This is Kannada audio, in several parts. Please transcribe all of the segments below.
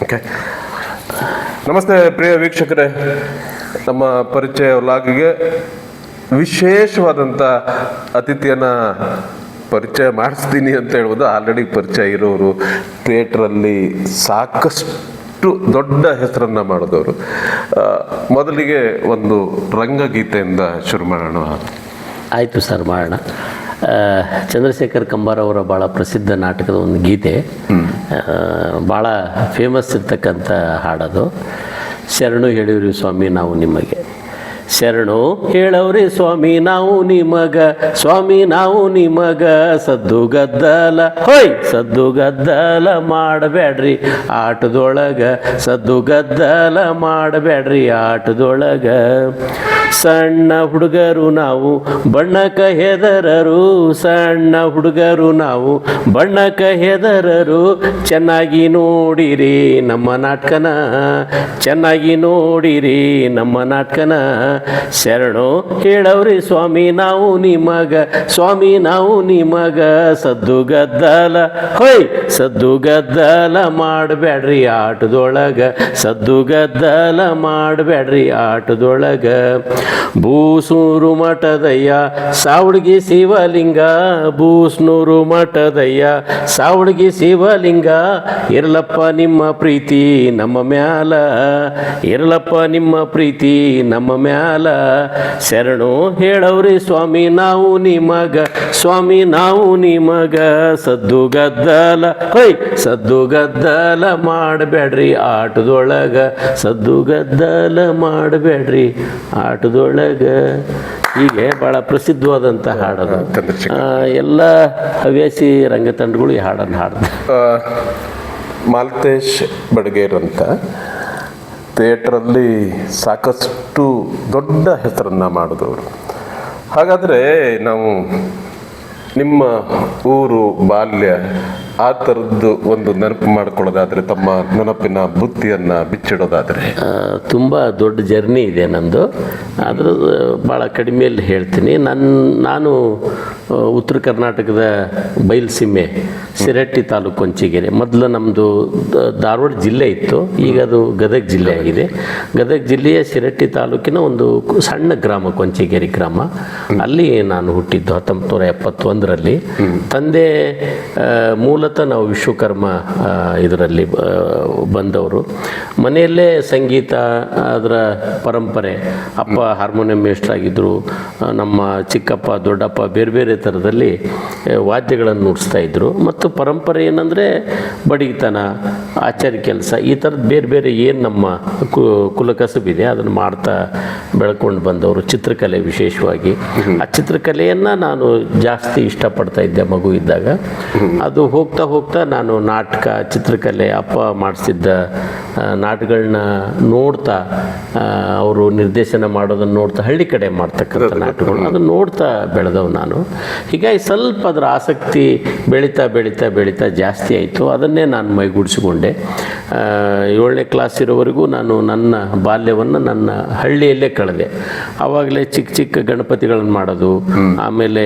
ಓಕೆ. ನಮಸ್ತೆ ಪ್ರಿಯ ವೀಕ್ಷಕರೇ, ನಮ್ಮ ಪರಿಚಯ ವ್ಲಾಗಿಗೆ ವಿಶೇಷವಾದಂಥ ಅತಿಥಿಯನ್ನು ಪರಿಚಯ ಮಾಡಿಸ್ತೀನಿ ಅಂತ ಹೇಳ್ಬೋದು. ಆಲ್ರೆಡಿ ಪರಿಚಯ ಇರೋರು, ಥಿಯೇಟ್ರಲ್ಲಿ ಸಾಕಷ್ಟು ದೊಡ್ಡ ಹೆಸರನ್ನು ಮಾಡಿದವರು. ಮೊದಲಿಗೆ ಒಂದು ರಂಗಗೀತೆಯಿಂದ ಶುರು ಮಾಡೋಣ. ಆಯಿತು ಸರ್, ಮಾಡೋಣ. ಚಂದ್ರಶೇಖರ್ ಕಂಬಾರ್ ಅವರ ಭಾಳ ಪ್ರಸಿದ್ಧ ನಾಟಕದ ಒಂದು ಗೀತೆ, ಭಾಳ ಫೇಮಸ್ ಇರ್ತಕ್ಕಂಥ ಹಾಡೋದು. ಶರಣು ಹೇಳಿವ್ರಿ ಸ್ವಾಮಿ ನಾವು ನಿಮಗೆ, ಶರಣು ಹೇಳವ್ರಿ ಸ್ವಾಮಿ ನಾವು ನಿಮಗ, ಸ್ವಾಮಿ ನಾವು ನಿಮಗ, ಸದ್ದು ಗದ್ದಲ ಹೊಯ್ ಸದ್ದು ಗದ್ದಲ ಮಾಡಬೇಡ್ರಿ ಆಟದೊಳಗ, ಸದ್ದು ಗದ್ದಲ ಮಾಡಬೇಡ್ರಿ ಆಟದೊಳಗ. ಸಣ್ಣ ಹುಡುಗರು ನಾವು ಬಣ್ಣಕ ಹೆದರರು, ಸಣ್ಣ ಹುಡುಗರು ನಾವು ಬಣ್ಣಕ ಹೆದರರು, ಚೆನ್ನಾಗಿ ನೋಡಿರಿ ನಮ್ಮ ನಾಟಕನ, ಚೆನ್ನಾಗಿ ನೋಡಿರಿ ನಮ್ಮ ನಾಟಕನ. ಶರಣು ಹೇಳವ್ರಿ ಸ್ವಾಮಿ ನಾವು ನಿಮಗ, ಸ್ವಾಮಿ ನಾವು ನಿಮಗ, ಸದ್ದು ಗದ್ದಲ ಹೊಯ್ ಸದ್ದು ಗದ್ದಲ ಮಾಡಬೇಡ್ರಿ ಆಟದೊಳಗ, ಸದ್ದು ಗದ್ದಲ ಮಾಡಬೇಡ್ರಿ ಆಟದೊಳಗ. ಬೂಸ್ನೂರು ಮಠದಯ್ಯ ಸಾವಡ್ಗಿ ಶಿವಲಿಂಗ, ಬೂಸ್ನೂರು ಮಠದಯ್ಯ ಸಾವಡ್ಗಿ ಶಿವಲಿಂಗ, ಇರಲಪ್ಪ ನಿಮ್ಮ ಪ್ರೀತಿ ನಮ್ಮ ಮ್ಯಾಲ, ಇರಲಪ್ಪ ನಿಮ್ಮ ಪ್ರೀತಿ ನಮ್ಮ ಮ್ಯಾಲ. ಶರಣು ಹೇಳವ್ರಿ ಸ್ವಾಮಿ ನಾವು ನಿಮಗ, ಸ್ವಾಮಿ ನಾವು ನಿಮಗ, ಸದ್ದು ಗದ್ದಲ ಹೊಯ್ ಸದ್ದು ಗದ್ದಲ ಮಾಡಬೇಡ್ರಿ ಆಟದೊಳಗ, ಸದ್ದು ಗದ್ದಲ ಮಾಡಬೇಡ್ರಿ ಆಟದೊಳಗ. ಹೀಗೆ ಭಾಳ ಪ್ರಸಿದ್ಧವಾದಂಥ ಹಾಡೋದು. ಎಲ್ಲ ಹವ್ಯಾಸಿ ರಂಗತಂಡಗಳು ಈ ಹಾಡನ್ನು ಹಾಡ್ತಾರೆ. ಮಾಲ್ತೇಶ್ ಬಡಗೇರ್ ಅಂತ ಥಿಯೇಟ್ರಲ್ಲಿ ಸಾಕಷ್ಟು ದೊಡ್ಡ ಹೆಸರನ್ನು ಮಾಡಿದವರು. ಹಾಗಾದರೆ ನಾವು ನಿಮ್ಮ ಊರು, ಬಾಲ್ಯ, ಆ ಥರದ್ದು ಒಂದು ನೆನಪು ಮಾಡ್ಕೊಳ್ಳೋದಾದರೆ, ತಮ್ಮ ನೆನಪಿನ ಬುತ್ತಿಯನ್ನು ಬಿಚ್ಚಿಡೋದಾದರೆ? ತುಂಬ ದೊಡ್ಡ ಜರ್ನಿ ಇದೆ ನಂದು, ಅದ್ರ ಭಾಳ ಕಡಿಮೆಯಲ್ಲಿ ಹೇಳ್ತೀನಿ. ನಾನು ಉತ್ತರ ಕರ್ನಾಟಕದ ಬಯಲುಸೀಮೆ ಶಿರಹಟ್ಟಿ ತಾಲೂಕು ಕೊಂಚಿಗೆರೆ. ಮೊದಲು ನಮ್ಮದು ಧಾರವಾಡ ಜಿಲ್ಲೆ ಇತ್ತು, ಈಗ ಅದು ಗದಗ ಜಿಲ್ಲೆ ಆಗಿದೆ. ಗದಗ ಜಿಲ್ಲೆಯ ಶಿರಹಟ್ಟಿ ತಾಲೂಕಿನ ಒಂದು ಸಣ್ಣ ಗ್ರಾಮ ಕೊಂಚಿಗೆರೆ ಗ್ರಾಮ. ಅಲ್ಲಿ ನಾನು ಹುಟ್ಟಿದ್ದು 1971ರಲ್ಲಿ. ತಂದೆ ಮೂಲತಃ ನಾವು ವಿಶ್ವಕರ್ಮ ಇದರಲ್ಲಿ ಬಂದವರು. ಮನೆಯಲ್ಲೇ ಸಂಗೀತ ಅದರ ಪರಂಪರೆ. ಅಪ್ಪ ಹಾರ್ಮೋನಿಯಂ ಮೇಷ್ಟ್ರಾಗಿದ್ದರು, ನಮ್ಮ ಚಿಕ್ಕಪ್ಪ ದೊಡ್ಡಪ್ಪ ಬೇರೆ ಬೇರೆ ಥರದಲ್ಲಿ ವಾದ್ಯಗಳನ್ನು ನುಡಿಸ್ತಾ ಇದ್ದರು. ಮತ್ತು ಪರಂಪರೆ ಏನಂದರೆ ಬಡಗಿತನ, ಆಚಾರ್ಯ ಕೆಲಸ, ಈ ಥರದ್ದು ಬೇರೆ ಬೇರೆ ಏನು ನಮ್ಮ ಕುಲಕಸಬಿದೆ ಅದನ್ನು ಮಾಡ್ತಾ ಬೆಳ್ಕೊಂಡು ಬಂದವರು. ಚಿತ್ರಕಲೆ ವಿಶೇಷವಾಗಿ, ಆ ಚಿತ್ರಕಲೆಯನ್ನು ನಾನು ಜಾಸ್ತಿ ಇಷ್ಟಪಡ್ತಾ ಇದ್ದೆ ಮಗು ಇದ್ದಾಗ. ಅದು ಹೋಗ್ತಾ ಹೋಗ್ತಾ ನಾನು ನಾಟಕ, ಚಿತ್ರಕಲೆ, ಅಪ್ಪ ಮಾಡಿಸಿದ್ದ ನಾಟಕಗಳನ್ನ ನೋಡ್ತಾ, ಅವರು ನಿರ್ದೇಶನ ಮಾಡೋದನ್ನು ನೋಡ್ತಾ, ಹಳ್ಳಿ ಕಡೆ ಮಾಡ್ತಕ್ಕಂಥ ನಾಟಕಗಳು ಅದನ್ನು ನೋಡ್ತಾ ಬೆಳೆದವು ನಾನು. ಹೀಗಾಗಿ ಸ್ವಲ್ಪ ಅದರ ಆಸಕ್ತಿ ಬೆಳೀತಾ ಬೆಳೀತಾ ಬೆಳೀತಾ ಜಾಸ್ತಿ ಆಯಿತು. ಅದನ್ನೇ ನಾನು ಮೈಗೂಡಿಸಿಕೊಂಡೆ. 7ನೇ ಕ್ಲಾಸ್ ಇರೋವರೆಗೂ ನಾನು ನನ್ನ ಬಾಲ್ಯವನ್ನು ನನ್ನ ಹಳ್ಳಿಯಲ್ಲೇ ಕಳೆದೆ. ಆವಾಗಲೇ ಚಿಕ್ಕ ಚಿಕ್ಕ ಗಣಪತಿಗಳನ್ನು ಮಾಡೋದು, ಆಮೇಲೆ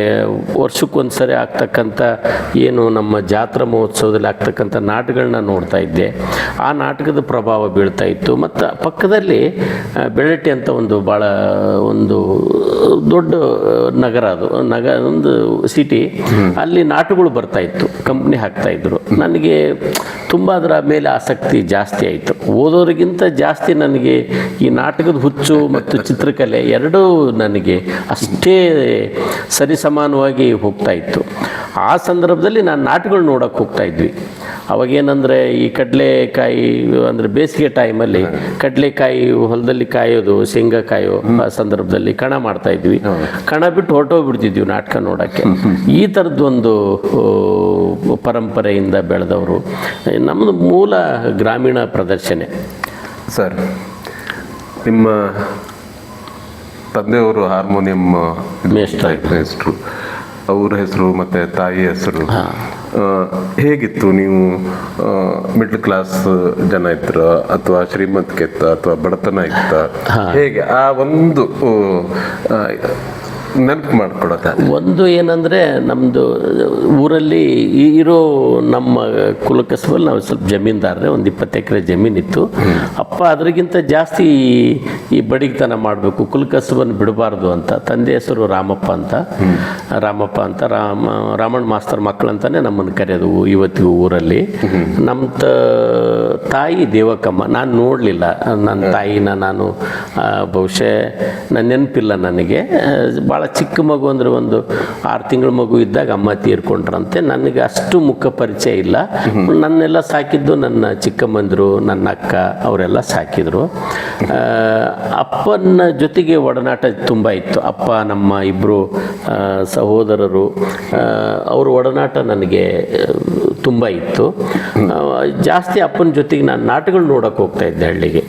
ವರ್ಷಕ್ಕೊಂದು ಸರಿ ಆಗ್ತಕ್ಕಂಥ ಏನು ನಮ್ಮ ಜಾತ್ರಾ ಮಹೋತ್ಸವದಲ್ಲಿ ಆಗ್ತಕ್ಕಂಥ ನಾಟಕಗಳನ್ನ ನೋಡ್ತಾ ಇದ್ದೆ. ಆ ನಾಟಕದ ಪ್ರಭಾವ ಬೀಳ್ತಾ ಇತ್ತು. ಮತ್ತು ಪಕ್ಕದಲ್ಲಿ ಬೆಳಟ್ಟಿ ಅಂತ ಒಂದು ಭಾಳ ಒಂದು ದೊಡ್ಡ ನಗರ, ಅದು ಒಂದು ಸಿಟಿ. ಅಲ್ಲಿ ನಾಟಕಗಳು ಬರ್ತಾ ಇತ್ತು, ಕಂಪ್ನಿ ಹಾಕ್ತಾಯಿದ್ರು. ನನಗೆ ತುಂಬ ಅದರ ಮೇಲೆ ಆಸಕ್ತಿ ಜಾಸ್ತಿ ಆಯಿತು. ಓದೋರಿಗಿಂತ ಜಾಸ್ತಿ ನನಗೆ ಈ ನಾಟಕದ ಹುಚ್ಚು ಮತ್ತು ಚಿತ್ರಕಲೆ ಎರಡೂ ನನಗೆ ಅಷ್ಟೇ ಸರಿಸಮಾನವಾಗಿ ಹೋಗ್ತಾ ಇತ್ತು. ಆ ಸಂದರ್ಭದಲ್ಲಿ ನಾನು ನಾಟಕಗಳು ನೋಡೋಕ್ಕೆ ಹೋಗ್ತಾ ಇದ್ವಿ. ಅವಾಗೇನಂದರೆ ಈ ಕಡಲೆಕಾಯಿ ಅಂದರೆ ಬೇಸಿಗೆ ಟೈಮಲ್ಲಿ ಕಡಲೆಕಾಯಿ ಹೊಲದಲ್ಲಿ ಕಾಯೋದು, ಶೇಂಗಾ ಕಾಯೋ ಆ ಸಂದರ್ಭದಲ್ಲಿ ಕಣ ಮಾಡ್ತಾಯಿದ್ವಿ. ಕಣ ಬಿಟ್ಟು ಹೊರಟೋಗ್ಬಿಡ್ತಿದ್ವಿ ನಾಟಕ ನೋಡೋಕ್ಕೆ. ಈ ಥರದ್ದೊಂದು ಪರಂಪರೆಯಿಂದ ಬೆಳೆದವರು. ನಮ್ಮದು ಮೂಲ ಗ್ರಾಮೀಣ ಪ್ರದರ್ಶನ. ಸರ್, ನಿಮ್ಮ ತಂದೆಯವರು ಹಾರ್ಮೋನಿಯಂ ಮೇಷ್ಟ್ರು, ಅವ್ರ ಹೆಸರು ಮತ್ತು ತಾಯಿ ಹೆಸರು ಹೇಗಿತ್ತು? ನೀವು ಮಿಡ್ಲ್ ಕ್ಲಾಸ್ ಜನ ಇದ್ರ ಅಥವಾ ಶ್ರೀಮಂತಿಕೆ ಇತ್ತ ಅಥವಾ ಬಡತನ ಇತ್ತ? ಹೇಗೆ ಆ ಒಂದು ನೆನಪು ಮಾಡ್ಕೊಡೋದ? ಒಂದು ಏನಂದರೆ ನಮ್ಮದು ಊರಲ್ಲಿ ಇರೋ ನಮ್ಮ ಕುಲಕಸಬಲ್ಲಿ ನಾವು ಸ್ವಲ್ಪ ಜಮೀನ್ದಾರರೇ, ಒಂದು 20 ಎಕರೆ ಜಮೀನಿತ್ತು. ಅಪ್ಪ ಅದರಿಗಿಂತ ಜಾಸ್ತಿ ಈ ಬಡಿಗ್ತನ ಮಾಡಬೇಕು, ಕುಲಕಸಬನ್ನು ಬಿಡಬಾರ್ದು ಅಂತ. ತಂದೆ ಹೆಸರು ರಾಮಪ್ಪ ಅಂತ ರಾಮಣ್ಣ ಮಾಸ್ತರ್ ಮಕ್ಕಳಂತಾನೆ ನಮ್ಮನ್ನು ಕರೆಯೋದು ಇವತ್ತಿಗೂ ಊರಲ್ಲಿ. ನಮ್ಮ ತಾಯಿ ದೇವಕಮ್ಮ. ನಾನು ನೋಡಲಿಲ್ಲ ನನ್ನ ತಾಯಿನ, ನಾನು ಬಹುಶಃ ನನ್ನ ನೆನಪಿಲ್ಲ ನನಗೆ. ಭಾಳ ಚಿಕ್ಕ ಮಗು ಅಂದರೆ ಒಂದು 6 ತಿಂಗಳ ಮಗು ಇದ್ದಾಗ ಅಮ್ಮ ತೀರ್ಕೊಂಡ್ರಂತೆ. ನನಗೆ ಅಷ್ಟು ಮುಖ ಪರಿಚಯ ಇಲ್ಲ. ನನ್ನೆಲ್ಲ ಸಾಕಿದ್ದು ನನ್ನ ಚಿಕ್ಕಮ್ಮಂದರು, ನನ್ನ ಅಕ್ಕ, ಅವರೆಲ್ಲ ಸಾಕಿದರು. ಅಪ್ಪನ ಜೊತೆಗೆ ಒಡನಾಟ ತುಂಬ ಇತ್ತು. ಅಪ್ಪ ನಮ್ಮ ಇಬ್ಬರು ಸಹೋದರರು, ಅವ್ರ ಒಡನಾಟ ನನಗೆ ತುಂಬ ಇತ್ತು. ಜಾಸ್ತಿ ಅಪ್ಪನ ಜೊತೆಗೆ ನಾನು ನಾಟಕಗಳು ನೋಡೋಕೆ ಹೋಗ್ತಾ ಇದ್ದೆ ಹಳ್ಳಿಗೆ.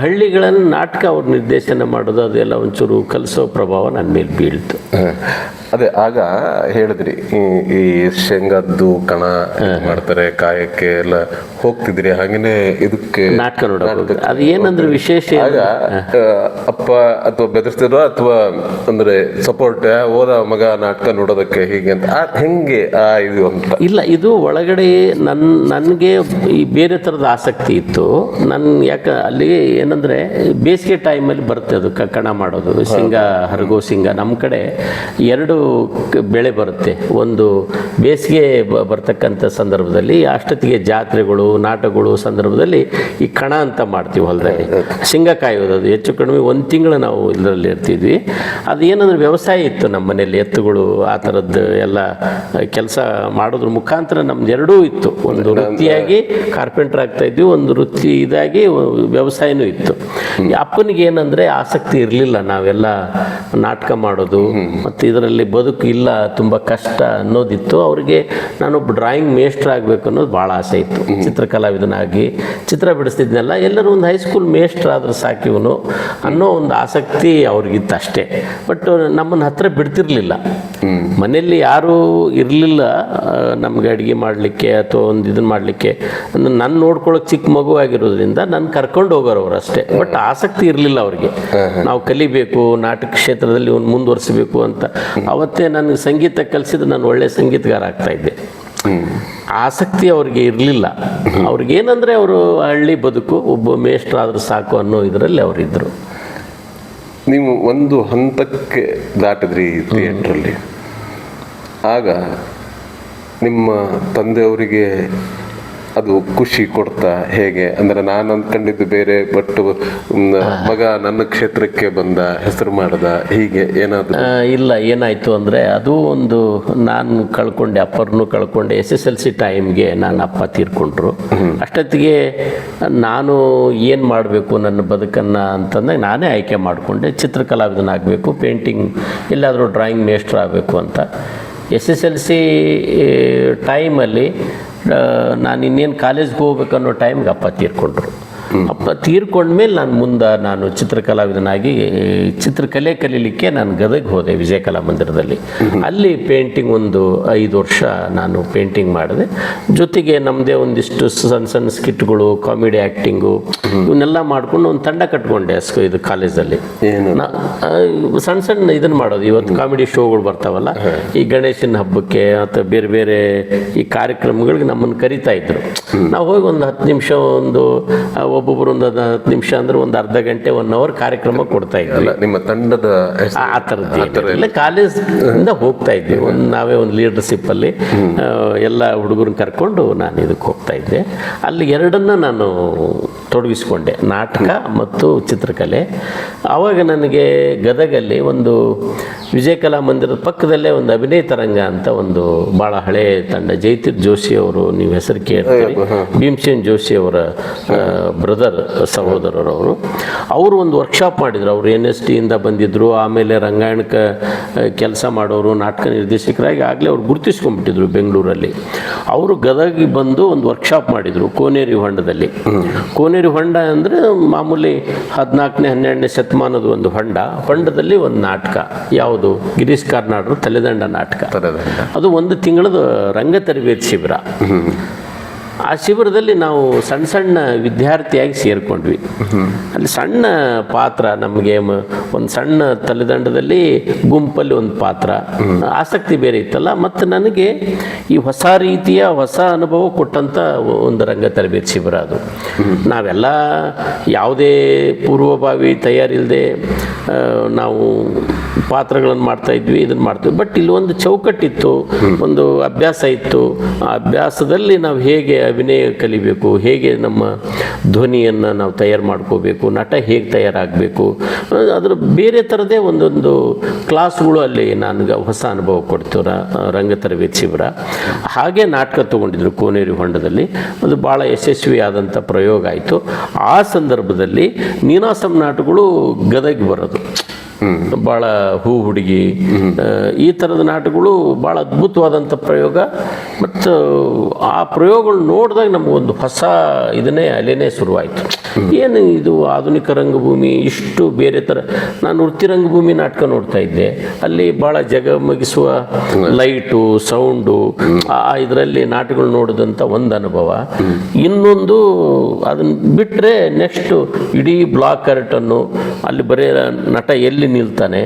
ಹಳ್ಳಿಗಳನ್ನು ನಾಟಕ ಅವ್ರು ನಿರ್ದೇಶನ ಮಾಡೋದು ಅದೆಲ್ಲ ಒಂಚೂರು ಕಲಿಸೋ ಪ್ರಭಾವ ನನ್ನ ಮೇಲೆ ಬೀಳ್ತು. ಅದೇ ಆಗ ಹೇಳಿದ್ರಿ ಈ ಶೇಂಗದ್ದು ಕಣ ಮಾಡ್ತಾರೆ, ಕಾಯಕ್ಕೆ ಎಲ್ಲ ಹೋಗ್ತಿದ್ರಿ, ಹಾಗೇನೆ ಇದಕ್ಕೆ ನಾಟಕ ನೋಡೋದು. ಅದು ಏನಂದ್ರೆ ವಿಶೇಷ, ಆಗ ಅಪ್ಪ ಅಥವಾ ಬೆದರ್ಸ್ತಿರೋ ಅಥವಾ ಅಂದ್ರೆ ಸಪೋರ್ಟ್ ಹೋದ ಮಗ ನಾಟಕ ನೋಡೋದಕ್ಕೆ ಹೀಗೆ ಅಂತ ಹೆಂಗೆ ಇದು ಅಂತ? ಇಲ್ಲ, ಇದು ಒಳಗಡೆ ನನಗೆ ಈ ಬೇರೆ ಥರದ ಆಸಕ್ತಿ ಇತ್ತು. ಯಾಕೆ ಅಲ್ಲಿ ಏನಂದರೆ ಬೇಸಿಗೆ ಟೈಮಲ್ಲಿ ಬರುತ್ತೆ ಅದು ಕಣ ಮಾಡೋದು. ಶೇಂಗಾ ಹರಗೋ ಶೇಂಗಾ ನಮ್ಮ ಕಡೆ 2 ಬೆಳೆ ಬರುತ್ತೆ. ಒಂದು ಬೇಸಿಗೆ ಬರ್ತಕ್ಕಂಥ ಸಂದರ್ಭದಲ್ಲಿ ಅಷ್ಟೊತ್ತಿಗೆ ಜಾತ್ರೆಗಳು, ನಾಟಕಗಳು ಸಂದರ್ಭದಲ್ಲಿ ಈ ಕಣ ಅಂತ ಮಾಡ್ತೀವಿ ಹೊಲದಲ್ಲಿ. ಶೇಂಗಾ ಕಾಯೋದು, ಅದು ಹೆಚ್ಚು ಕಡಿಮೆ 1 ತಿಂಗಳು ನಾವು ಇದರಲ್ಲಿ ಇರ್ತಿದ್ವಿ. ಅದು ಏನಂದ್ರೆ ವ್ಯವಸಾಯ ಇತ್ತು ನಮ್ಮ ಮನೆಯಲ್ಲಿ, ಎತ್ತುಗಳು ಆ ಥರದ್ದು ಎಲ್ಲ ಕೆಲಸ ಮಾಡೋದ್ರ ಮುಖಾಂತರ ನಮ್ದು 2 ಇತ್ತು. ಒಂದು ವೃತ್ತಿಯಾಗಿ ಕಾರ್ಪೆಂಟರ್ ಆಗ್ತಾ ಇದ್ವಿ, ಒಂದು ವೃತ್ತಿ ಇದಾಗಿ ವ್ಯವಸಾಯನೂ ಇತ್ತು. ಅಪ್ಪನಿಗೆ ಏನಂದರೆ ಆಸಕ್ತಿ ಇರಲಿಲ್ಲ. ನಾವೆಲ್ಲ ನಾಟಕ ಮಾಡೋದು ಮತ್ತು ಇದರಲ್ಲಿ ಬದುಕು ಇಲ್ಲ, ತುಂಬ ಕಷ್ಟ ಅನ್ನೋದಿತ್ತು ಅವ್ರಿಗೆ. ನಾನೊಬ್ಬ ಡ್ರಾಯಿಂಗ್ ಮೇಸ್ಟ್ರ್ ಆಗಬೇಕು ಅನ್ನೋದು ಭಾಳ ಆಸೆ ಇತ್ತು. ಚಿತ್ರಕಲಾವಿದನಾಗಿ ಚಿತ್ರ ಬಿಡಿಸ್ತಿದ್ನಲ್ಲ, ಎಲ್ಲರೂ ಒಂದು ಹೈಸ್ಕೂಲ್ ಮೇಸ್ಟ್ರ್ ಆದ್ರೆ ಸಾಕಿವನು ಅನ್ನೋ ಒಂದು ಆಸಕ್ತಿ ಅವ್ರಿಗಿತ್ತು ಅಷ್ಟೇ. ಬಟ್ ನಮ್ಮನ್ನು ಹತ್ರ ಬಿಡ್ತಿರ್ಲಿಲ್ಲ. ಮನೆಯಲ್ಲಿ ಯಾರೂ ಇರಲಿಲ್ಲ ನಮ್ಗೆ ಅಡುಗೆ ಮಾಡಲಿಕ್ಕೆ ಅಥವಾ ಒಂದು ಇದನ್ನು ಮಾಡಲಿಕ್ಕೆ. ನನ್ನ ನೋಡ್ಕೊಳ್ಳೋಕೆ ಚಿಕ್ಕ ಮಗು ಆಗಿರೋದ್ರಿಂದ ನನ್ನ ಕರ್ಕೊಂಡು ಹೋಗೋರು ಅವರು ಅಷ್ಟೇ. ಬಟ್ ಆಸಕ್ತಿ ಇರಲಿಲ್ಲ ಅವ್ರಿಗೆ, ನಾವು ಕಲಿಬೇಕು, ನಾಟಕ ಕ್ಷೇತ್ರದಲ್ಲಿ ಒಂದು ಮುಂದುವರಿಸಬೇಕು ಅಂತ. ಅವತ್ತೇ ನನಗೆ ಸಂಗೀತ ಕಲಿಸಿದ್ರೆ ನಾನು ಒಳ್ಳೆ ಸಂಗೀತಗಾರ ಆಗ್ತಾಯಿದ್ದೆ. ಆಸಕ್ತಿ ಅವ್ರಿಗೆ ಇರಲಿಲ್ಲ. ಅವ್ರಿಗೇನಂದರೆ ಅವರು ಹಳ್ಳಿ ಬದುಕು, ಒಬ್ಬ ಮೇಷ್ಟ್ರಾದರೂ ಸಾಕು ಅನ್ನೋ ಇದರಲ್ಲಿ ಅವರಿದ್ದರು. ನೀವು ಒಂದು ಹಂತಕ್ಕೆ ದಾಟಿದ್ರಿ ಥಿಯೇಟ್ರಲ್ಲಿ. ಆಗ ನಿಮ್ಮ ತಂದೆಯವರಿಗೆ ಅದು ಖುಷಿ ಕೊಡ್ತಾ ಹೇಗೆ? ಅಂದರೆ ನಾನು ಅಂದ್ಕೊಂಡಿದ್ದು ಬೇರೆ, ಬಟ್ ಮಗ ನನ್ನ ಕ್ಷೇತ್ರಕ್ಕೆ ಬಂದ, ಹೆಸರು ಮಾಡ್ದ, ಹೀಗೆ ಏನಾದರೂ? ಇಲ್ಲ, ಏನಾಯಿತು ಅಂದರೆ ಅದು ಒಂದು ನಾನು ಕಳ್ಕೊಂಡೆ, ಅಪ್ಪರನ್ನು ಕಳ್ಕೊಂಡೆ. SSLC ಟೈಮ್ಗೆ ನನ್ನ ಅಪ್ಪ ತೀರ್ಕೊಂಡ್ರು. ಅಷ್ಟೊತ್ತಿಗೆ ನಾನು ಏನು ಮಾಡಬೇಕು ನನ್ನ ಬದುಕನ್ನು ಅಂತಂದಾಗ ನಾನೇ ಆಯ್ಕೆ ಮಾಡಿಕೊಂಡೆ. ಚಿತ್ರಕಲಾವಿದನಾಗಬೇಕು, ಪೇಂಟಿಂಗ್ ಎಲ್ಲಾದರೂ ಡ್ರಾಯಿಂಗ್ ಮೇಸ್ಟ್ರ್ ಆಗಬೇಕು ಅಂತ. SSLC ಟೈಮಲ್ಲಿ ನಾನು ಇನ್ನೇನು ಕಾಲೇಜ್ಗೆ ಹೋಗ್ಬೇಕನ್ನೋ ಟೈಮ್ಗೆ ಅಪ್ಪ ತೀರ್ಕೊಂಡ್ರು. ಅಪ್ಪ ತೀರ್ಕೊಂಡ್ಮೇಲೆ ನಾನು ಚಿತ್ರಕಲಾವಿದನಾಗಿ ಚಿತ್ರಕಲೆ ಕಲೀಲಿಕ್ಕೆ ನಾನು ಗದಗ ಹೋದೆ, ವಿಜಯ ಕಲಾ ಮಂದಿರದಲ್ಲಿ. ಅಲ್ಲಿ ಪೇಂಟಿಂಗ್ ಒಂದು 5 ವರ್ಷ ನಾನು ಪೇಂಟಿಂಗ್ ಮಾಡಿದೆ. ಜೊತೆಗೆ ನಮ್ಮದೇ ಒಂದಿಷ್ಟು ಸಣ್ಣ ಸ್ಕಿಟ್ಗಳು, ಕಾಮಿಡಿ ಆ್ಯಕ್ಟಿಂಗು ಇವನ್ನೆಲ್ಲ ಮಾಡ್ಕೊಂಡು ಒಂದು ತಂಡ ಕಟ್ಕೊಂಡೆ ಇದು ಕಾಲೇಜಲ್ಲಿ. ಸಣ್ಣ ಇದನ್ನು ಮಾಡೋದು. ಇವತ್ತು ಕಾಮಿಡಿ ಶೋಗಳು ಬರ್ತಾವಲ್ಲ, ಈ ಗಣೇಶನ ಹಬ್ಬಕ್ಕೆ ಅಥವಾ ಬೇರೆ ಬೇರೆ ಈ ಕಾರ್ಯಕ್ರಮಗಳಿಗೆ ನಮ್ಮನ್ನು ಕರಿತಾ ಇದ್ರು. ನಾವು ಹೋಗಿ ಒಂದು 10 ನಿಮಿಷ, ಒಬ್ಬೊಬ್ಬರು ಒಂದು 10 ನಿಮಿಷ ಅಂದ್ರೆ ಒಂದು ಅರ್ಧ ಗಂಟೆ 1 ಅವರ್ ಕಾರ್ಯಕ್ರಮ ಕೊಡ್ತಾ ಇದ್ವಿ. ನಿಮ್ಮ ತಂಡದ ಆ ಥರದ್ದು ಕಾಲೇಜಿಂದ ಹೋಗ್ತಾ ಇದ್ವಿ. ನಾವೇ ಒಂದು ಲೀಡರ್ಶಿಪ್ಪಲ್ಲಿ ಎಲ್ಲ ಹುಡುಗರನ್ನ ಕರ್ಕೊಂಡು ನಾನು ಇದಕ್ಕೆ ಹೋಗ್ತಾ ಇದ್ದೆ. ಅಲ್ಲಿ 2 ನಾನು ತೊಡಗಿಸ್ಕೊಂಡೆ, ನಾಟಕ ಮತ್ತು ಚಿತ್ರಕಲೆ. ಆವಾಗ ನನಗೆ ಗದಗಲ್ಲಿ ಒಂದು ವಿಜಯ ಕಲಾ ಮಂದಿರದ ಪಕ್ಕದಲ್ಲೇ ಒಂದು ಅಭಿನಯ ತರಂಗ ಅಂತ ಒಂದು ಭಾಳ ಹಳೆ ತಂಡ, ಜೈತೀರ್ ಜೋಶಿ ಅವರು, ನೀವು ಹೆಸರು ಕೇಳ್ತೀರಿ, ಭೀಮಸೇನ್ ಜೋಶಿ ಅವರ ಬ್ರದರ್, ಸಹೋದರರವರು. ಅವರು ಒಂದು ವರ್ಕ್ಶಾಪ್ ಮಾಡಿದರು. ಅವರು NSTಯಿಂದ ಬಂದಿದ್ದರು. ಆಮೇಲೆ ರಂಗಾಯಣಕ್ಕೆ ಕೆಲಸ ಮಾಡೋರು, ನಾಟಕ ನಿರ್ದೇಶಕರಾಗಿ ಆಗಲೇ ಅವ್ರು ಗುರುತಿಸ್ಕೊಂಡ್ಬಿಟ್ಟಿದ್ರು ಬೆಂಗಳೂರಲ್ಲಿ. ಅವರು ಗದಗಿಗೆ ಬಂದು ಒಂದು ವರ್ಕ್ಶಾಪ್ ಮಾಡಿದರು ಕೋನೇರಿ ಹೊಂಡದಲ್ಲಿ. ಕೋನೇರಿ ಹೊಂಡ ಅಂದರೆ ಮಾಮೂಲಿ 14ನೇ 12ನೇ ಶತಮಾನದ ಒಂದು ಹೊಂಡದಲ್ಲಿ ಒಂದು ನಾಟಕ, ಯಾವುದು ಗಿರೀಶ್ ಕಾರ್ನಾಡ್ರು ತಲೆದಂಡ ನಾಟಕ. ಅದು 1 ತಿಂಗಳದ ರಂಗ ತರಬೇತಿ ಶಿಬಿರ. ಆ ಶಿಬಿರದಲ್ಲಿ ನಾವು ಸಣ್ಣ ಸಣ್ಣ ವಿದ್ಯಾರ್ಥಿಯಾಗಿ ಸೇರಿಕೊಂಡ್ವಿ. ಅಲ್ಲಿ ಸಣ್ಣ ಪಾತ್ರ ನಮಗೆ ಒಂದು ಸಣ್ಣ ತಲೆದಂಡದಲ್ಲಿ ಗುಂಪಲ್ಲಿ ಒಂದು ಪಾತ್ರ, ಆಸಕ್ತಿ ಬೇರೆ ಇತ್ತಲ್ಲ. ಮತ್ತು ನನಗೆ ಈ ಹೊಸ ರೀತಿಯ ಹೊಸ ಅನುಭವ ಕೊಟ್ಟಂಥ ಒಂದು ರಂಗ ತರಬೇತಿ ಶಿಬಿರ ಅದು. ನಾವೆಲ್ಲ ಯಾವುದೇ ಪೂರ್ವಭಾವಿ ತಯಾರಿಲ್ಲದೆ ನಾವು ಪಾತ್ರಗಳನ್ನು ಮಾಡ್ತಾ ಇದ್ವಿ, ಇದನ್ನು ಮಾಡ್ತೀವಿ. ಬಟ್ ಇಲ್ಲಿ ಒಂದು ಚೌಕಟ್ಟಿತ್ತು, ಒಂದು ಅಭ್ಯಾಸ ಇತ್ತು. ಆ ಅಭ್ಯಾಸದಲ್ಲಿ ನಾವು ಹೇಗೆ ಅಭಿನಯ ಕಲಿಬೇಕು, ಹೇಗೆ ನಮ್ಮ ಧ್ವನಿಯನ್ನು ನಾವು ತಯಾರು ಮಾಡ್ಕೋಬೇಕು, ನಟ ಹೇಗೆ ತಯಾರಾಗಬೇಕು, ಅದರ ಬೇರೆ ಥರದೇ ಒಂದೊಂದು ಕ್ಲಾಸ್ಗಳು ಅಲ್ಲಿ ನನಗೆ ಹೊಸ ಅನುಭವ ಕೊಡ್ತು ರಂಗ ತರಬೇತಿ ಶಿಬಿರ. ಹಾಗೆ ನಾಟಕ ತೊಗೊಂಡಿದ್ರು ಕೋನೇರಿ ಹೊಂಡದಲ್ಲಿ. ಅದು ಭಾಳ ಯಶಸ್ವಿಯಾದಂಥ ಪ್ರಯೋಗ ಆಯಿತು. ಆ ಸಂದರ್ಭದಲ್ಲಿ ನೀನಾಸಂ ನಾಟಕಗಳು ಗದಗ ಬರೋದು, ಭಾಳ ಹೂ ಹುಡುಗಿ, ಈ ಥರದ ನಾಟಕಗಳು ಭಾಳ ಅದ್ಭುತವಾದಂಥ ಪ್ರಯೋಗ. ಮತ್ತು ಆ ಪ್ರಯೋಗಗಳು ನೋಡಿದಾಗ ನಮಗೊಂದು ಹೊಸ ಇದನ್ನೇ ಅಲೆನೇ ಶುರುವಾಯಿತು. ಏನು ಇದು ಆಧುನಿಕ ರಂಗಭೂಮಿ, ಇಷ್ಟು ಬೇರೆ ಥರ. ನಾನು ವೃತ್ತಿ ರಂಗಭೂಮಿ ನಾಟಕ ನೋಡ್ತಾ ಇದ್ದೆ, ಅಲ್ಲಿ ಭಾಳ ಜಗಮಗಿಸುವ ಲೈಟು, ಸೌಂಡು, ಇದರಲ್ಲಿ ನಾಟಕಗಳು ನೋಡಿದಂಥ ಒಂದು ಅನುಭವ. ಇನ್ನೊಂದು ಅದನ್ನು ಬಿಟ್ಟರೆ ನೆಕ್ಸ್ಟು ಇಡೀ ಬ್ಲಾಕ್ ಕರ್ಟನ್ನು, ಅಲ್ಲಿ ಬರೀ ನಟ ಎಲ್ಲಿ ನಿಲ್ತಾನೆ,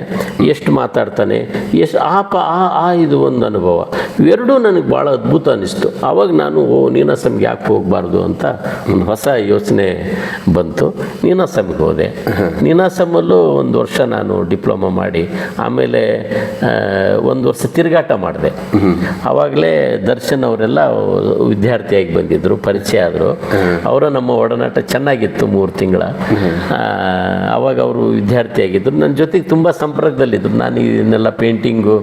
ಎಷ್ಟು ಮಾತಾಡ್ತಾನೆ, ಎಷ್ಟು ಇದು ಒಂದು ಅನುಭವ. ಇವೆರಡೂ ನನಗೆ ಭಾಳ ಅದ್ಭುತ ಅನ್ನಿಸ್ತು. ಆವಾಗ ನಾನು ನೀನಾಸಂಗೆ ಯಾಕೆ ಹೋಗಬಾರ್ದು ಅಂತ ಒಂದು ಹೊಸ ಯೋಚನೆ ಬಂತು. ನೀನಾಸಂಗೆ ಹೋದೆ. ನೀನಾಸಮಲ್ಲೂ ಒಂದು ವರ್ಷ ನಾನು ಡಿಪ್ಲೊಮಾ ಮಾಡಿ ಆಮೇಲೆ ಒಂದು ವರ್ಷ ತಿರುಗಾಟ ಮಾಡಿದೆ. ಆವಾಗಲೇ ದರ್ಶನ್ ಅವರೆಲ್ಲ ವಿದ್ಯಾರ್ಥಿಯಾಗಿ ಬಂದಿದ್ದರು, ಪರಿಚಯ ಆದರು. ಅವರ ನಮ್ಮ ಒಡನಾಟ ಚೆನ್ನಾಗಿತ್ತು 3 ತಿಂಗಳ. ಆವಾಗ ಅವರು ವಿದ್ಯಾರ್ಥಿಯಾಗಿದ್ದರು, ನನ್ನ ಜೊತೆಗೆ ತುಂಬ ಸಂಪರ್ಕದಲ್ಲಿದ್ದರು. ನಾನು ಇದನ್ನೆಲ್ಲ ಪೇಂಟಿಂಗು,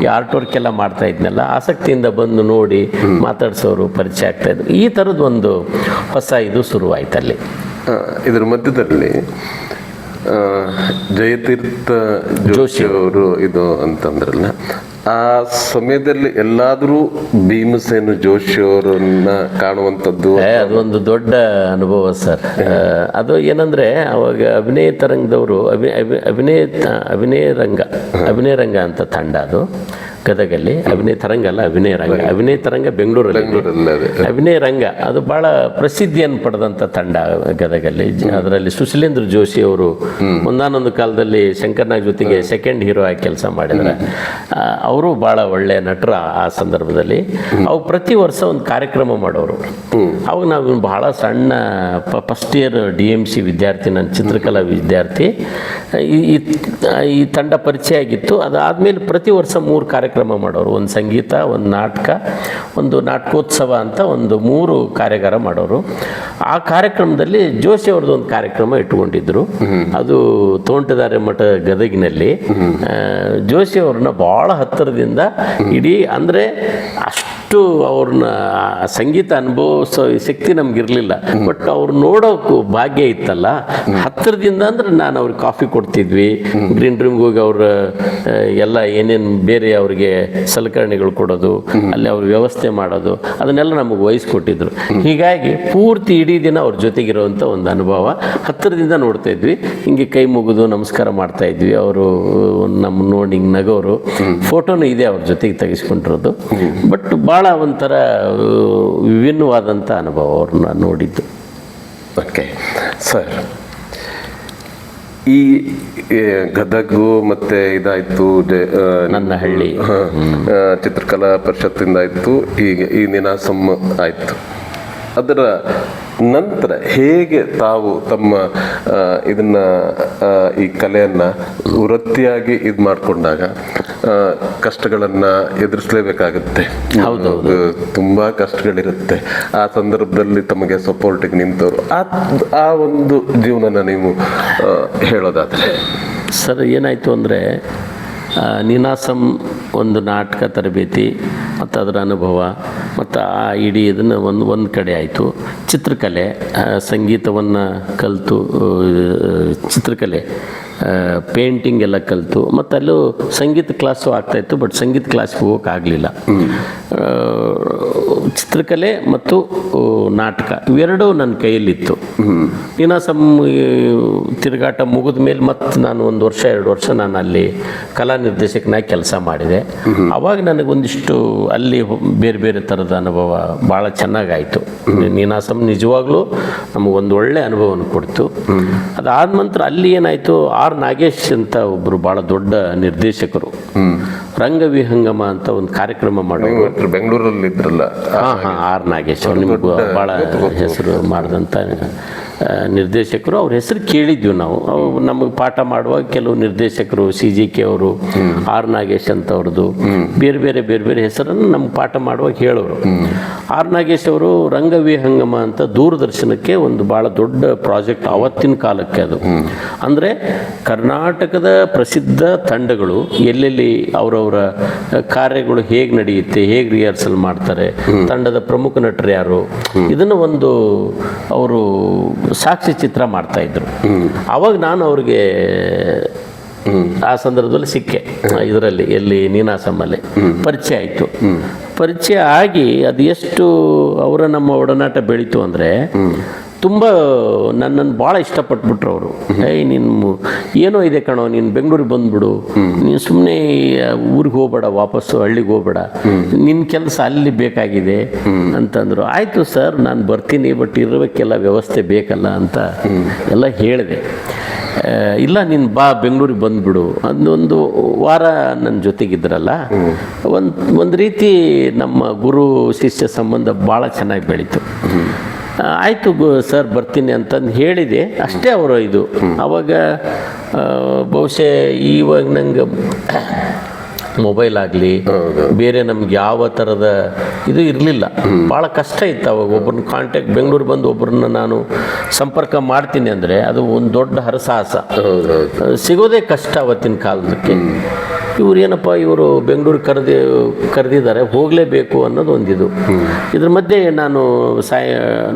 ಈ ಆರ್ಟ್ ವರ್ಕ್ ಎಲ್ಲ ಮಾಡ್ತಾ ಇದ್ನೆಲ್ಲ, ಆಸಕ್ತಿಯಿಂದ ಬಂದು ನೋಡಿ ಮಾತಾಡ್ಸೋರು, ಪರಿಚಯ ಆಗ್ತಾಯಿದ್ರು. ಈ ಥರದ್ದು ಒಂದು ಹೊಸ ಇದು ಶುರುವಾಯ್ತಲ್ಲಿ. ಇದರ ಮಧ್ಯದಲ್ಲಿ ಜಯತೀರ್ಥ ಜೋಶಿ ಅವರು ಇದು ಅಂತಂದ್ರಲ್ಲ, ಆ ಸಮಯದಲ್ಲಿ ಎಲ್ಲಾದರೂ ಭೀಮಸೇನ ಜೋಶಿ ಅವರನ್ನ ಕಾಣುವಂಥದ್ದು ಅದೊಂದು ದೊಡ್ಡ ಅನುಭವ ಸರ್. ಅದು ಏನಂದರೆ ಅವಾಗ ಅಭಿನಯ ತರಂಗದವರು ಅಭಿನಯ ರಂಗ ಅಂತ ತಂಡ ಅದು ಗದಗಲ್ಲಿ. ಅಭಿನಯ ತರಂಗ ಅಲ್ಲ, ಅಭಿನಯ ತರಂಗ ಬೆಂಗಳೂರಲ್ಲಿ. ಅಭಿನಯ ರಂಗ ಅದು ಭಾಳ ಪ್ರಸಿದ್ಧಿಯನ್ನು ಪಡೆದಂಥ ತಂಡ ಗದಗಲ್ಲಿ. ಅದರಲ್ಲಿ ಸುಶೀಲೇಂದ್ರ ಜೋಶಿ ಅವರು ಒಂದಾನೊಂದು ಕಾಲದಲ್ಲಿ ಶಂಕರ್ನಾಗ್ ಜೊತೆಗೆ ಸೆಕೆಂಡ್ ಹೀರೋ ಆಗಿ ಕೆಲಸ ಮಾಡಿದ್ದಾರೆ. ಅವರು ಭಾಳ ಒಳ್ಳೆಯ ನಟರು. ಆ ಸಂದರ್ಭದಲ್ಲಿ ಅವ್ರು ಪ್ರತಿ ವರ್ಷ ಒಂದು ಕಾರ್ಯಕ್ರಮ ಮಾಡೋರು. ಅವಾಗ ನಾವು ಭಾಳ ಸಣ್ಣ ಫಸ್ಟ್ ಇಯರ್ DMC ವಿದ್ಯಾರ್ಥಿ, ನನ್ನ ಚಿತ್ರಕಲಾ ವಿದ್ಯಾರ್ಥಿ. ಈ ತಂಡ ಪರಿಚಯ ಆಗಿತ್ತು. ಅದಾದಮೇಲೆ ಪ್ರತಿ ವರ್ಷ 3 ಕಾರ್ಯಕ್ರಮ ಮಾಡೋರು. ಒಂದು ಸಂಗೀತ, ಒಂದು ನಾಟಕ, ಒಂದು ನಾಟಕೋತ್ಸವ ಅಂತ ಒಂದು 3 ಕಾರ್ಯಾಗಾರ ಮಾಡೋರು. ಆ ಕಾರ್ಯಕ್ರಮದಲ್ಲಿ ಜೋಶಿ ಅವ್ರದ್ದು ಒಂದು ಕಾರ್ಯಕ್ರಮ ಇಟ್ಕೊಂಡಿದ್ರು. ಅದು ತೋಂಟದಾರ್ಯ ಮಠ ಗದಗಿನಲ್ಲಿ. ಜೋಶಿ ಅವ್ರನ್ನ ಭಾಳ ಹತ್ತಿರದಿಂದ ಇಡೀ, ಅಂದರೆ ಅಷ್ಟು ಅವ್ರನ್ನ ಸಂಗೀತ ಅನುಭವಿಸೋ ಶಕ್ತಿ ನಮಗಿರಲಿಲ್ಲ. ಬಟ್ ಅವ್ರು ನೋಡೋಕ್ಕೂ ಭಾಗ್ಯ ಇತ್ತಲ್ಲ ಹತ್ತಿರದಿಂದ. ಅಂದರೆ ನಾನು ಅವ್ರಿಗೆ ಕಾಫಿ ಕೊಡ್ತಿದ್ವಿ, ಗ್ರೀನ್ ರೂಮ್ಗೆ ಹೋಗಿ ಅವ್ರ ಎಲ್ಲ ಏನೇನು ಬೇರೆ ಅವ್ರಿಗೆ ಸಲಕರಣೆಗಳು ಕೊಡೋದು, ಅಲ್ಲಿ ಅವ್ರ ವ್ಯವಸ್ಥೆ ಮಾಡೋದು, ಅದನ್ನೆಲ್ಲ ನಮಗೆ ವಹಿಸ್ಕೊಟ್ಟಿದ್ರು. ಹೀಗಾಗಿ ಪೂರ್ತಿ ಇಡೀ ದಿನ ಅವ್ರ ಜೊತೆಗಿರುವಂಥ ಒಂದು ಅನುಭವ ಹತ್ತಿರದಿಂದ ನೋಡ್ತಾ ಇದ್ವಿ. ಹಿಂಗೆ ಕೈ ಮುಗಿದು ನಮಸ್ಕಾರ ಮಾಡ್ತಾ ಇದ್ವಿ. ಅವರು ನಮ್ಮ ನೋಡಿ ಹಿಂಗೆ ನಗೋರು. ಫೋಟೋನು ಇದೆ ಅವ್ರ ಜೊತೆಗೆ ತೆಗೆಸ್ಕೊಂಡಿರೋದು. ಬಟ್ ಭಾಳ ಒಂಥರ ವಿಭಿನ್ನವಾದಂಥ ಅನುಭವ ಅವ್ರನ್ನ ನೋಡಿದ್ದು. ಓಕೆ ಸರ್, ಈ ಗದಗು ಮತ್ತೆ ಇದಾಯಿತು, ನನ್ನ ಹಳ್ಳಿ ಚಿತ್ರಕಲಾ ಪರಿಷತ್ತಿಂದ ಆಯಿತು, ಈಗ ಈ ನೀನಾಸಂ ಆಯಿತು. ಅದರ ನಂತರ ಹೇಗೆ ತಾವು ತಮ್ಮ ಇದನ್ನ ಈ ಕಲೆಯನ್ನು ವೃತ್ತಿಯಾಗಿ ಇದು ಮಾಡಿಕೊಂಡಾಗ ಕಷ್ಟಗಳನ್ನು ಎದುರಿಸಲೇಬೇಕಾಗುತ್ತೆ. ಹೌದೌದು, ತುಂಬ ಕಷ್ಟಗಳಿರುತ್ತೆ. ಆ ಸಂದರ್ಭದಲ್ಲಿ ತಮಗೆ ಸಪೋರ್ಟಿಗೆ ನಿಂತವರು ಆ ಒಂದು ಜೀವನನ ನೀವು ಹೇಳೋದಾದರೆ ಸರ್, ಏನಾಯಿತು ಅಂದರೆ ನೀನಾಸಂ ಒಂದು ನಾಟಕ ತರಬೇತಿ ಮತ್ತು ಅದರ ಅನುಭವ ಮತ್ತು ಆ ಇಡೀ ಇದನ್ನು ಒಂದು ಕಡೆ ಆಯಿತು. ಚಿತ್ರಕಲೆ, ಸಂಗೀತವನ್ನು ಕಲಿತು, ಚಿತ್ರಕಲೆ ಪೇಂಟಿಂಗ್ ಎಲ್ಲ ಕಲಿತು. ಮತ್ತು ಅಲ್ಲೂ ಸಂಗೀತ ಕ್ಲಾಸು ಆಗ್ತಾಯಿತ್ತು. ಬಟ್ ಸಂಗೀತ ಕ್ಲಾಸ್ಗೆ ಹೋಗೋಕ್ಕಾಗಲಿಲ್ಲ. ಚಿತ್ರಕಲೆ ಮತ್ತು ನಾಟಕ ಇವೆರಡೂ ನನ್ನ ಕೈಯಲ್ಲಿತ್ತು. ನೀನಾಸಂ ತಿರುಗಾಟ ಮುಗಿದ ಮೇಲೆ ಮತ್ತೆ ನಾನು 1 ವರ್ಷ 2 ವರ್ಷ ನಾನು ಅಲ್ಲಿ ಕಲಾ ನಿರ್ದೇಶಕನಾಗಿ ಕೆಲಸ ಮಾಡಿದೆ. ಆವಾಗ ನನಗೊಂದಿಷ್ಟು ಅಲ್ಲಿ ಬೇರೆ ಬೇರೆ ಥರದ ಅನುಭವ ಭಾಳ ಚೆನ್ನಾಗಾಯಿತು. ನೀನಾಸಂ ನಿಜವಾಗ್ಲೂ ನಮಗೊಂದು ಒಳ್ಳೆ ಅನುಭವವನ್ನು ಕೊಡ್ತು. ಅದಾದ ನಂತರ ಅಲ್ಲಿ ಏನಾಯಿತು, ಆರ್ ನಾಗೇಶ್ ಅಂತ ಒಬ್ಬರು ಭಾಳ ದೊಡ್ಡ ನಿರ್ದೇಶಕರು, ರಂಗವಿಹಂಗಮ ಅಂತ ಒಂದು ಕಾರ್ಯಕ್ರಮ ಮಾಡೋರು ಬೆಂಗಳೂರಲ್ಲಿ ಇದ್ರಲ್ಲ. ಆರ್ ನಾಗೇಶ್ ಅವ್ರು ನಿಮಗೂ ಭಾಳ ಹೆಸರು ಮಾಡಿದಂಥ ನಿರ್ದೇಶಕರು. ಅವ್ರ ಹೆಸರು ಕೇಳಿದ್ವಿ ನಾವು. ನಮಗೆ ಪಾಠ ಮಾಡುವಾಗ ಕೆಲವು ನಿರ್ದೇಶಕರು CGK ಅವರು, ಆರ್ ನಾಗೇಶ್ ಅಂತ ಅವ್ರದ್ದು ಬೇರೆ ಬೇರೆ ಹೆಸರನ್ನು ನಮ್ಗೆ ಪಾಠ ಮಾಡುವಾಗ ಹೇಳೋರು. ಆರ್ ನಾಗೇಶ್ ಅವರು ರಂಗವಿಹಂಗಮ ಅಂತ ದೂರದರ್ಶನಕ್ಕೆ ಒಂದು ಭಾಳ ದೊಡ್ಡ ಪ್ರಾಜೆಕ್ಟ್ ಆವತ್ತಿನ ಕಾಲಕ್ಕೆ. ಅದು ಅಂದರೆ ಕರ್ನಾಟಕದ ಪ್ರಸಿದ್ಧ ತಂಡಗಳು ಎಲ್ಲೆಲ್ಲಿ ಅವರವರ ಕಾರ್ಯಗಳು ಹೇಗೆ ನಡೆಯುತ್ತೆ, ಹೇಗೆ ರಿಹರ್ಸಲ್ ಮಾಡ್ತಾರೆ, ತಂಡದ ಪ್ರಮುಖ ನಟರು ಯಾರು, ಇದನ್ನು ಒಂದು ಅವರು ಸಾಕ್ಷಿ ಚಿತ್ರ ಮಾಡ್ತಾ ಇದ್ರು. ಅವಾಗ ನಾನು ಅವ್ರಿಗೆ ಆ ಸಂದರ್ಭದಲ್ಲಿ ಸಿಕ್ಕೆ, ಇದರಲ್ಲಿ ಎಲ್ಲಿ ನೀನಾಸಮ್ಮಲ್ಲಿ ಪರಿಚಯ ಆಯಿತು. ಪರಿಚಯ ಆಗಿ ಅದು ಎಷ್ಟು ಅವರ ನಮ್ಮ ಒಡನಾಟ ಬೆಳೀತು ಅಂದರೆ, ತುಂಬ ನನ್ನನ್ನು ಭಾಳ ಇಷ್ಟಪಟ್ಬಿಟ್ರು ಅವರು. ನೀನು ಏನೋ ಇದೆ ಕಣೋ, ನೀನು ಬೆಂಗಳೂರಿಗೆ ಬಂದುಬಿಡು, ನೀನು ಸುಮ್ಮನೆ ಊರಿಗೆ ಹೋಗಬೇಡ, ವಾಪಸ್ಸು ಹಳ್ಳಿಗೆ ಹೋಗಬೇಡ, ನಿನ್ನ ಕೆಲಸ ಅಲ್ಲಿ ಬೇಕಾಗಿದೆ ಅಂತಂದರು. ಆಯಿತು ಸರ್, ನಾನು ಬರ್ತೀನಿ, ಬಟ್ ಇರಬೇಕೆಲ್ಲ ವ್ಯವಸ್ಥೆ ಬೇಕಲ್ಲ ಅಂತ ಎಲ್ಲ ಹೇಳಿದೆ. ಇಲ್ಲ ನೀನು ಬಾ, ಬೆಂಗಳೂರಿಗೆ ಬಂದುಬಿಡು. ಅದೊಂದು ವಾರ ನನ್ನ ಜೊತೆಗಿದ್ರಲ್ಲ, ಒಂದು ರೀತಿ ನಮ್ಮ ಗುರು ಶಿಷ್ಯ ಸಂಬಂಧ ಭಾಳ ಚೆನ್ನಾಗಿ ಬೆಳೀತು. ಆಯಿತು ಸರ್ ಬರ್ತೀನಿ ಅಂತಂದು ಹೇಳಿದೆ ಅಷ್ಟೇ. ಅವರು ಇದು ಆವಾಗ ಬಹುಶಃ ಇವಾಗ ನಂಗೆ ಮೊಬೈಲ್ ಆಗಲಿ ಬೇರೆ ನಮ್ಗೆ ಯಾವ ಥರದ ಇದು ಇರಲಿಲ್ಲ. ಭಾಳ ಕಷ್ಟ ಇತ್ತು ಅವಾಗ. ಒಬ್ಬರನ್ನ ಕಾಂಟ್ಯಾಕ್ಟ್, ಬೆಂಗಳೂರು ಬಂದು ಒಬ್ಬರನ್ನ ನಾನು ಸಂಪರ್ಕ ಮಾಡ್ತೀನಿ ಅಂದರೆ ಅದು ಒಂದು ದೊಡ್ಡ ಹರಸಾಹಸ, ಸಿಗೋದೇ ಕಷ್ಟ ಅವತ್ತಿನ ಕಾಲದಕ್ಕೆ. ಇವ್ರು ಏನಪ್ಪ, ಇವರು ಬೆಂಗಳೂರು ಕರೆದಿದ್ದಾರೆ, ಹೋಗಲೇಬೇಕು ಅನ್ನೋದು ಒಂದಿದು. ಇದ್ರ ಮಧ್ಯೆ ನಾನು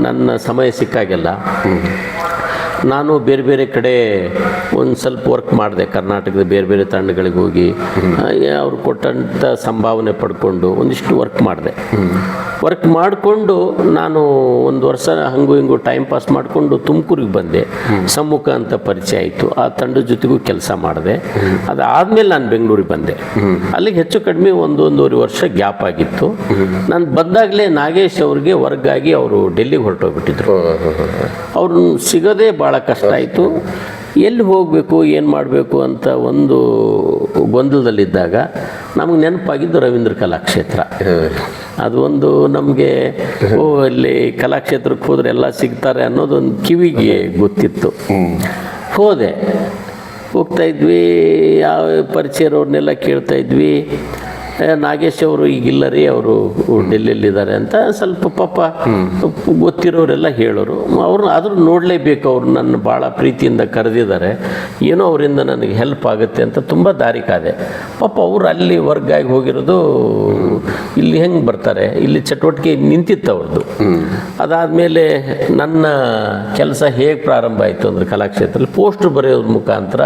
ನನ್ನ ಸಮಯ ಸಿಕ್ಕಾಗೆಲ್ಲ ನಾನು ಬೇರೆ ಬೇರೆ ಕಡೆ ಒಂದು ಸ್ವಲ್ಪ ವರ್ಕ್ ಮಾಡಿದೆ. ಕರ್ನಾಟಕದ ಬೇರೆ ಬೇರೆ ತಂಡಗಳಿಗೆ ಹೋಗಿ ಅವ್ರು ಕೊಟ್ಟಂಥ ಸಂಭಾವನೆ ಪಡ್ಕೊಂಡು ಒಂದಿಷ್ಟು ವರ್ಕ್ ಮಾಡಿದೆ. ವರ್ಕ್ ಮಾಡಿಕೊಂಡು ನಾನು 1 ವರ್ಷ ಹಂಗೂ ಹಿಂಗೂ ಟೈಮ್ ಪಾಸ್ ಮಾಡಿಕೊಂಡು ತುಮಕೂರಿಗೆ ಬಂದೆ. ಸಮ್ಮುಖ ಅಂತ ಪರಿಚಯ ಆಯಿತು. ಆ ತಂಡದ ಜೊತೆಗೂ ಕೆಲಸ ಮಾಡಿದೆ. ಅದಾದಮೇಲೆ ನಾನು ಬೆಂಗಳೂರಿಗೆ ಬಂದೆ. ಅಲ್ಲಿಗೆ ಹೆಚ್ಚು ಕಡಿಮೆ 1-1.5 ವರ್ಷ ಗ್ಯಾಪ್ ಆಗಿತ್ತು. ನಾನು ಬಂದಾಗಲೇ ನಾಗೇಶ್ ಅವ್ರಿಗೆ ವರ್ಗಾಗಿ ಅವರು ಡೆಲ್ಲಿಗೆ ಹೊರಟೋಗ್ಬಿಟ್ಟಿದ್ರು. ಅವ್ರನ್ನ ಸಿಗೋದೇ ಭಾಳ ಕಷ್ಟ ಆಯಿತು. ಎಲ್ಲಿ ಹೋಗಬೇಕು, ಏನು ಮಾಡಬೇಕು ಅಂತ ಒಂದು ಗೊಂದಲದಲ್ಲಿದ್ದಾಗ ನಮಗೆ ನೆನಪಾಗಿದ್ದು ರವೀಂದ್ರ ಕಲಾಕ್ಷೇತ್ರ. ಅದು ಒಂದು ನಮಗೆ ಅಲ್ಲಿ ಕಲಾಕ್ಷೇತ್ರಕ್ಕೆ ಹೋದರೆ ಎಲ್ಲ ಸಿಗ್ತಾರೆ ಅನ್ನೋದೊಂದು ಕಿವಿಗೆ ಗೊತ್ತಿತ್ತು. ಹೋಗ್ತಾಯಿದ್ವಿ, ಯಾವ ಪರಿಚಯ ಇರೋರ್ನೆಲ್ಲ ಕೇಳ್ತಾಯಿದ್ವಿ. ನಾಗೇಶ್ ಅವರು ಈಗಿಲ್ಲ ರೀ, ಅವರು ಡೆಲ್ಲಿಯಲ್ಲಿದ್ದಾರೆ ಅಂತ ಸ್ವಲ್ಪ ಪಾಪ ಗೊತ್ತಿರೋರೆಲ್ಲ ಹೇಳೋರು. ಅವ್ರನ್ನ ಆದರೂ ನೋಡಲೇಬೇಕು, ಅವ್ರು ನನ್ನ ಭಾಳ ಪ್ರೀತಿಯಿಂದ ಕರೆದಿದ್ದಾರೆ, ಏನೋ ಅವರಿಂದ ನನಗೆ ಹೆಲ್ಪ್ ಆಗುತ್ತೆ ಅಂತ ತುಂಬ ದಾರಿ ಕಾದೆ. ಪಾಪ ಅವರು ಅಲ್ಲಿ ವರ್ಗಾಗಿ ಹೋಗಿರೋದು, ಇಲ್ಲಿ ಹೆಂಗೆ ಬರ್ತಾರೆ, ಇಲ್ಲಿ ಚಟುವಟಿಕೆ ನಿಂತಿತ್ತು ಅವ್ರದ್ದು. ಅದಾದಮೇಲೆ ನನ್ನ ಕೆಲಸ ಹೇಗೆ ಪ್ರಾರಂಭ ಆಯಿತು ಅಂದರೆ, ಕಲಾಕ್ಷೇತ್ರದಲ್ಲಿ ಪೋಸ್ಟ್ರು ಬರೆಯೋದ್ರ ಮುಖಾಂತರ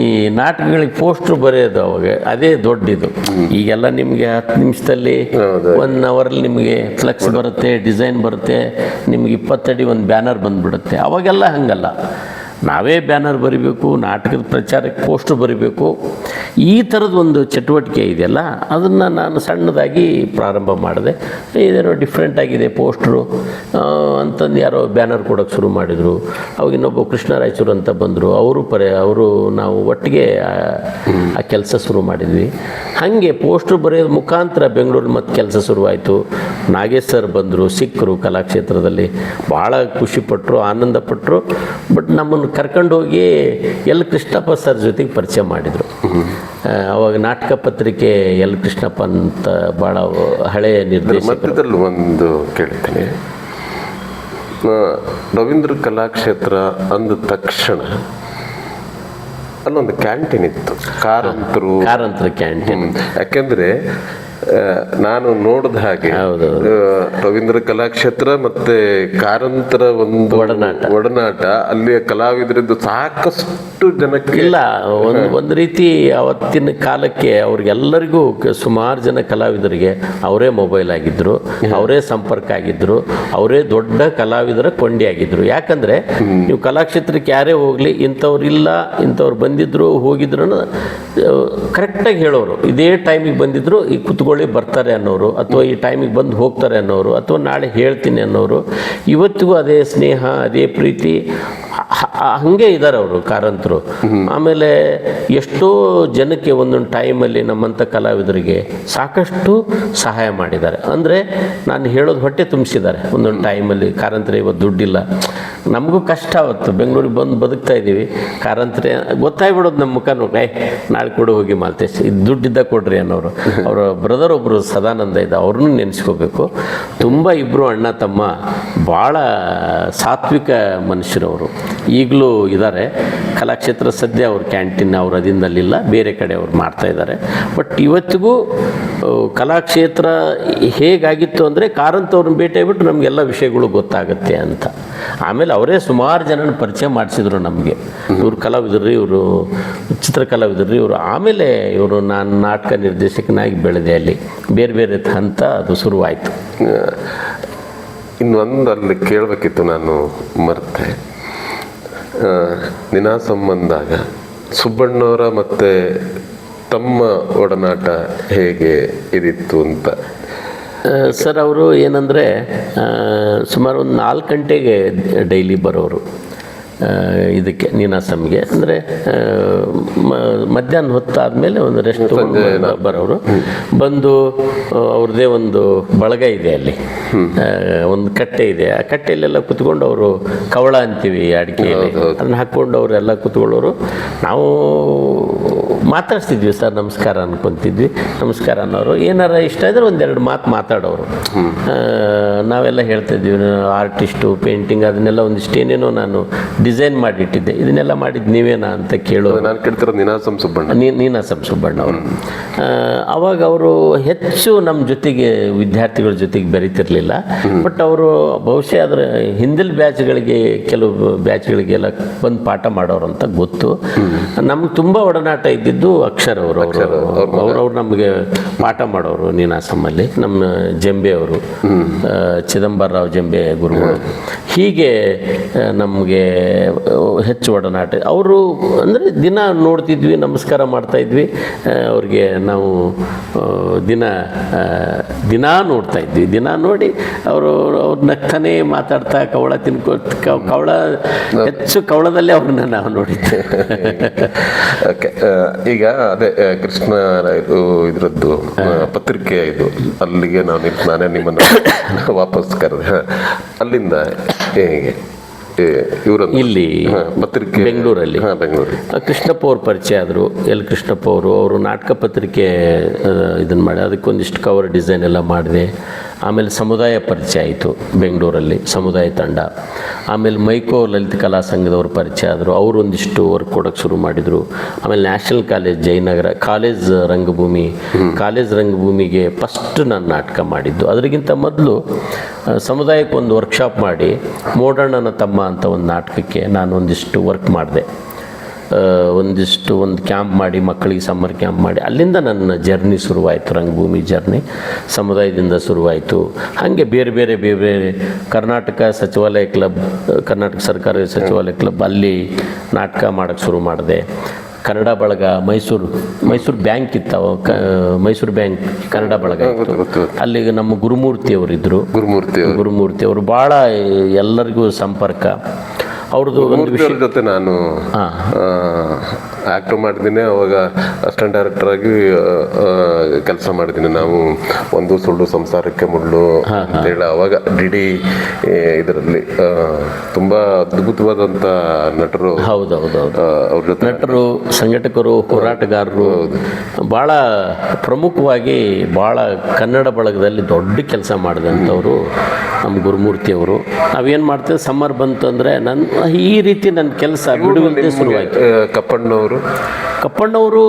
ಈ ನಾಟಕಗಳಿಗೆ ಪೋಸ್ಟ್ರು ಬರೆಯೋದು ಅವಾಗ ಅದೇ ದೊಡ್ಡದು. ಈಗೆಲ್ಲ ನಿಮಗೆ 10 ನಿಮಿಷದಲ್ಲಿ 1 ಅವರಲ್ಲಿ ನಿಮಗೆ ಫ್ಲೆಕ್ಸ್ ಬರುತ್ತೆ, ಡಿಸೈನ್ ಬರುತ್ತೆ, ನಿಮ್ಗೆ 20 ಅಡಿ ಒಂದು ಬ್ಯಾನರ್ ಬಂದುಬಿಡುತ್ತೆ. ಅವಾಗೆಲ್ಲ ಹಾಗಲ್ಲ, ನಾವೇ ಬ್ಯಾನರ್ ಬರಿಬೇಕು, ನಾಟಕದ ಪ್ರಚಾರಕ್ಕೆ ಪೋಸ್ಟರ್ ಬರಿಬೇಕು. ಈ ಥರದ ಒಂದು ಚಟುವಟಿಕೆ ಇದೆಯಲ್ಲ, ಅದನ್ನು ನಾನು ಸಣ್ಣದಾಗಿ ಪ್ರಾರಂಭ ಮಾಡಿದೆ. ಇದೇನೋ ಡಿಫ್ರೆಂಟ್ ಆಗಿದೆ ಪೋಸ್ಟ್ರು ಅಂತಂದು ಯಾರೋ ಬ್ಯಾನರ್ ಕೊಡೋಕ್ಕೆ ಶುರು ಮಾಡಿದರು. ಅವಾಗ ಇನ್ನೊಬ್ಬ ಕೃಷ್ಣ ರಾಯಚೂರು ಅಂತ ಬಂದರು, ಅವರು ನಾವು ಒಟ್ಟಿಗೆ ಆ ಕೆಲಸ ಶುರು ಮಾಡಿದ್ವಿ. ಹಾಗೆ ಪೋಸ್ಟ್ರು ಬರೆಯೋದು ಮುಖಾಂತರ ಬೆಂಗಳೂರಲ್ಲಿ ಮತ್ತೆ ಕೆಲಸ ಶುರುವಾಯಿತು. ನಾಗೇಶ್ ಸರ್ ಬಂದರು, ಸಿಕ್ಕರು ಕಲಾಕ್ಷೇತ್ರದಲ್ಲಿ, ಭಾಳ ಖುಷಿಪಟ್ಟರು, ಆನಂದಪಟ್ಟರು. ಬಟ್ ನಮ್ಮನ್ನು ಕರ್ಕೊಂಡೋಗಿ ಎಲ್ ಕೃಷ್ಣಪ್ಪ ಸರ್ ಜೊತೆಗೆ ಪರಿಚಯ ಮಾಡಿದರು. ಅವಾಗ ನಾಟಕ ಪತ್ರಿಕೆ ಎಲ್ ಕೃಷ್ಣಪ್ಪ ಅಂತ ಭಾಳ ಹಳೆಯ ನಿರ್ದೇಶಕರು. ಒಂದು ಕೇಳ್ತೀನಿ, ರವೀಂದ್ರ ಕಲಾಕ್ಷೇತ್ರ ಅಂದ ತಕ್ಷಣ ಅಲ್ಲೊಂದು ಕ್ಯಾಂಟೀನ್ ಇತ್ತು, ಕಾರಂತರ ಕ್ಯಾಂಟೀನ್. ಯಾಕೆಂದರೆ ನಾನು ನೋಡಿದ ಹಾಗೆ ರವೀಂದ್ರ ಕಲಾಕ್ಷೇತ್ರ ಮತ್ತೆ ಕಾರಂತರ ಒಂದು ಒಡನಾಟ ಅಲ್ಲಿಯ ಕಲಾವಿದರದ್ದು ಸಾಕಷ್ಟು ಜನಕ್ಕೆ ಇಲ್ಲ, ಒಂದು ರೀತಿ ಅವತ್ತಿನ ಕಾಲಕ್ಕೆ ಅವ್ರಿಗೆಲ್ಲರಿಗೂ ಸುಮಾರು ಜನ ಕಲಾವಿದರಿಗೆ ಅವರೇ ಮೊಬೈಲ್ ಆಗಿದ್ರು, ಅವರೇ ಸಂಪರ್ಕ ಆಗಿದ್ರು, ಅವರೇ ದೊಡ್ಡ ಕಲಾವಿದರ ಕೊಂಡಿ ಆಗಿದ್ರು. ಯಾಕಂದ್ರೆ ನೀವು ಕಲಾಕ್ಷೇತ್ರಕ್ಕೆ ಯಾರೇ ಹೋಗ್ಲಿ ಇಂಥವ್ರಿಲ್ಲ, ಇಂಥವ್ರು ಬಂದಿದ್ರು ಹೋಗಿದ್ರು ಕರೆಕ್ಟಾಗಿ ಹೇಳೋರು. ಇದೇ ಟೈಮಿಗೆ ಬಂದಿದ್ರು ಈ ಕುತ್ಕೊಳ್ಳಿ ಬರ್ತಾರೆ ಅನ್ನೋರು, ಅಥವಾ ಈ ಟೈಮಿಗೆ ಬಂದು ಹೋಗ್ತಾರೆ ಅನ್ನೋರು, ಅಥವಾ ನಾಳೆ ಹೇಳ್ತೀನಿ ಅನ್ನೋರು. ಇವತ್ತಿಗೂ ಅದೇ ಸ್ನೇಹ, ಅದೇ ಪ್ರೀತಿ ಹಾಗೆ ಇದ್ದಾರೆ ಅವರು ಕಾರಂತರು. ಆಮೇಲೆ ಎಷ್ಟೋ ಜನಕ್ಕೆ ಒಂದೊಂದು ಟೈಮಲ್ಲಿ ನಮ್ಮಂಥ ಕಲಾವಿದರಿಗೆ ಸಾಕಷ್ಟು ಸಹಾಯ ಮಾಡಿದ್ದಾರೆ. ಅಂದರೆ ನಾನು ಹೇಳೋದು ಹೊಟ್ಟೆ ತುಂಬಿಸಿದ್ದಾರೆ. ಒಂದೊಂದು ಟೈಮಲ್ಲಿ ಕಾರಂತರೇ ಇವತ್ತು ದುಡ್ಡಿಲ್ಲ, ನಮಗೂ ಕಷ್ಟ ಆವತ್ತು, ಬೆಂಗಳೂರಿಗೆ ಬಂದು ಬದುಕ್ತಾ ಇದ್ದೀವಿ, ಕಾರಂತರೇ ಗೊತ್ತಾಗ್ಬಿಡೋದು ನಮ್ಮ ಮುಖ ನೋಡಿ, ನಾಳೆ ಕೂಡ ಹೋಗಿ ಮಾಲ್ತೇಶ್ ಇದು ದುಡ್ಡಿದ್ದ ಕೊಡ್ರಿ ಅನ್ನೋರು. ಅವರ ಬ್ರದರ್ ಒಬ್ಬರು ಸದಾನಂದ ಇದ್ದ, ಅವ್ರನ್ನೂ ನೆನೆಸ್ಕೋಬೇಕು. ತುಂಬ ಇಬ್ಬರು ಅಣ್ಣ ತಮ್ಮ ಭಾಳ ಸಾತ್ವಿಕ ಮನುಷ್ಯರವರು. ಈಗಲೂ ಇದ್ದಾರೆ ಕಲಾಕ್ಷೇತ್ರ. ಸದ್ಯ ಅವ್ರ ಕ್ಯಾಂಟೀನ್ ಅವ್ರ ಅದಿಂದಲ್ಲಿಲ್ಲ, ಬೇರೆ ಕಡೆ ಅವ್ರು ಮಾಡ್ತಾ ಇದ್ದಾರೆ. ಬಟ್ ಇವತ್ತಿಗೂ ಕಲಾಕ್ಷೇತ್ರ ಹೇಗಾಗಿತ್ತು ಅಂದರೆ ಕಾರಂತವ್ರನ್ನ ಭೇಟಿಯಾಗ್ಬಿಟ್ಟು ನಮಗೆಲ್ಲ ವಿಷಯಗಳು ಗೊತ್ತಾಗುತ್ತೆ ಅಂತ. ಆಮೇಲೆ ಅವರೇ ಸುಮಾರು ಜನನ ಪರಿಚಯ ಮಾಡಿಸಿದ್ರು ನಮಗೆ. ಇವರು ಕಲಾವಿದ್ರಿ, ಇವರು ಚಿತ್ರಕಲಾವಿದ್ರಿ ಇವರು. ಆಮೇಲೆ ಇವರು ನಾನು ನಾಟಕ ನಿರ್ದೇಶಕನಾಗಿ ಬೆಳೆದೆ. ಅಲ್ಲಿ ಬೇರೆ ಬೇರೆ ಹಂತ ಅದು ಶುರುವಾಯಿತು. ಇನ್ನೊಂದು ಅಲ್ಲಿ ಕೇಳಬೇಕಿತ್ತು, ನಾನು ಮರ್ತೆ. ನಿನಾಸಂಬಂದಾಗ ಸುಬ್ಬಣ್ಣವರ ಮತ್ತು ತಮ್ಮ ಒಡನಾಟ ಹೇಗೆ ಇದಿತ್ತು ಅಂತ. ಸರ್, ಅವರು ಏನಂದರೆ ಸುಮಾರು ಒಂದು 4 ಗಂಟೆಗೆ ಡೈಲಿ ಬರೋರು ಇದಕ್ಕೆ ನೀನಾಸಂಗೆ. ಅಂದರೆ ಮಧ್ಯಾಹ್ನ ಹೊತ್ತಾದಮೇಲೆ ಒಂದು ರೆಸ್ಟ್ ಬರೋರು. ಬಂದು ಅವ್ರದ್ದೇ ಒಂದು ಬಳಗ ಇದೆ ಅಲ್ಲಿ, ಒಂದು ಕಟ್ಟೆ ಇದೆ. ಆ ಕಟ್ಟೆಯಲ್ಲೆಲ್ಲ ಕುತ್ಕೊಂಡು ಅವರು ಕವಳ ಅಂತೀವಿ ಅಡಿಕೆಯಲ್ಲಿ, ಅದನ್ನ ಹಾಕ್ಕೊಂಡು ಅವರೆಲ್ಲ ಕುತ್ಕೊಳ್ಳೋರು. ನಾವು ಮಾತಾಡ್ತಿದ್ವಿ, ಸರ್ ನಮಸ್ಕಾರ ಅನ್ಕೊತಿದ್ವಿ. ನಮಸ್ಕಾರ ಅನ್ನೋರು. ಏನಾರ ಇಷ್ಟ ಇದ್ರೆ ಒಂದೆರಡು ಮಾತು ಮಾತಾಡೋರು. ನಾವೆಲ್ಲ ಹೇಳ್ತಿದ್ವಿ, ಆರ್ಟಿಸ್ಟು, ಪೇಂಟಿಂಗ್ ಅದನ್ನೆಲ್ಲ ಒಂದಿಷ್ಟು ಏನೇನೋ ನಾನು ಡಿಸೈನ್ ಮಾಡಿಟ್ಟಿದ್ದೆ, ಇದನ್ನೆಲ್ಲ ಮಾಡಿದ್ದು ನೀವೇನಾ ಅಂತ ಕೇಳೋರು. ನಾನು ಕೇಳ್ತಿರೋದು ನೀನಾಸಂ ಸುಬ್ಬಣ್ಣ. ನೀನಾಸಂ ಸುಬ್ಬಣ್ಣ ಅವರು. ಅವಾಗ ಅವರು ಹೆಚ್ಚು ನಮ್ಮ ಜೊತೆಗೆ ವಿದ್ಯಾರ್ಥಿಗಳ ಜೊತೆಗೆ ಬೆರೀತಿರ್ಲಿಲ್ಲ. ಬಟ್ ಅವರು ಬಹುಶಃ ಅದರ ಹಿಂದಿನ ಬ್ಯಾಚ್ಗಳಿಗೆ, ಕೆಲವು ಬ್ಯಾಚ್ಗಳಿಗೆಲ್ಲ ಬಂದು ಪಾಠ ಮಾಡೋರು ಅಂತ ಗೊತ್ತು. ನಮ್ಗೆ ತುಂಬ ಒಡನಾಟ ಇದ್ದಿದ್ದು ಅಕ್ಷರ್ ಅವರು. ಅವ್ರು ನಮಗೆ ಪಾಠ ಮಾಡೋರು ನೀನಾಸಂಲ್ಲಿ. ನಮ್ಮ ಜಂಬೆ ಅವರು, ಚಿದಂಬರರಾವ್ ಜಂಬೆ ಗುರುಗಳು. ಹೀಗೆ ನಮಗೆ ಹೆಚ್ಚು ಒಡನಾಟ. ಅವರು ಅಂದರೆ ದಿನ ನೋಡ್ತಿದ್ವಿ, ನಮಸ್ಕಾರ ಮಾಡ್ತಾಯಿದ್ವಿ ಅವ್ರಿಗೆ. ನಾವು ದಿನ ನೋಡ್ತಾ ಇದ್ವಿ. ದಿನ ನೋಡಿ ಅವ್ರು ನಗ್ತಾನೆ ಮಾತಾಡ್ತಾ ಕವಳ ಕವಳ ಹೆಚ್ಚು ಕವಳದಲ್ಲೇ ಅವ್ರನ್ನ ನಾವು ನೋಡಿದ್ದೆ. ಓಕೆ, ಈಗ ಅದೇ ಕೃಷ್ಣ ಇದರದ್ದು ಪತ್ರಿಕೆ ಇದು, ಅಲ್ಲಿಗೆ ನಾನೇ ನಿಮ್ಮನ್ನು ವಾಪಸ್ ಕರೆದೆ. ಅಲ್ಲಿಂದ ಹೇಗೆ ಇವರನ್ನು ಇಲ್ಲಿ ಪತ್ರಿಕೆ ಬೆಂಗಳೂರಲ್ಲಿ ಕೃಷ್ಣಪ್ಪ ಅವ್ರ ಪರಿಚಯ ಆದರು. ಕೃಷ್ಣಪ್ಪ ಅವರು ನಾಟಕ ಪತ್ರಿಕೆ ಇದನ್ನು ಮಾಡಿ ಅದಕ್ಕೊಂದಿಷ್ಟು ಕವರ್ ಡಿಸೈನ್ ಎಲ್ಲ ಮಾಡಿದೆ. ಆಮೇಲೆ ಸಮುದಾಯ ಪರಿಚಯ ಆಯಿತು ಬೆಂಗಳೂರಲ್ಲಿ, ಸಮುದಾಯ ತಂಡ. ಆಮೇಲೆ ಮೈಕೋ ಲಲಿತ ಕಲಾ ಸಂಘದವ್ರ ಪರಿಚಯ ಆದರು. ಅವರು ಒಂದಿಷ್ಟು ವರ್ಕ್ ಕೊಡೋಕ್ಕೆ ಶುರು ಮಾಡಿದರು. ಆಮೇಲೆ ನ್ಯಾಷನಲ್ ಕಾಲೇಜ್ ಜಯನಗರ ಕಾಲೇಜ್ ರಂಗಭೂಮಿಗೆ ಫಸ್ಟ್ ನಾನು ನಾಟಕ ಮಾಡಿದ್ದು. ಅದರಿಗಿಂತ ಮೊದಲು ಸಮುದಾಯಕ್ಕೆ ಒಂದು ವರ್ಕ್ಶಾಪ್ ಮಾಡಿ ಮೋಡಣ್ಣನ ತಮ್ಮ ಅಂತ ಒಂದು ನಾಟಕಕ್ಕೆ ನಾನು ಒಂದಿಷ್ಟು ವರ್ಕ್ ಮಾಡಿದೆ. ಒಂದು ಕ್ಯಾಂಪ್ ಮಾಡಿ, ಮಕ್ಕಳಿಗೆ ಸಮ್ಮರ್ ಕ್ಯಾಂಪ್ ಮಾಡಿ, ಅಲ್ಲಿಂದ ನನ್ನ ಜರ್ನಿ ಶುರುವಾಯಿತು. ರಂಗಭೂಮಿ ಜರ್ನಿ ಸಮುದಾಯದಿಂದ ಶುರುವಾಯಿತು. ಹಾಗೆ ಬೇರೆ ಬೇರೆ ಕರ್ನಾಟಕ ಸಚಿವಾಲಯ ಕ್ಲಬ್, ಕರ್ನಾಟಕ ಸರ್ಕಾರಿ ಸಚಿವಾಲಯ ಕ್ಲಬ್, ಅಲ್ಲಿ ನಾಟಕ ಮಾಡೋಕ್ಕೆ ಶುರು ಮಾಡಿದೆ. ಕನ್ನಡ ಬಳಗ, ಮೈಸೂರು ಬ್ಯಾಂಕ್ ಇತ್ತು, ಮೈಸೂರು ಬ್ಯಾಂಕ್ ಕನ್ನಡ ಬಳಗ ಇತ್ತು. ಅಲ್ಲಿಗೆ ನಮ್ಮ ಗುರುಮೂರ್ತಿ ಅವರಿದ್ದರು. ಗುರುಮೂರ್ತಿ ಅವರು ಭಾಳ ಎಲ್ಲರಿಗೂ ಸಂಪರ್ಕ. ಅವ್ರದ್ದು ಒಂದು ವಿಷಯ ಜೊತೆ ನಾನು ಆ್ಯಕ್ಟ್ ಮಾಡಿದ್ದೀನಿ. ಅವಾಗ ಅಸಿಸ್ಟೆಂಟ್ ಡೈರೆಕ್ಟರ್ ಆಗಿ ಕೆಲಸ ಮಾಡಿದ್ದೀನಿ. ನಾವು ಒಂದು ಸುಳ್ಳು ಸಂಸಾರಕ್ಕೆ ಮುಳ್ಳು ಅಂತೇಳಿ ಅವಾಗ ಡಿ ಇದರಲ್ಲಿ ತುಂಬ ಅದ್ಭುತವಾದಂಥ ನಟರು. ಹೌದೌದು, ಅವ್ರ ಜೊತೆ ನಟರು, ಸಂಘಟಕರು, ಹೋರಾಟಗಾರರು ಭಾಳ ಪ್ರಮುಖವಾಗಿ ಭಾಳ ಕನ್ನಡ ಬಳಗದಲ್ಲಿ ದೊಡ್ಡ ಕೆಲಸ ಮಾಡಿದಂಥವ್ರು ನಮ್ಮ ಗುರುಮೂರ್ತಿಯವರು. ನಾವೇನು ಮಾಡ್ತೇವೆ, ಸಮ್ಮರ್ ಬಂತು ಅಂದರೆ ಈ ರೀತಿ ನನ್ನ ಕೆಲಸ ಬಿಡುವಂತೆ ಶುರುವಾಯಿತು. ಕಪ್ಪಣ್ಣವರು ಕಪ್ಪಣ್ಣವರು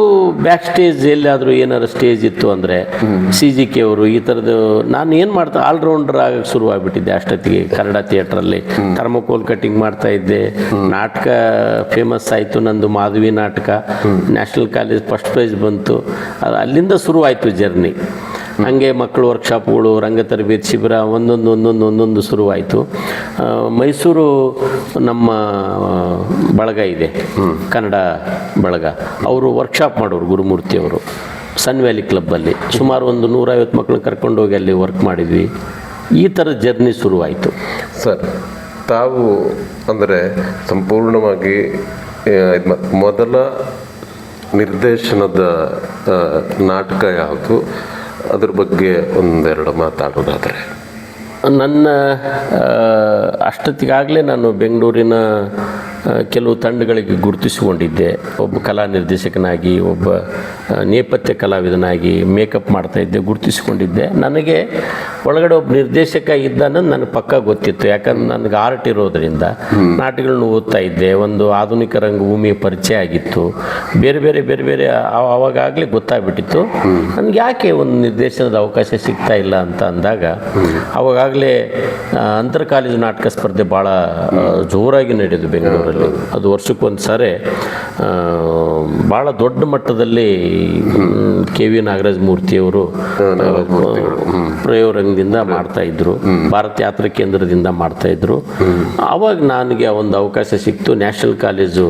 ಬ್ಯಾಕ್ ಸ್ಟೇಜ್ ಎಲ್ಲಾದರೂ ಏನಾರು ಸ್ಟೇಜ್ ಇತ್ತು ಅಂದರೆ CGK ಅವರು ಈ ಥರದ್ದು ನಾನು ಏನು ಮಾಡ್ತಾ ಆಲ್ರೌಂಡರ್ ಆಗಕ್ಕೆ ಶುರುವಾಗ್ಬಿಟ್ಟಿದ್ದೆ ಅಷ್ಟೊತ್ತಿಗೆ. ಕನ್ನಡ ಥಿಯೇಟ್ರಲ್ಲಿ ಥರ್ಮೋಕೋಲ್ ಕಟ್ಟಿಂಗ್ ಮಾಡ್ತಾ ಇದ್ದೆ. ನಾಟಕ ಫೇಮಸ್ ಆಯಿತು ನಂದು, ಮಾಧವಿ ನಾಟಕ ನ್ಯಾಷನಲ್ ಕಾಲೇಜ್ ಫಸ್ಟ್ ಪ್ರೈಸ್ ಬಂತು. ಅಲ್ಲಿಂದ ಶುರುವಾಯಿತು ಜರ್ನಿ. ಹಾಗೆ ಮಕ್ಕಳು ವರ್ಕ್ಶಾಪ್ಗಳು, ರಂಗ ತರಬೇತಿ ಶಿಬಿರ ಒಂದೊಂದು ಶುರುವಾಯಿತು. ಮೈಸೂರು ನಮ್ಮ ಬಳಗ ಇದೆ, ಕನ್ನಡ ಬಳಗ, ಅವರು ವರ್ಕ್ಶಾಪ್ ಮಾಡೋರು ಗುರುಮೂರ್ತಿ ಅವರು ಸನ್ ವ್ಯಾಲಿ ಕ್ಲಬ್ಬಲ್ಲಿ. ಸುಮಾರು 150 ಮಕ್ಕಳು ಕರ್ಕೊಂಡೋಗಿ ಅಲ್ಲಿ ವರ್ಕ್ ಮಾಡಿದ್ವಿ. ಈ ಥರ ಜರ್ನಿ ಶುರುವಾಯಿತು. ಸರ್, ತಾವು ಅಂದರೆ ಸಂಪೂರ್ಣವಾಗಿ ಮೊದಲ ನಿರ್ದೇಶನದ ನಾಟಕ ಯಾವುದು, ಅದ್ರ ಬಗ್ಗೆ ಒಂದೆರಡು ಮಾತಾಡೋದಾದರೆ? ನನ್ನ ಅಷ್ಟೊತ್ತಿಗಾಗಲೇ ನಾನು ಬೆಂಗಳೂರಿನ ಕೆಲವು ತಂಡಗಳಿಗೆ ಗುರುತಿಸಿಕೊಂಡಿದ್ದೆ. ಒಬ್ಬ ಕಲಾ ನಿರ್ದೇಶಕನಾಗಿ, ಒಬ್ಬ ನೇಪಥ್ಯ ಕಲಾವಿದನಾಗಿ ಮೇಕಪ್ ಮಾಡ್ತಾಯಿದ್ದೆ, ಗುರುತಿಸಿಕೊಂಡಿದ್ದೆ. ನನಗೆ ಒಳಗಡೆ ಒಬ್ಬ ನಿರ್ದೇಶಕ ಇದ್ದಾನಂದು ನನಗೆ ಪಕ್ಕ ಗೊತ್ತಿತ್ತು. ಯಾಕಂದ್ರೆ ನನಗೆ ಆರ್ಟ್ ಇರೋದರಿಂದ ನಾಟಕಗಳನ್ನ ಓದ್ತಾ ಇದ್ದೆ. ಒಂದು ಆಧುನಿಕ ರಂಗಭೂಮಿಯ ಪರಿಚಯ ಆಗಿತ್ತು. ಬೇರೆ ಬೇರೆ ಆವಾಗಲೇ ಗೊತ್ತಾಗ್ಬಿಟ್ಟಿತ್ತು. ನನಗೆ ಯಾಕೆ ಒಂದು ನಿರ್ದೇಶನದ ಅವಕಾಶ ಸಿಗ್ತಾ ಇಲ್ಲ ಅಂತ ಅಂದಾಗ, ಅವಾಗಲೇ ಅಂತರ್ ಕಾಲೇಜು ನಾಟಕ ಸ್ಪರ್ಧೆ ಭಾಳ ಜೋರಾಗಿ ನಡೆಯೋದು ಬೆಂಗಳೂರಲ್ಲಿ. ಅದು ವರ್ಷಕ್ಕೊಂದು ಸಾರಿ ಭಾಳ ದೊಡ್ಡ ಮಟ್ಟದಲ್ಲಿ KV ನಾಗರಾಜ ಮೂರ್ತಿಯವರು ಪ್ರಯೋಗದಿಂದ ಮಾಡ್ತಾಯಿದ್ರು, ಭಾರತ ಯಾತ್ರಾ ಕೇಂದ್ರದಿಂದ ಮಾಡ್ತಾಯಿದ್ರು. ಆವಾಗ ನನಗೆ ಒಂದು ಅವಕಾಶ ಸಿಕ್ತು. ನ್ಯಾಷನಲ್ ಕಾಲೇಜು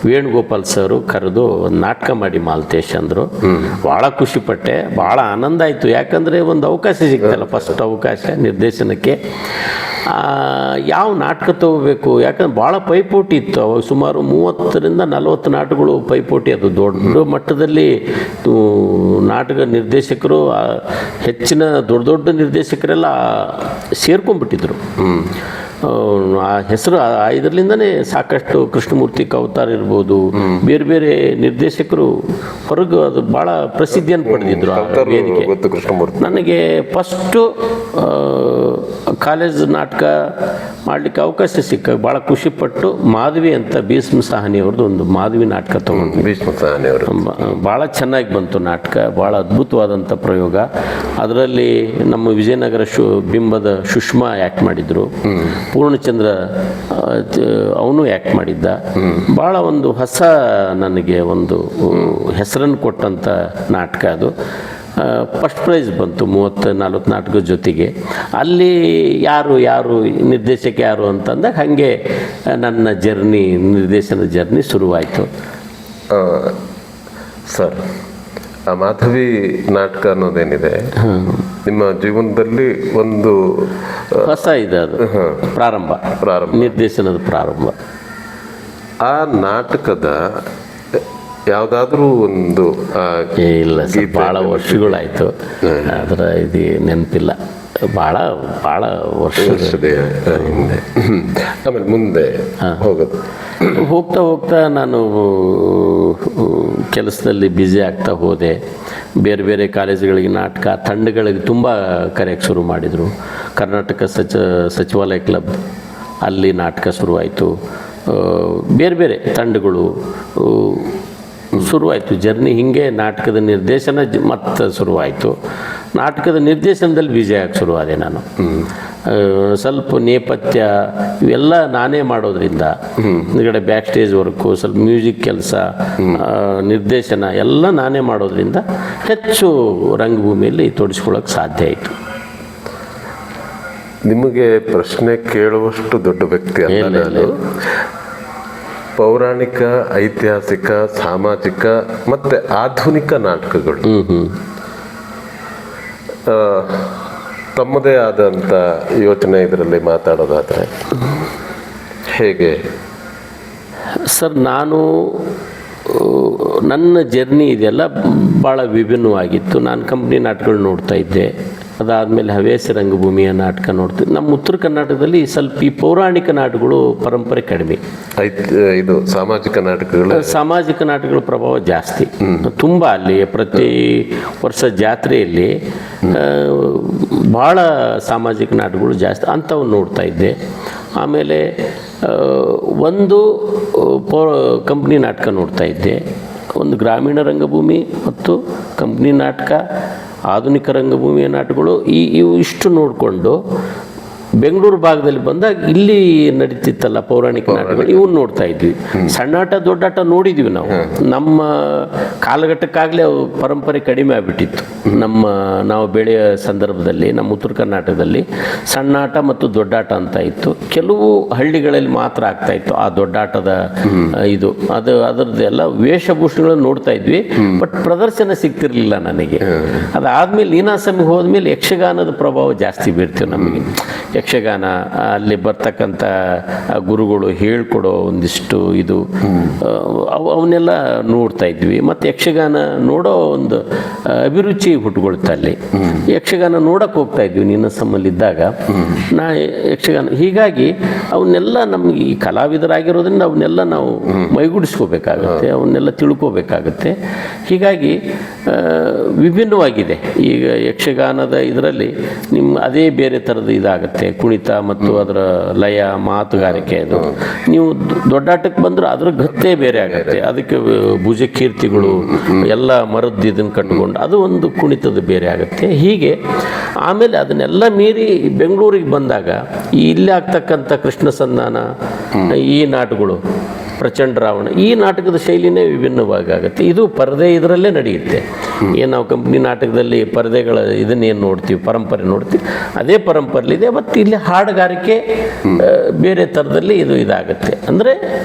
ವೇಣುಗೋಪಾಲ್ ಸರು ಕರೆದು ಒಂದು ನಾಟಕ ಮಾಡಿ ಮಾಲ್ತೇಶ್ ಅಂದರು. ಭಾಳ ಖುಷಿಪಟ್ಟೆ, ಭಾಳ ಆನಂದ ಆಯಿತು. ಯಾಕಂದರೆ ಒಂದು ಅವಕಾಶ ಸಿಗ್ತಲ್ಲ, ಫಸ್ಟ್ ಅವಕಾಶ ನಿರ್ದೇಶನಕ್ಕೆ. ಯಾವ ನಾಟಕ ತಗೋಬೇಕು, ಯಾಕಂದ್ರೆ ಭಾಳ ಪೈಪೋಟಿ ಇತ್ತು ಅವಾಗ. ಸುಮಾರು 30ರಿಂದ 40 ನಾಟಕಗಳು ಪೈಪೋಟಿ. ಅದು ದೊಡ್ಡ ಮಟ್ಟದಲ್ಲಿ ನಾಟಕ ನಿರ್ದೇಶಕರು, ಹೆಚ್ಚಿನ ದೊಡ್ಡ ನಿರ್ದೇಶಕರೆಲ್ಲ ಸೇರ್ಕೊಂಡ್ಬಿಟ್ಟಿದ್ರು. ಆ ಹೆಸರು ಇದರಲ್ಲಿಂದನೇ ಸಾಕಷ್ಟು ಕೃಷ್ಣಮೂರ್ತಿ ಕವತಾರ್ ಇರ್ಬೋದು, ಬೇರೆ ನಿರ್ದೇಶಕರು ಹೊರಗೆ ಅದು ಭಾಳ ಪ್ರಸಿದ್ಧಿಯನ್ನು ಪಡೆದಿದ್ರು ಆ ವೇದಿಕೆ. ನನಗೆ ಫಸ್ಟು ಕಾಲೇಜ್ ನಾಟಕ ಮಾಡಲಿಕ್ಕೆ ಅವಕಾಶ ಸಿಕ್ಕಾಗ ಭಾಳ ಖುಷಿಪಟ್ಟು ಮಾಧವಿ ಅಂತ ಭೀಷ್ಮ ಸಾಹನಿ ಅವ್ರದ್ದು ಒಂದು ಮಾಧವಿ ನಾಟಕ ತೊಗೊಂಡು, ಭೀಷ್ಮ ಸಾಹನಿ ಅವರು ಭಾಳ ಚೆನ್ನಾಗಿ ಬಂತು ನಾಟಕ. ಭಾಳ ಅದ್ಭುತವಾದಂಥ ಪ್ರಯೋಗ. ಅದರಲ್ಲಿ ನಮ್ಮ ವಿಜಯನಗರ ಬಿಂಬದ ಸುಷ್ಮಾ ಆ್ಯಕ್ಟ್ ಮಾಡಿದರು, ಪೂರ್ಣಚಂದ್ರ ಅವನು ಆ್ಯಕ್ಟ್ ಮಾಡಿದ್ದ. ಭಾಳ ಒಂದು ಹೊಸ, ನನಗೆ ಒಂದು ಹೆಸರನ್ನು ಕೊಟ್ಟಂಥ ನಾಟಕ ಅದು. ಫಸ್ಟ್ ಪ್ರೈಸ್ ಬಂತು 34 ನಾಟಕದ ಜೊತೆಗೆ. ಅಲ್ಲಿ ಯಾರು ನಿರ್ದೇಶಕ ಯಾರು ಅಂತಂದಾಗ ಹಾಗೆ ನನ್ನ ಜರ್ನಿ, ನಿರ್ದೇಶನ ಜರ್ನಿ ಶುರುವಾಯಿತು. ಸರ್, ಆ ಮಾಧವಿ ನಾಟಕ ಅನ್ನೋದೇನಿದೆ ನಿಮ್ಮ ಜೀವನದಲ್ಲಿ ಒಂದು ಹೊಸ ಇದೆ, ಅದು ಪ್ರಾರಂಭ, ನಿರ್ದೇಶನದ ಪ್ರಾರಂಭ. ಆ ನಾಟಕದ ಯಾವುದಾದ್ರೂ ಒಂದು ಇಲ್ಲ ಸರ್, ಭಾಳ ವರ್ಷಗಳಾಯಿತು, ಅದರ ಇದು ನೆನಪಿಲ್ಲ. ಭಾಳ ವರ್ಷದ ಹಿಂದೆ. ಆಮೇಲೆ ಮುಂದೆ ಹೋಗ್ತಾ ನಾನು ಕೆಲಸದಲ್ಲಿ ಬ್ಯುಸಿ ಆಗ್ತಾ ಹೋದೆ. ಬೇರೆ ಕಾಲೇಜುಗಳಿಗೆ ನಾಟಕ ತಂಡಗಳಿಗೆ ತುಂಬ ಕರೆಯೋಕ್ಕೆ ಶುರು ಮಾಡಿದರು. ಕರ್ನಾಟಕ ಸಚಿವಾಲಯ ಕ್ಲಬ್ ಅಲ್ಲಿ ನಾಟಕ ಶುರುವಾಯಿತು. ಬೇರೆ ತಂಡಗಳು ಶುರುವಾಯಿತು. ಜರ್ನಿ ಹೀಗೆ ನಾಟಕದ ನಿರ್ದೇಶನ ಮತ್ತೆ ಶುರುವಾಯಿತು. ನಾಟಕದ ನಿರ್ದೇಶನದಲ್ಲಿ ಬ್ಯುಸಿ ಆಗಕ್ಕೆ ಶುರುವಾದೆ ನಾನು. ಸ್ವಲ್ಪ ನೇಪಥ್ಯ ಇವೆಲ್ಲ ನಾನೇ ಮಾಡೋದ್ರಿಂದ, ಈ ಬ್ಯಾಕ್ ಸ್ಟೇಜ್ ವರ್ಕು, ಸ್ವಲ್ಪ ಮ್ಯೂಸಿಕ್ ಕೆಲಸ, ನಿರ್ದೇಶನ ಎಲ್ಲ ನಾನೇ ಮಾಡೋದ್ರಿಂದ ಹೆಚ್ಚು ರಂಗಭೂಮಿಯಲ್ಲಿ ತೊಡಗಿಸ್ಕೊಳ್ಳೋಕೆ ಸಾಧ್ಯ ಆಯಿತು. ನಿಮಗೆ ಪ್ರಶ್ನೆ ಕೇಳುವಷ್ಟು ದೊಡ್ಡ ವ್ಯಕ್ತಿ ಅಲ್ಲ. ಪೌರಾಣಿಕ, ಐತಿಹಾಸಿಕ, ಸಾಮಾಜಿಕ ಮತ್ತು ಆಧುನಿಕ ನಾಟಕಗಳು ತಮ್ಮದೇ ಆದಂಥ ಯೋಚನೆ ಇದರಲ್ಲಿ ಮಾತಾಡೋದಾದರೆ ಹೇಗೆ? ಸರ್, ನನ್ನ ಜರ್ನಿ ಇದೆಲ್ಲ ಭಾಳ ವಿಭಿನ್ನವಾಗಿತ್ತು. ನಾನು ಕಂಪ್ನಿ ನಾಟಕಗಳು ನೋಡ್ತಾ ಇದ್ದೆ. ಅದಾದಮೇಲೆ ಹವ್ಯಾಸಿ ರಂಗಭೂಮಿಯ ನಾಟಕ ನೋಡ್ತೀವಿ. ನಮ್ಮ ಉತ್ತರ ಕರ್ನಾಟಕದಲ್ಲಿ ಸ್ವಲ್ಪ ಈ ಪೌರಾಣಿಕ ನಾಟಕಗಳು ಪರಂಪರೆ ಕಡಿಮೆ. ಇದು ಸಾಮಾಜಿಕ ನಾಟಕಗಳ ಪ್ರಭಾವ ಜಾಸ್ತಿ ತುಂಬ. ಅಲ್ಲಿ ಪ್ರತಿ ವರ್ಷ ಜಾತ್ರೆಯಲ್ಲಿ ಭಾಳ ಸಾಮಾಜಿಕ ನಾಟಕಗಳು ಜಾಸ್ತಿ ಅಂಥವು ನೋಡ್ತಾ ಇದ್ದೆ. ಆಮೇಲೆ ಒಂದು ಕಂಪ್ನಿ ನಾಟಕ ನೋಡ್ತಾ ಇದ್ದೆ, ಒಂದು ಗ್ರಾಮೀಣ ರಂಗಭೂಮಿ ಮತ್ತು ಕಂಪ್ನಿ ನಾಟಕ, ಆಧುನಿಕ ರಂಗಭೂಮಿಯ ನಾಟಕಗಳು ಇವು ಇಷ್ಟು ನೋಡಿಕೊಂಡು ಬೆಂಗಳೂರು ಭಾಗದಲ್ಲಿ ಬಂದಾಗ ಇಲ್ಲಿ ನಡೀತಿತ್ತಲ್ಲ ಪೌರಾಣಿಕ ನಾಟಕಗಳು, ಇವನ್ನ ನೋಡ್ತಾ ಇದ್ವಿ. ಸಣ್ಣಾಟ ದೊಡ್ಡಾಟ ನೋಡಿದ್ವಿ ನಾವು. ನಮ್ಮ ಕಾಲಘಟ್ಟಕ್ಕಾಗಲೇ ಅವು ಪರಂಪರೆ ಕಡಿಮೆ ಆಗಿಬಿಟ್ಟಿತ್ತು. ನಾವು ಬೆಳೆಯ ಸಂದರ್ಭದಲ್ಲಿ ನಮ್ಮ ಉತ್ತರ ಕರ್ನಾಟಕದಲ್ಲಿ ಸಣ್ಣಾಟ ಮತ್ತು ದೊಡ್ಡಾಟ ಅಂತ ಇತ್ತು. ಕೆಲವು ಹಳ್ಳಿಗಳಲ್ಲಿ ಮಾತ್ರ ಆಗ್ತಾ ಇತ್ತು ಆ ದೊಡ್ಡಾಟದ ಅದರದ್ದೆಲ್ಲ ವೇಷಭೂಷಣಗಳನ್ನು ನೋಡ್ತಾ ಇದ್ವಿ, ಬಟ್ ಪ್ರದರ್ಶನ ಸಿಗ್ತಿರ್ಲಿಲ್ಲ ನನಗೆ. ಅದಾದ್ಮೇಲೆ ನೀನಾಸಮಿಗೆ ಹೋದ್ಮೇಲೆ ಯಕ್ಷಗಾನದ ಪ್ರಭಾವ ಜಾಸ್ತಿ ಬೀರ್ತೀವಿ ನಮಗೆ. ಯಕ್ಷಗಾನ ಅಲ್ಲಿ ಬರ್ತಕ್ಕಂಥ ಗುರುಗಳು ಹೇಳ್ಕೊಡೋ ಒಂದಿಷ್ಟು ಅವನ್ನೆಲ್ಲ ನೋಡ್ತಾ ಇದ್ವಿ. ಮತ್ತು ಯಕ್ಷಗಾನ ನೋಡೋ ಒಂದು ಅಭಿರುಚಿ ಹುಟ್ಟುಕೊಳ್ತಾ ಅಲ್ಲಿ. ಯಕ್ಷಗಾನ ನೋಡಕ್ಕೆ ಹೋಗ್ತಾ ಇದ್ವಿ ನೀನಾಸಮಲ್ಲಿದ್ದಾಗ ಯಕ್ಷಗಾನ. ಹೀಗಾಗಿ ಅವನ್ನೆಲ್ಲ ನಮಗೆ ಈ ಕಲಾವಿದರಾಗಿರೋದ್ರಿಂದ ಅವನ್ನೆಲ್ಲ ನಾವು ಮೈಗೂಡಿಸ್ಕೋಬೇಕಾಗತ್ತೆ, ಅವನ್ನೆಲ್ಲ ತಿಳ್ಕೋಬೇಕಾಗತ್ತೆ. ಹೀಗಾಗಿ ವಿಭಿನ್ನವಾಗಿದೆ. ಈಗ ಯಕ್ಷಗಾನದ ಇದರಲ್ಲಿ ಅದೇ ಬೇರೆ ಥರದ ಇದಾಗುತ್ತೆ, ಕುಣಿತ ಮತ್ತು ಅದರ ಲಯ ಮಾತುಗಾರಿಕೆ. ಅದು ನೀವು ದೊಡ್ಡಾಟಕ್ಕೆ ಬಂದ್ರೆ ಅದ್ರ ಗತ್ತೆ ಬೇರೆ ಆಗುತ್ತೆ. ಅದಕ್ಕೆ ಭುಜಕೀರ್ತಿಗಳು ಎಲ್ಲ ಮರದ್ದು ಇದನ್ನು ಕಟ್ಕೊಂಡು ಅದು ಒಂದು ಕುಣಿತದ ಬೇರೆ ಆಗುತ್ತೆ. ಹೀಗೆ ಆಮೇಲೆ ಅದನ್ನೆಲ್ಲ ಮೀರಿ ಬೆಂಗಳೂರಿಗೆ ಬಂದಾಗ ಇಲ್ಲಿ ಆಗ್ತಕ್ಕಂಥ ಕೃಷ್ಣ ಸಂಧಾನ, ಈ ನಾಟಕಗಳು, ಪ್ರಚಂಡ ರಾವಣ, ಈ ನಾಟಕದ ಶೈಲಿನೇ ವಿಭಿನ್ನವಾಗುತ್ತೆ. ಇದು ಪರದೆ ಇದರಲ್ಲೇ ನಡೆಯುತ್ತೆ. ಏನು ನಾವು ಕಂಪ್ನಿ ನಾಟಕದಲ್ಲಿ ಪರದೆಗಳ ಇದನ್ನೇನು ನೋಡ್ತೀವಿ, ಪರಂಪರೆ ನೋಡ್ತೀವಿ, ಅದೇ ಪರಂಪರೆಲಿದೆ. ಮತ್ತು ಇಲ್ಲಿ ಹಾಡುಗಾರಿಕೆ ಬೇರೆ ಥರದಲ್ಲಿ ಇದಾಗುತ್ತೆ. ಅಂದರೆ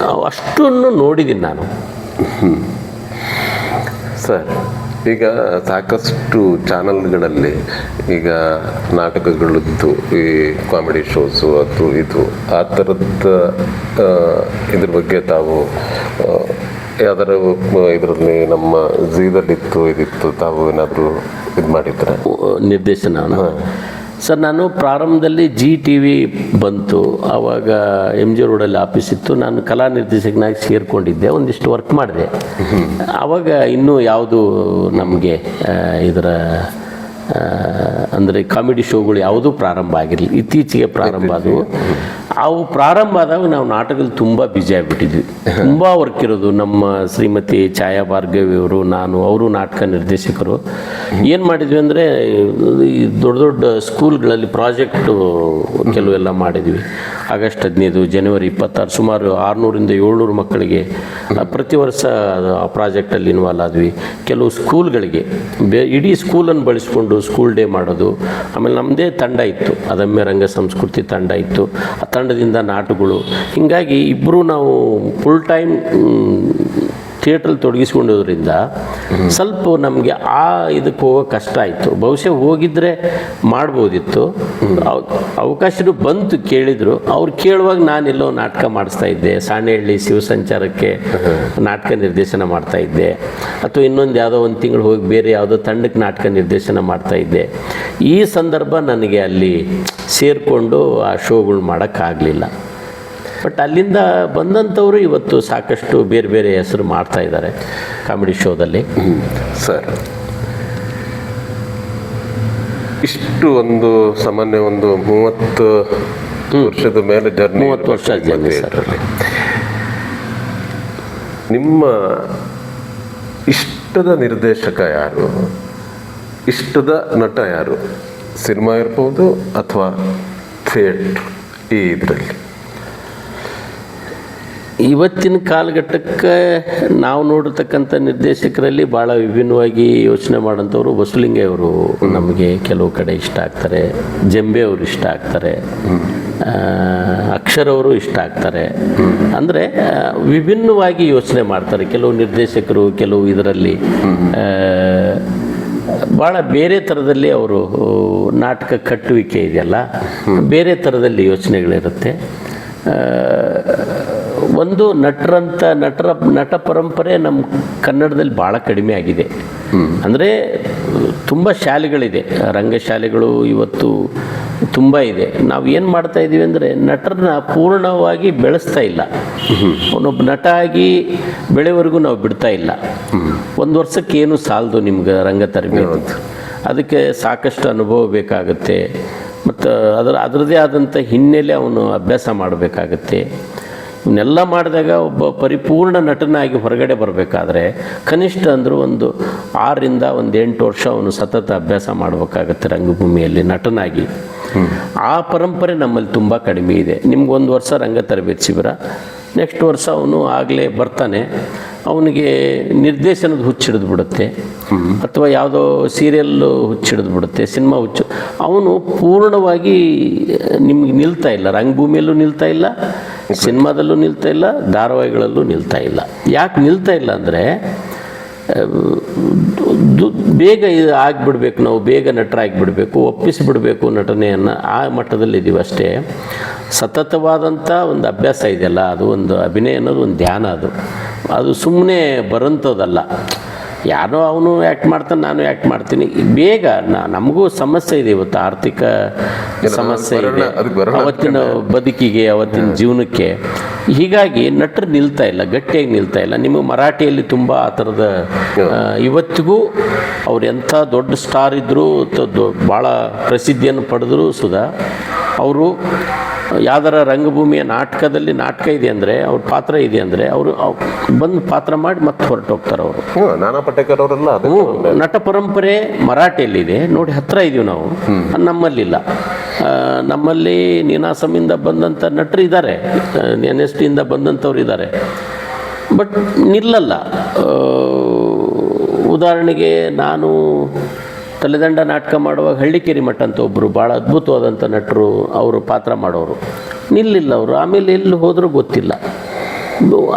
ಅಷ್ಟನ್ನು ನೋಡಿದ್ದೀನಿ ನಾನು. ಸರ್, ಈಗ ಸಾಕಷ್ಟು ಚಾನಲ್ಗಳಲ್ಲಿ ಈಗ ನಾಟಕಗಳದ್ದು ಈ ಕಾಮಿಡಿ ಶೋಸು ಅದು ಇದು ಆ ಥರದ ಇದ್ರ ಬಗ್ಗೆ ತಾವು ಯಾವ್ದಾರು ಇದರಲ್ಲಿ ನಮ್ಮ ಝೀದಲ್ಲಿತ್ತು ಇದಿತ್ತು ತಾವು ಏನಾದರೂ ಇದು ಮಾಡಿದ್ರೆ ನಿರ್ದೇಶನ? ಸರ್, ನಾನು ಪ್ರಾರಂಭದಲ್ಲಿ GTV ಬಂತು, ಆವಾಗ MG ರೋಡಲ್ಲಿ ಆಫೀಸ್ ಇತ್ತು. ನಾನು ಕಲಾ ನಿರ್ದೇಶಕನಾಗಿ ಸೇರಿಕೊಂಡಿದ್ದೆ, ಒಂದಿಷ್ಟು ವರ್ಕ್ ಮಾಡಿದೆ. ಆವಾಗ ಇನ್ನೂ ಯಾವುದು ನಮಗೆ ಇದರ ಅಂದರೆ ಕಾಮಿಡಿ ಶೋಗಳು ಯಾವುದೂ ಪ್ರಾರಂಭ ಆಗಿರಲಿಲ್ಲ, ಇತ್ತೀಚೆಗೆ ಪ್ರಾರಂಭ ಆದವು. ಅವು ಪ್ರಾರಂಭ ಆದಾಗ ನಾವು ನಾಟಕದಲ್ಲಿ ತುಂಬ ಬ್ಯುಸಿ ಆಗಿಬಿಟ್ಟಿದ್ವಿ. ತುಂಬ ವರ್ಕ್ ಇರೋದು. ನಮ್ಮ ಶ್ರೀಮತಿ ಛಾಯಾ ಭಾರ್ಗವಿ ಅವರು, ನಾನು, ಅವರು ನಾಟಕ ನಿರ್ದೇಶಕರು. ಏನು ಮಾಡಿದ್ವಿ ಅಂದರೆ ಈ ದೊಡ್ಡ ದೊಡ್ಡ ಸ್ಕೂಲ್ಗಳಲ್ಲಿ ಪ್ರಾಜೆಕ್ಟು ಕೆಲವೆಲ್ಲ ಮಾಡಿದ್ವಿ. ಆಗಸ್ಟ್ 15, ಜನವರಿ 26 ಸುಮಾರು 600ರಿಂದ 700 ಮಕ್ಕಳಿಗೆ ಪ್ರತಿ ವರ್ಷ ಆ ಪ್ರಾಜೆಕ್ಟಲ್ಲಿ ಇನ್ವಾಲ್ವ್ ಆದ್ವಿ. ಕೆಲವು ಸ್ಕೂಲ್ಗಳಿಗೆ ಇಡೀ ಸ್ಕೂಲನ್ನು ಬಳಸ್ಕೊಂಡು ಸ್ಕೂಲ್ ಡೇ ಮಾಡೋದು. ಆಮೇಲೆ ನಮ್ಮದೇ ತಂಡ ಇತ್ತು, ಅದಮ್ಯ ರಂಗ ಸಂಸ್ಕೃತಿ ತಂಡ ಇತ್ತು. ಆ ತಂಡದಿಂದ ನಾಟಕಗಳು. ಹೀಗಾಗಿ ಇಬ್ಬರು ನಾವು ಫುಲ್ ಟೈಮ್ ಥಿಯೇಟ್ರಲ್ಲಿ ತೊಡಗಿಸ್ಕೊಂಡಿರೋದ್ರಿಂದ ಸ್ವಲ್ಪ ನಮಗೆ ಇದಕ್ಕೆ ಹೋಗೋ ಕಷ್ಟ ಆಯಿತು. ಬಹುಶಃ ಹೋಗಿದ್ದರೆ ಮಾಡ್ಬೋದಿತ್ತು. ಅವಕಾಶನೂ ಬಂತು, ಕೇಳಿದರು. ಅವ್ರು ಕೇಳುವಾಗ ನಾನೆಲ್ಲೋ ನಾಟಕ ಮಾಡಿಸ್ತಾ ಇದ್ದೆ. ಸಾಣೆಹಳ್ಳಿ ಶಿವಸಂಚಾರಕ್ಕೆ ನಾಟಕ ನಿರ್ದೇಶನ ಮಾಡ್ತಾ ಇದ್ದೆ, ಅಥವಾ ಇನ್ನೊಂದು ಯಾವುದೋ ಒಂದು ತಿಂಗಳು ಹೋಗಿ ಬೇರೆ ಯಾವುದೋ ತಂಡಕ್ಕೆ ನಾಟಕ ನಿರ್ದೇಶನ ಮಾಡ್ತಾ ಇದ್ದೆ. ಈ ಸಂದರ್ಭ ನನಗೆ ಅಲ್ಲಿ ಸೇರಿಕೊಂಡು ಆ ಶೋಗಳು ಮಾಡೋಕ್ಕಾಗಲಿಲ್ಲ. ಬಟ್ ಅಲ್ಲಿಂದ ಬಂದಂಥವರು ಇವತ್ತು ಸಾಕಷ್ಟು ಬೇರೆ ಬೇರೆ ಹೆಸರು ಮಾಡ್ತಾ ಇದ್ದಾರೆ ಕಾಮಿಡಿ ಶೋದಲ್ಲಿ. ಸರ್, ಇಷ್ಟು ಒಂದು ಸಾಮಾನ್ಯ ಒಂದು 30 ವರ್ಷದ ಮೇಲೆ ಜರ್ನಿ, 30 ವರ್ಷ ಜರ್ನಿ ಸರ್. ನಿಮ್ಮ ಇಷ್ಟದ ನಿರ್ದೇಶಕ ಯಾರು, ಇಷ್ಟದ ನಟ ಯಾರು? ಸಿನಿಮಾ ಇರ್ಬೋದು ಅಥವಾ ಥಿಯೇಟ್ರ್, ಈ ಇದರಲ್ಲಿ ಇವತ್ತಿನ ಕಾಲಘಟ್ಟಕ್ಕೆ ನಾವು ನೋಡಿರ್ತಕ್ಕಂಥ ನಿರ್ದೇಶಕರಲ್ಲಿ ಭಾಳ ವಿಭಿನ್ನವಾಗಿ ಯೋಚನೆ ಮಾಡೋಂಥವ್ರು ಬಸವಲಿಂಗಯ್ಯವರು ನಮಗೆ ಕೆಲವು ಕಡೆ ಇಷ್ಟ ಆಗ್ತಾರೆ, ಜಂಬೆ ಅವರು ಇಷ್ಟ ಆಗ್ತಾರೆ, ಅಕ್ಷರವರು ಇಷ್ಟ ಆಗ್ತಾರೆ. ಅಂದರೆ ವಿಭಿನ್ನವಾಗಿ ಯೋಚನೆ ಮಾಡ್ತಾರೆ ಕೆಲವು ನಿರ್ದೇಶಕರು. ಕೆಲವು ಇದರಲ್ಲಿ ಭಾಳ ಬೇರೆ ಥರದಲ್ಲಿ ಅವರು ನಾಟಕ ಕಟ್ಟುವಿಕೆ ಇದೆಯಲ್ಲ, ಬೇರೆ ಥರದಲ್ಲಿ ಯೋಚನೆಗಳಿರುತ್ತೆ. ಒಂದು ನಟ ಪರಂಪರೆ ನಮ್ಮ ಕನ್ನಡದಲ್ಲಿ ಭಾಳ ಕಡಿಮೆ ಆಗಿದೆ. ಅಂದರೆ ತುಂಬ ಶಾಲೆಗಳಿದೆ, ರಂಗಶಾಲೆಗಳು ಇವತ್ತು ತುಂಬ ಇದೆ. ನಾವು ಏನು ಮಾಡ್ತಾ ಇದ್ದೀವಿ ಅಂದರೆ ನಟರನ್ನ ಪೂರ್ಣವಾಗಿ ಬೆಳೆಸ್ತಾ ಇಲ್ಲ. ಅವನೊಬ್ಬ ನಟ ಆಗಿ ಬೆಳೆವರೆಗೂ ನಾವು ಬಿಡ್ತಾ ಇಲ್ಲ. ಒಂದು ವರ್ಷಕ್ಕೆ ಏನು ಸಾಲದು ನಿಮ್ಗೆ ರಂಗ ತರಬೇತಿ. ಅದಕ್ಕೆ ಸಾಕಷ್ಟು ಅನುಭವ ಬೇಕಾಗುತ್ತೆ. ಮತ್ತು ಅದರದ್ದೇ ಆದಂಥ ಹಿನ್ನೆಲೆ ಅವನು ಅಭ್ಯಾಸ ಮಾಡಬೇಕಾಗತ್ತೆ. ಇವನ್ನೆಲ್ಲ ಮಾಡಿದಾಗ ಒಬ್ಬ ಪರಿಪೂರ್ಣ ನಟನಾಗಿ ಹೊರಗಡೆ ಬರಬೇಕಾದ್ರೆ ಕನಿಷ್ಠ ಅಂದರೂ ಒಂದು 6ರಿಂದ 8 ವರ್ಷ ಅವನು ಸತತ ಅಭ್ಯಾಸ ಮಾಡಬೇಕಾಗತ್ತೆ ರಂಗಭೂಮಿಯಲ್ಲಿ ನಟನಾಗಿ. ಆ ಪರಂಪರೆ ನಮ್ಮಲ್ಲಿ ತುಂಬ ಕಡಿಮೆ ಇದೆ. ನಿಮ್ಗೊಂದು ವರ್ಷ ರಂಗ ತರಬೇತಿ ಶಿಬಿರ, ನೆಕ್ಸ್ಟ್ ವರ್ಷ ಅವನು ಆಗಲೇ ಬರ್ತಾನೆ, ಅವನಿಗೆ ನಿರ್ದೇಶನದ ಹುಚ್ಚಿಡಿದು ಬಿಡುತ್ತೆ, ಅಥವಾ ಯಾವುದೋ ಸೀರಿಯಲ್ಲು ಹುಚ್ಚಿಡಿದು ಬಿಡುತ್ತೆ, ಸಿನಿಮಾ ಹುಚ್ಚು. ಅವನು ಪೂರ್ಣವಾಗಿ ನಿಮ್ಗೆ ನಿಲ್ತಾ ಇಲ್ಲ, ರಂಗಭೂಮಿಯಲ್ಲೂ ನಿಲ್ತಾ ಇಲ್ಲ, ಸಿನಿಮಾದಲ್ಲೂ ನಿಲ್ತಾ ಇಲ್ಲ, ಧಾರಾವಾಹಿಗಳಲ್ಲೂ ನಿಲ್ತಾ ಇಲ್ಲ. ಯಾಕೆ ನಿಲ್ತಾ ಇಲ್ಲ ಅಂದರೆ ಬೇಗ ಇದು ಆಗಿಬಿಡ್ಬೇಕು, ನಾವು ಬೇಗ ನಟರಾಗಿಬಿಡಬೇಕು, ಒಪ್ಪಿಸಿಬಿಡಬೇಕು ನಟನೆಯನ್ನು, ಆ ಮಟ್ಟದಲ್ಲಿದ್ದೀವಿ ಅಷ್ಟೇ. ಸತತವಾದಂಥ ಒಂದು ಅಭ್ಯಾಸ ಇದೆಯಲ್ಲ, ಅದು ಒಂದು ಅಭಿನಯ ಅನ್ನೋದು ಒಂದು ಧ್ಯಾನ, ಅದು ಸುಮ್ಮನೆ ಬರೋಂಥದ್ದಲ್ಲ. ಯಾರೋ ಅವನು ಆ್ಯಕ್ಟ್ ಮಾಡ್ತಾನೆ, ನಾನು ಆ್ಯಕ್ಟ್ ಮಾಡ್ತೀನಿ. ಬೇಗ ನಮಗೂ ಸಮಸ್ಯೆ ಇದೆ, ಇವತ್ತು ಆರ್ಥಿಕ ಸಮಸ್ಯೆ ಇದೆ ಅವತ್ತಿನ ಬದುಕಿಗೆ, ಅವತ್ತಿನ ಜೀವನಕ್ಕೆ. ಹೀಗಾಗಿ ನಟರು ನಿಲ್ತಾ ಇಲ್ಲ, ಗಟ್ಟಿಯಾಗಿ ನಿಲ್ತಾ ಇಲ್ಲ. ನಿಮಗೆ ಮರಾಠಿಯಲ್ಲಿ ತುಂಬ ಆ ಥರದ ಇವತ್ತಿಗೂ ಅವ್ರು ಎಂಥ ದೊಡ್ಡ ಸ್ಟಾರ್ ಇದ್ದರೂ ಭಾಳ ಪ್ರಸಿದ್ಧಿಯನ್ನು ಪಡೆದರೂ ಸುಧಾ ಅವರು ಯಾವ್ದಾರ ರಂಗಭೂಮಿಯ ನಾಟಕದಲ್ಲಿ ನಾಟಕ ಇದೆ ಅಂದರೆ, ಅವ್ರ ಪಾತ್ರ ಇದೆ ಅಂದರೆ ಅವರು ಬಂದು ಪಾತ್ರ ಮಾಡಿ ಮತ್ತೆ ಹೊರಟೋಗ್ತಾರೆ ಅವರು. ನಾನಾ ಪಾಟೇಕರ್ ಅವರೆಲ್ಲ ನಟ ಪರಂಪರೆ ಮರಾಠಿಯಲ್ಲಿದೆ ನೋಡಿ, ಹತ್ತಿರ ಇದೀವಿ ನಾವು, ನಮ್ಮಲ್ಲಿಲ್ಲ. ನಮ್ಮಲ್ಲಿ ನೀನಾಸಮಿಂದ ಬಂದಂಥ ನಟರು ಇದ್ದಾರೆ, NST ಇಂದ ಬಂದಂಥವ್ರು ಇದ್ದಾರೆ, ಬಟ್ ನಿಲ್ಲಲ್ಲ. ಉದಾಹರಣೆಗೆ ನಾನು ತಲೆದಂಡ ನಾಟಕ ಮಾಡುವಾಗ ಹಳ್ಳಿಕೇರಿ ಮಠ ಅಂತ ಒಬ್ಬರು ಭಾಳ ಅದ್ಭುತವಾದಂಥ ನಟರು, ಅವರು ಪಾತ್ರ ಮಾಡೋರು, ನಿಲ್ಲಿಲ್ಲ ಅವರು. ಆಮೇಲೆ ಎಲ್ಲಿ ಹೋದರೂ ಗೊತ್ತಿಲ್ಲ.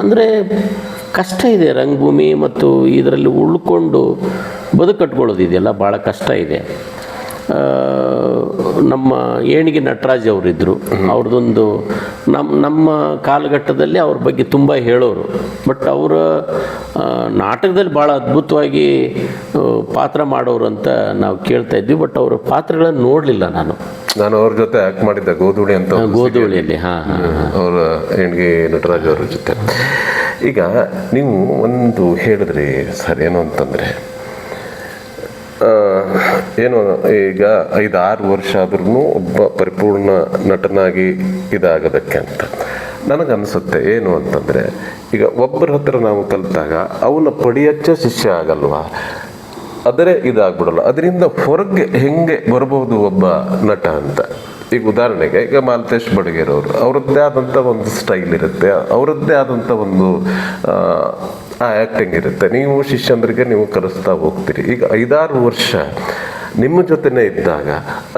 ಅಂದರೆ ಕಷ್ಟ ಇದೆ ರಂಗಭೂಮಿ ಮತ್ತು ಇದರಲ್ಲಿ ಉಳ್ಕೊಂಡು ಬದುಕಟ್ಕೊಳ್ಳೋದಿದೆಯಲ್ಲ, ಭಾಳ ಕಷ್ಟ ಇದೆ. ನಮ್ಮ ಏಣಿಗೆ ನಟರಾಜ್ ಅವರಿದ್ದರು, ಅವ್ರದ್ದೊಂದು ನಮ್ಮ ಕಾಲಘಟ್ಟದಲ್ಲಿ ಅವ್ರ ಬಗ್ಗೆ ತುಂಬ ಹೇಳೋರು. ಬಟ್ ಅವರ ನಾಟಕದಲ್ಲಿ ಭಾಳ ಅದ್ಭುತವಾಗಿ ಪಾತ್ರ ಮಾಡೋರು ಅಂತ ನಾವು ಕೇಳ್ತಾ ಇದ್ವಿ. ಬಟ್ ಅವರ ಪಾತ್ರಗಳನ್ನು ನೋಡಲಿಲ್ಲ ನಾನು ಅವ್ರ ಜೊತೆ ಆ್ಯಕ್ಟ್ ಮಾಡಿದ್ದೆ ಗೋಧೂಳಿ ಅಂತ, ಗೋಧೂಳಿಯಲ್ಲಿ. ಅವರ ಏಣಿಗೆ ನಟರಾಜ್ ಅವ್ರ ಜೊತೆ. ಈಗ ನೀವು ಒಂದು ಹೇಳಿದ್ರಿ ಸರ್, ಏನು ಅಂತಂದರೆ ಏನು ಈಗ 5-6 ವರ್ಷ ಆದ್ರೂ ಒಬ್ಬ ಪರಿಪೂರ್ಣ ನಟನಾಗಿ ಇದಾಗೋದಕ್ಕೆ ಅಂತ ನನಗನ್ಸುತ್ತೆ. ಏನು ಅಂತಂದರೆ ಈಗ ಒಬ್ಬರ ಹತ್ರ ನಾವು ಕಲಿತಾಗ ಅವನ ಪಡಿಯಚ್ಚ ಶಿಷ್ಯ ಆಗಲ್ವಾ, ಅದರೇ ಇದಾಗ್ಬಿಡಲ್ಲ. ಅದರಿಂದ ಹೊರಗೆ ಹೆಂಗೆ ಬರ್ಬೋದು ಒಬ್ಬ ನಟ ಅಂತ. ಈಗ ಉದಾಹರಣೆಗೆ ಈಗ ಮಾಲತೇಶ್ ಬಡಗೇರವರು, ಅವರದ್ದೇ ಆದಂಥ ಒಂದು ಸ್ಟೈಲ್ ಇರುತ್ತೆ, ಅವರದ್ದೇ ಆದಂಥ ಒಂದು ಆ್ಯಕ್ಟಿಂಗ್ ಇರುತ್ತೆ. ನೀವು ಶಿಷ್ಯಂದ್ರಿಗೆ ನೀವು ಕಲಿಸ್ತಾ ಹೋಗ್ತೀರಿ. ಈಗ 5-6 ವರ್ಷ ನಿಮ್ಮ ಜೊತೆನೇ ಇದ್ದಾಗ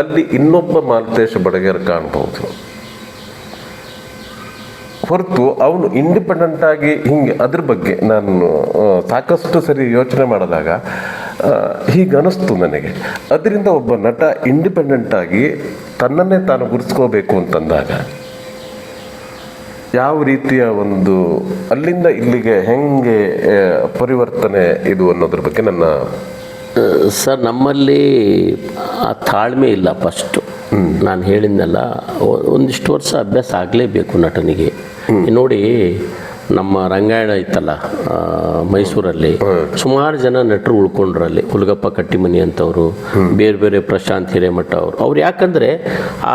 ಅಲ್ಲಿ ಇನ್ನೊಬ್ಬ ಮಾಲತೇಶ್ ಬಡಗೇರ್ ಕಾಣ್ಬೋದು, ಹೊರತು ಅವನು ಇಂಡಿಪೆಂಡೆಂಟಾಗಿ ಹಿಂಗೆ. ಅದ್ರ ಬಗ್ಗೆ ನಾನು ಸಾಕಷ್ಟು ಸರಿ ಯೋಚನೆ ಮಾಡಿದಾಗ ಹೀಗನ್ನಿಸ್ತು ನನಗೆ. ಅದರಿಂದ ಒಬ್ಬ ನಟ ಇಂಡಿಪೆಂಡೆಂಟಾಗಿ ತನ್ನನ್ನೇ ತಾನು ಗುರುತಿಸ್ಕೋಬೇಕು ಅಂತಂದಾಗ ಯಾವ ರೀತಿಯ ಒಂದು ಅಲ್ಲಿಂದ ಇಲ್ಲಿಗೆ ಹೆಂಗೆ ಪರಿವರ್ತನೆ ಇದು ಅನ್ನೋದ್ರ ಬಗ್ಗೆ ನನ್ನ ಸರ್, ನಮ್ಮಲ್ಲಿ ಆ ತಾಳ್ಮೆ ಇಲ್ಲ. ಫಸ್ಟು ನಾನು ಹೇಳಿದ್ನಲ್ಲ, ಒಂದಿಷ್ಟು ವರ್ಷ ಅಭ್ಯಾಸ ಆಗಲೇಬೇಕು ನಟನಿಗೆ. ನೋಡಿ, ನಮ್ಮ ರಂಗಾಯಣ ಇತ್ತಲ್ಲ ಮೈಸೂರಲ್ಲಿ, ಸುಮಾರು ಜನ ನಟರು ಉಳ್ಕೊಂಡ್ರಲ್ಲಿ. ಹುಲ್ಗಪ್ಪ ಕಟ್ಟಿಮನಿ ಅಂತವರು, ಬೇರೆ ಬೇರೆ ಪ್ರಶಾಂತ್ ಹಿರೇಮಠ ಅವ್ರು ಯಾಕಂದರೆ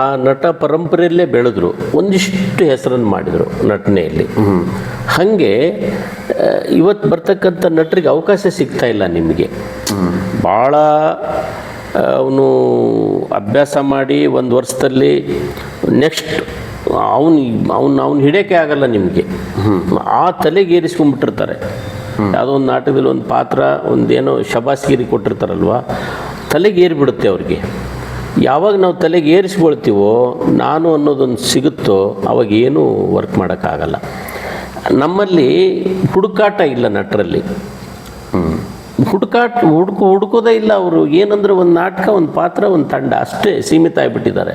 ಆ ನಟ ಪರಂಪರೆಯಲ್ಲೇ ಬೆಳೆದ್ರು, ಒಂದಿಷ್ಟು ಹೆಸರನ್ನು ಮಾಡಿದರು ನಟನೆಯಲ್ಲಿ. ಹಾಗೆ ಇವತ್ತು ಬರ್ತಕ್ಕಂಥ ನಟರಿಗೆ ಅವಕಾಶ ಸಿಗ್ತಾ ಇಲ್ಲ. ನಿಮಗೆ ಭಾಳ ಅವನು ಅಭ್ಯಾಸ ಮಾಡಿ ಒಂದು ವರ್ಷದಲ್ಲಿ ನೆಕ್ಸ್ಟ್ ಅವನು ಹಿಡಿಯೋಕ್ಕೆ ಆಗಲ್ಲ ನಿಮಗೆ. ಆ ತಲೆಗೆ ಏರಿಸ್ಕೊಂಡ್ಬಿಟ್ಟಿರ್ತಾರೆ. ಯಾವುದೋ ಒಂದು ನಾಟಕದಲ್ಲಿ ಒಂದು ಪಾತ್ರ, ಒಂದೇನೋ ಶಬಾಸ್ಗಿರಿ ಕೊಟ್ಟಿರ್ತಾರಲ್ವ, ತಲೆಗೆ ಏರಿಬಿಡುತ್ತೆ ಅವ್ರಿಗೆ. ಯಾವಾಗ ನಾವು ತಲೆಗೆ ಏರಿಸ್ಕೊಳ್ತೀವೋ, ನಾನು ಅನ್ನೋದೊಂದು ಸಿಗುತ್ತೋ, ಅವಾಗ ಏನೂ ವರ್ಕ್ ಮಾಡೋಕ್ಕಾಗಲ್ಲ. ನಮ್ಮಲ್ಲಿ ಹುಡುಕಾಟ ಇಲ್ಲ ನಟರಲ್ಲಿ, ಹುಡುಕೋದೇ ಇಲ್ಲ ಅವರು. ಏನಂದರೆ ಒಂದು ನಾಟಕ, ಒಂದು ಪಾತ್ರ, ಒಂದು ತಂಡ ಅಷ್ಟೇ ಸೀಮಿತ ಆಗಿಬಿಟ್ಟಿದ್ದಾರೆ.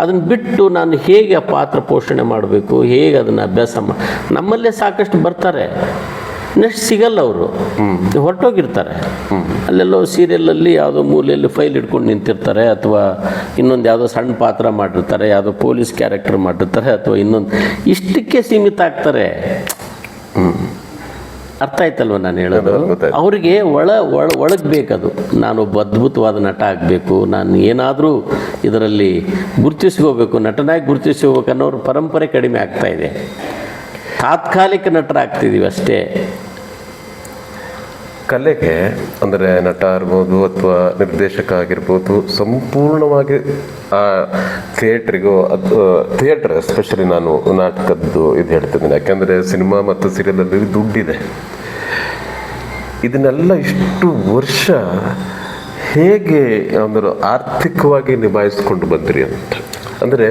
ಅದನ್ನು ಬಿಟ್ಟು ನಾನು ಹೇಗೆ ಆ ಪಾತ್ರ ಪೋಷಣೆ ಮಾಡಬೇಕು, ಹೇಗೆ ಅದನ್ನು ಅಭ್ಯಾಸ ನಮ್ಮಲ್ಲೇ ಸಾಕಷ್ಟು ಬರ್ತಾರೆ, ನೆಕ್ಸ್ಟ್ ಸಿಗಲ್ಲ ಅವರು, ಹೊರಟೋಗಿರ್ತಾರೆ. ಅಲ್ಲೆಲ್ಲೋ ಸೀರಿಯಲಲ್ಲಿ ಯಾವುದೋ ಮೂಲೆಯಲ್ಲಿ ಫೈಲ್ ಹಿಡ್ಕೊಂಡು ನಿಂತಿರ್ತಾರೆ, ಅಥವಾ ಇನ್ನೊಂದು ಯಾವುದೋ ಸಣ್ಣ ಪಾತ್ರ ಮಾಡಿರ್ತಾರೆ, ಯಾವುದೋ ಪೊಲೀಸ್ ಕ್ಯಾರೆಕ್ಟರ್ ಮಾಡಿರ್ತಾರೆ, ಅಥವಾ ಇನ್ನೊಂದು ಇಷ್ಟಕ್ಕೆ ಸೀಮಿತ ಆಗ್ತಾರೆ. ಅರ್ಥ ಆಯ್ತಲ್ವ ನಾನು ಹೇಳೋದು? ಗೊತ್ತಾಯ್ತು. ಅವರಿಗೆ ಒಳಗೆ ಬೇಕದು, ನಾನೊಬ್ಬ ಅದ್ಭುತವಾದ ನಟ ಆಗಬೇಕು, ನಾನು ಏನಾದರೂ ಇದರಲ್ಲಿ ಗುರುತಿಸ್ಕೋಬೇಕು, ನಟನಾಗಿ ಗುರುತಿಸ್ಕೋಬೇಕು ಅನ್ನೋರು ಪರಂಪರೆ ಕಡಿಮೆ ಆಗ್ತಾ ಇದೆ. ತಾತ್ಕಾಲಿಕ ನಟರಾಗ್ತಿದ್ದೀವಿ ಅಷ್ಟೇ. ಕಲೆಗೆ ಅಂದರೆ ನಟ ಇರ್ಬೋದು ಅಥವಾ ನಿರ್ದೇಶಕ ಆಗಿರ್ಬೋದು, ಸಂಪೂರ್ಣವಾಗಿ ಆ ಥಿಯೇಟ್ರಿಗೋ ಅಥವಾ ಥಿಯೇಟ್ರ್ ಎಸ್ಪೆಷಲಿ ನಾನು ನಾಟಕದ್ದು ಇದು ಹೇಳ್ತಿದ್ದೀನಿ. ಯಾಕೆಂದರೆ ಸಿನಿಮಾ ಮತ್ತು ಸೀರಿಯಲಲ್ಲಿ ದುಡ್ಡಿದೆ. ಇದನ್ನೆಲ್ಲ ಇಷ್ಟು ವರ್ಷ ಹೇಗೆ ಅಂದ್ರೆ ಆರ್ಥಿಕವಾಗಿ ನಿಭಾಯಿಸ್ಕೊಂಡು ಬಂದ್ರಿ ಅಂತ. ಅಂದರೆ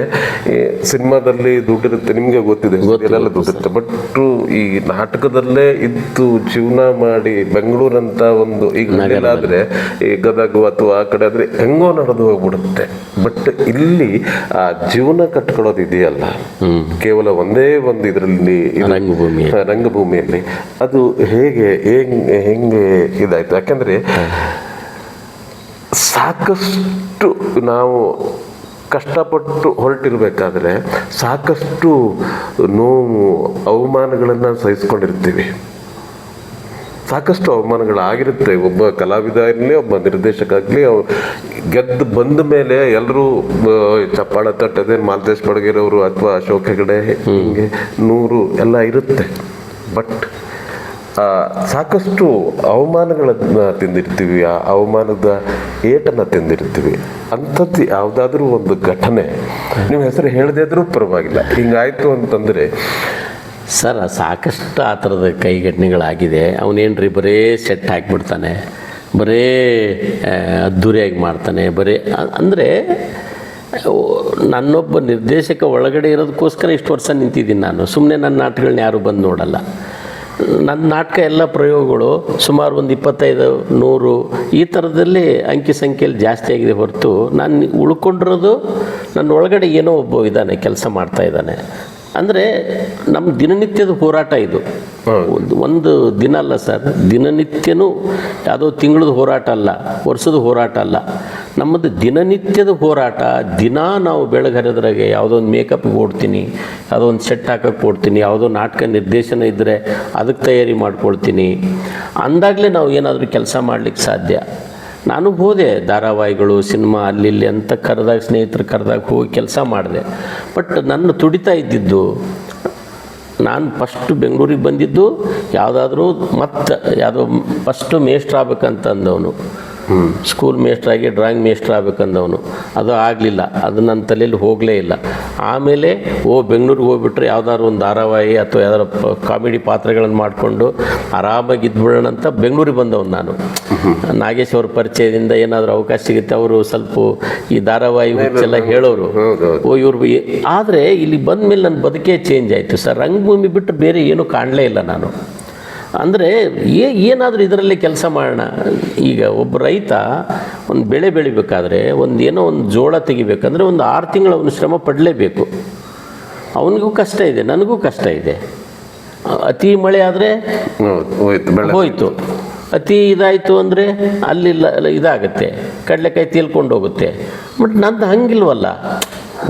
ಈ ಸಿನಿಮಾದಲ್ಲಿ ದುಡ್ಡಿರುತ್ತೆ, ನಿಮಗೆ ಗೊತ್ತಿದೆ, ಎಲ್ಲ ದುಡ್ಡಿರುತ್ತೆ. ಬಟ್ ಈ ನಾಟಕದಲ್ಲೇ ಇದ್ದು ಜೀವನ ಮಾಡಿ ಬೆಂಗಳೂರಂತ ಒಂದು ಈಗ ಆದರೆ ಈ ಗದಗ ಅಥವಾ ಆ ಕಡೆ ಆದರೆ ಹೆಂಗೋ ನಡೆದು ಹೋಗ್ಬಿಡುತ್ತೆ. ಬಟ್ ಇಲ್ಲಿ ಆ ಜೀವನ ಕಟ್ಕೊಳ್ಳೋದು ಇದೆಯಲ್ಲ, ಕೇವಲ ಒಂದೇ ಒಂದು ಇದರಲ್ಲಿ ರಂಗಭೂಮಿಯಲ್ಲಿ ಅದು ಹೇಗೆ ಹೆಂಗೆ ಇದಾಯ್ತು? ಯಾಕೆಂದರೆ ಸಾಕಷ್ಟು ನಾವು ಕಷ್ಟಪಟ್ಟು ಹೊರಟಿರ್ಬೇಕಾದ್ರೆ ಸಾಕಷ್ಟು ನೋವು ಅವಮಾನಗಳನ್ನು ಸಹಿಸ್ಕೊಂಡಿರ್ತೀವಿ. ಸಾಕಷ್ಟು ಅವಮಾನಗಳಾಗಿರುತ್ತೆ. ಒಬ್ಬ ಕಲಾವಿದ ಇರಲಿ, ಒಬ್ಬ ನಿರ್ದೇಶಕ ಆಗಲಿ, ಅವ್ರು ಗೆದ್ದು ಬಂದ ಮೇಲೆ ಎಲ್ಲರೂ ಚಪ್ಪಾಳ ತಟ್ಟದೆ, ಮಾಲ್ತೇಶ್ ಬಡಗೇರವರು ಅಥವಾ ಅಶೋಕ್ ಹೆಗಡೆ ಹಿಂಗೆ 100 ಎಲ್ಲ ಇರುತ್ತೆ. ಬಟ್ ಸಾಕಷ್ಟು ಅವಮಾನಗಳನ್ನು ತಿಂದಿರ್ತೀವಿ, ಆ ಅವಮಾನದ ಏಟನ್ನು ತಿಂದಿರ್ತೀವಿ. ಅಂಥದ್ದು ಯಾವುದಾದ್ರೂ ಒಂದು ಘಟನೆ ನಿಮ್ಮ ಹೆಸರು ಹೇಳದೇ ಇದ್ರೂ ಪರವಾಗಿಲ್ಲ, ಹಿಂಗಾಯ್ತು ಅಂತಂದರೆ ಸರ್ ಸಾಕಷ್ಟು ಆ ಥರದ ಕೈಘಟನೆಗಳಾಗಿದೆ. ಅವನೇನ್ರಿ ಬರೇ ಸೆಟ್ ಹಾಕಿಬಿಡ್ತಾನೆ, ಬರೇ ಅದ್ಧೂರಿಯಾಗಿ ಮಾಡ್ತಾನೆ, ಬರೀ ಅಂದರೆ ನನ್ನೊಬ್ಬ ನಿರ್ದೇಶಕ ಒಳಗಡೆ ಇರೋದಕ್ಕೋಸ್ಕರ ಇಷ್ಟು ವರ್ಷ ನಿಂತಿದ್ದೀನಿ ನಾನು. ಸುಮ್ಮನೆ ನನ್ನ ನಾಟಕಗಳನ್ನ ಯಾರೂ ಬಂದು ನೋಡಲ್ಲ. ನನ್ನ ನಾಟಕ ಎಲ್ಲ ಪ್ರಯೋಗಗಳು ಸುಮಾರು ಒಂದು 25-100 ಈ ಥರದಲ್ಲಿ ಅಂಕಿ ಸಂಖ್ಯೆಯಲ್ಲಿ ಜಾಸ್ತಿ ಆಗಿದೆ ಹೊರತು ನಾನು ಉಳ್ಕೊಂಡಿರೋದು ನನ್ನ ಒಳಗಡೆ ಏನೋ ಒಬ್ಬ ಇದ್ದಾನೆ, ಕೆಲಸ ಮಾಡ್ತಾ ಇದ್ದಾನೆ. ಅಂದರೆ ನಮ್ಮ ದಿನನಿತ್ಯದ ಹೋರಾಟ ಇದು. ಒಂದು ದಿನ ಅಲ್ಲ ಸರ್, ದಿನನಿತ್ಯನೂ ಯಾವುದೋ ತಿಂಗಳದ ಹೋರಾಟ ಅಲ್ಲ, ವರ್ಷದ ಹೋರಾಟ ಅಲ್ಲ, ನಮ್ಮದು ದಿನನಿತ್ಯದ ಹೋರಾಟ. ದಿನ ನಾವು ಬೆಳಗರೆದ್ರಾಗೆ ಯಾವುದೋ ಒಂದು ಮೇಕಪ್ಗೆ ಓಡ್ತೀನಿ, ಯಾವುದೋ ಒಂದು ಸೆಟ್ ಹಾಕಕ್ಕೆ ಓಡ್ತೀನಿ, ಯಾವುದೋ ನಾಟಕ ನಿರ್ದೇಶನ ಇದ್ದರೆ ಅದಕ್ಕೆ ತಯಾರಿ ಮಾಡ್ಕೊಳ್ತೀನಿ. ಅಂದಾಗಲೇ ನಾವು ಏನಾದರೂ ಕೆಲಸ ಮಾಡಲಿಕ್ಕೆ ಸಾಧ್ಯ. ನಾನು ಹೋದೆ ಧಾರಾವಾಹಿಗಳು, ಸಿನಿಮಾ ಅಲ್ಲಿ ಅಂತ ಕರೆದಾಗ, ಸ್ನೇಹಿತರು ಕರೆದಾಗ ಹೋಗಿ ಕೆಲಸ ಮಾಡಿದೆ. ಬಟ್ ನನ್ನ ತುಡಿತಾ ಇದ್ದಿದ್ದು, ನಾನು ಫಸ್ಟು ಬೆಂಗಳೂರಿಗೆ ಬಂದಿದ್ದು ಯಾವುದಾದ್ರೂ ಮತ್ತು ಯಾವುದೋ ಫಸ್ಟು ಮೇಸ್ಟ್ರ್ ಆಗ್ಬೇಕಂತಂದವನು, ಸ್ಕೂಲ್ ಮೇಸ್ಟ್ರಾಗಿ ಡ್ರಾಯಿಂಗ್ ಮೇಸ್ಟ್ರ್ ಆಗ್ಬೇಕಂದವನು. ಅದು ಆಗಲಿಲ್ಲ, ಅದು ನನ್ನ ತಲೆಯಲ್ಲಿ ಹೋಗಲೇ ಇಲ್ಲ. ಆಮೇಲೆ ಬೆಂಗಳೂರಿಗೆ ಹೋಗ್ಬಿಟ್ರೆ ಯಾವುದಾದ್ರು ಒಂದು ಧಾರಾವಾಹಿ ಅಥವಾ ಯಾವ್ದಾರು ಕಾಮಿಡಿ ಪಾತ್ರಗಳನ್ನು ಮಾಡಿಕೊಂಡು ಆರಾಮಾಗಿ ಇದ್ಬಿಡೋಣ ಅಂತ ಬೆಂಗಳೂರಿಗೆ ಬಂದವನು ನಾನು. ನಾಗೇಶ್ ಅವ್ರ ಪರಿಚಯದಿಂದ ಏನಾದರೂ ಅವಕಾಶ ಸಿಗುತ್ತೆ, ಅವರು ಸ್ವಲ್ಪ ಈ ಧಾರಾವಾಹಿ ಹುಚ್ಚೆಲ್ಲ ಹೇಳೋರು. ಇವ್ರು ಆದರೆ ಇಲ್ಲಿ ಬಂದ ಮೇಲೆ ನನ್ನ ಬದುಕೇ ಚೇಂಜ್ ಆಯಿತು ಸರ್. ರಂಗಭೂಮಿ ಬಿಟ್ಟು ಬೇರೆ ಏನೂ ಕಾಣಲೇ ಇಲ್ಲ ನಾನು. ಅಂದರೆ ಏನಾದರೂ ಇದರಲ್ಲಿ ಕೆಲಸ ಮಾಡೋಣ. ಈಗ ಒಬ್ಬ ರೈತ ಒಂದು ಬೆಳೆ ಬೆಳಿಬೇಕಾದ್ರೆ, ಏನೋ ಒಂದು ಜೋಳ ತೆಗಿಬೇಕಂದ್ರೆ ಒಂದು 6 ತಿಂಗಳು ಅವನು ಶ್ರಮ ಪಡಲೇಬೇಕು. ಅವನಿಗೂ ಕಷ್ಟ ಇದೆ, ನನಗೂ ಕಷ್ಟ ಇದೆ. ಅತಿ ಮಳೆ ಆದರೆ ಹೋಯ್ತು, ಅತಿ ಇದಾಯಿತು ಅಂದರೆ ಅಲ್ಲಿ ಇದಾಗುತ್ತೆ, ಕಡಲೆಕಾಯಿ ತೇಲ್ಕೊಂಡು ಹೋಗುತ್ತೆ. ಬಟ್ ನಂದು ಹಂಗಿಲ್ವಲ್ಲ,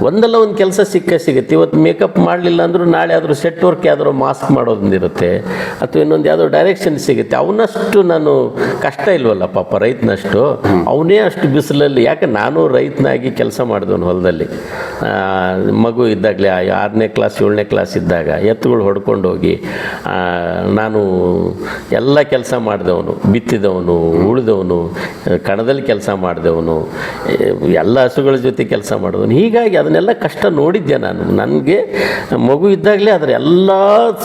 ಒಂದಲ್ಲ ಒಂದು ಕೆಲಸ ಸಿಗುತ್ತೆ. ಇವತ್ತು ಮೇಕಪ್ ಮಾಡಲಿಲ್ಲ ಅಂದರೂ ನಾಳೆ ಆದರೂ ಸೆಟ್ ವರ್ಕ್ ಯಾವ್ದಾದ್ರು ಮಾಸ್ಕ್ ಮಾಡೋದೊಂದಿರುತ್ತೆ, ಅಥವಾ ಇನ್ನೊಂದು ಯಾವುದೋ ಡೈರೆಕ್ಷನ್ ಸಿಗುತ್ತೆ. ಅವನಷ್ಟು ನಾನು ಕಷ್ಟ ಇಲ್ವಲ್ಲ ಪಾಪ ರೈತನಷ್ಟು. ಅವನೇ ಅಷ್ಟು ಬಿಸಿಲಲ್ಲಿ, ಯಾಕೆ ನಾನು ರೈತನಾಗಿ ಕೆಲಸ ಮಾಡಿದವನು ಹೊಲದಲ್ಲಿ. ಮಗು ಇದ್ದಾಗಲೇ 6ನೇ ಕ್ಲಾಸ್ 7ನೇ ಕ್ಲಾಸ್ ಇದ್ದಾಗ ಎತ್ತುಗಳು ಹೊಡ್ಕೊಂಡು ಹೋಗಿ ನಾನು ಎಲ್ಲ ಕೆಲಸ ಮಾಡಿದವನು, ಬಿತ್ತಿದವನು, ಉಳಿದವನು, ಕಣದಲ್ಲಿ ಕೆಲಸ ಮಾಡಿದವನು, ಎಲ್ಲ ಹಸುಗಳ ಜೊತೆ ಕೆಲಸ ಮಾಡಿದವನು. ಹೀಗಾಗಿ ಅದನ್ನೆಲ್ಲ ಕಷ್ಟ ನೋಡಿದ್ದೆ ನಾನು. ನನಗೆ ಮಗು ಇದ್ದಾಗಲೇ ಅದರ ಎಲ್ಲ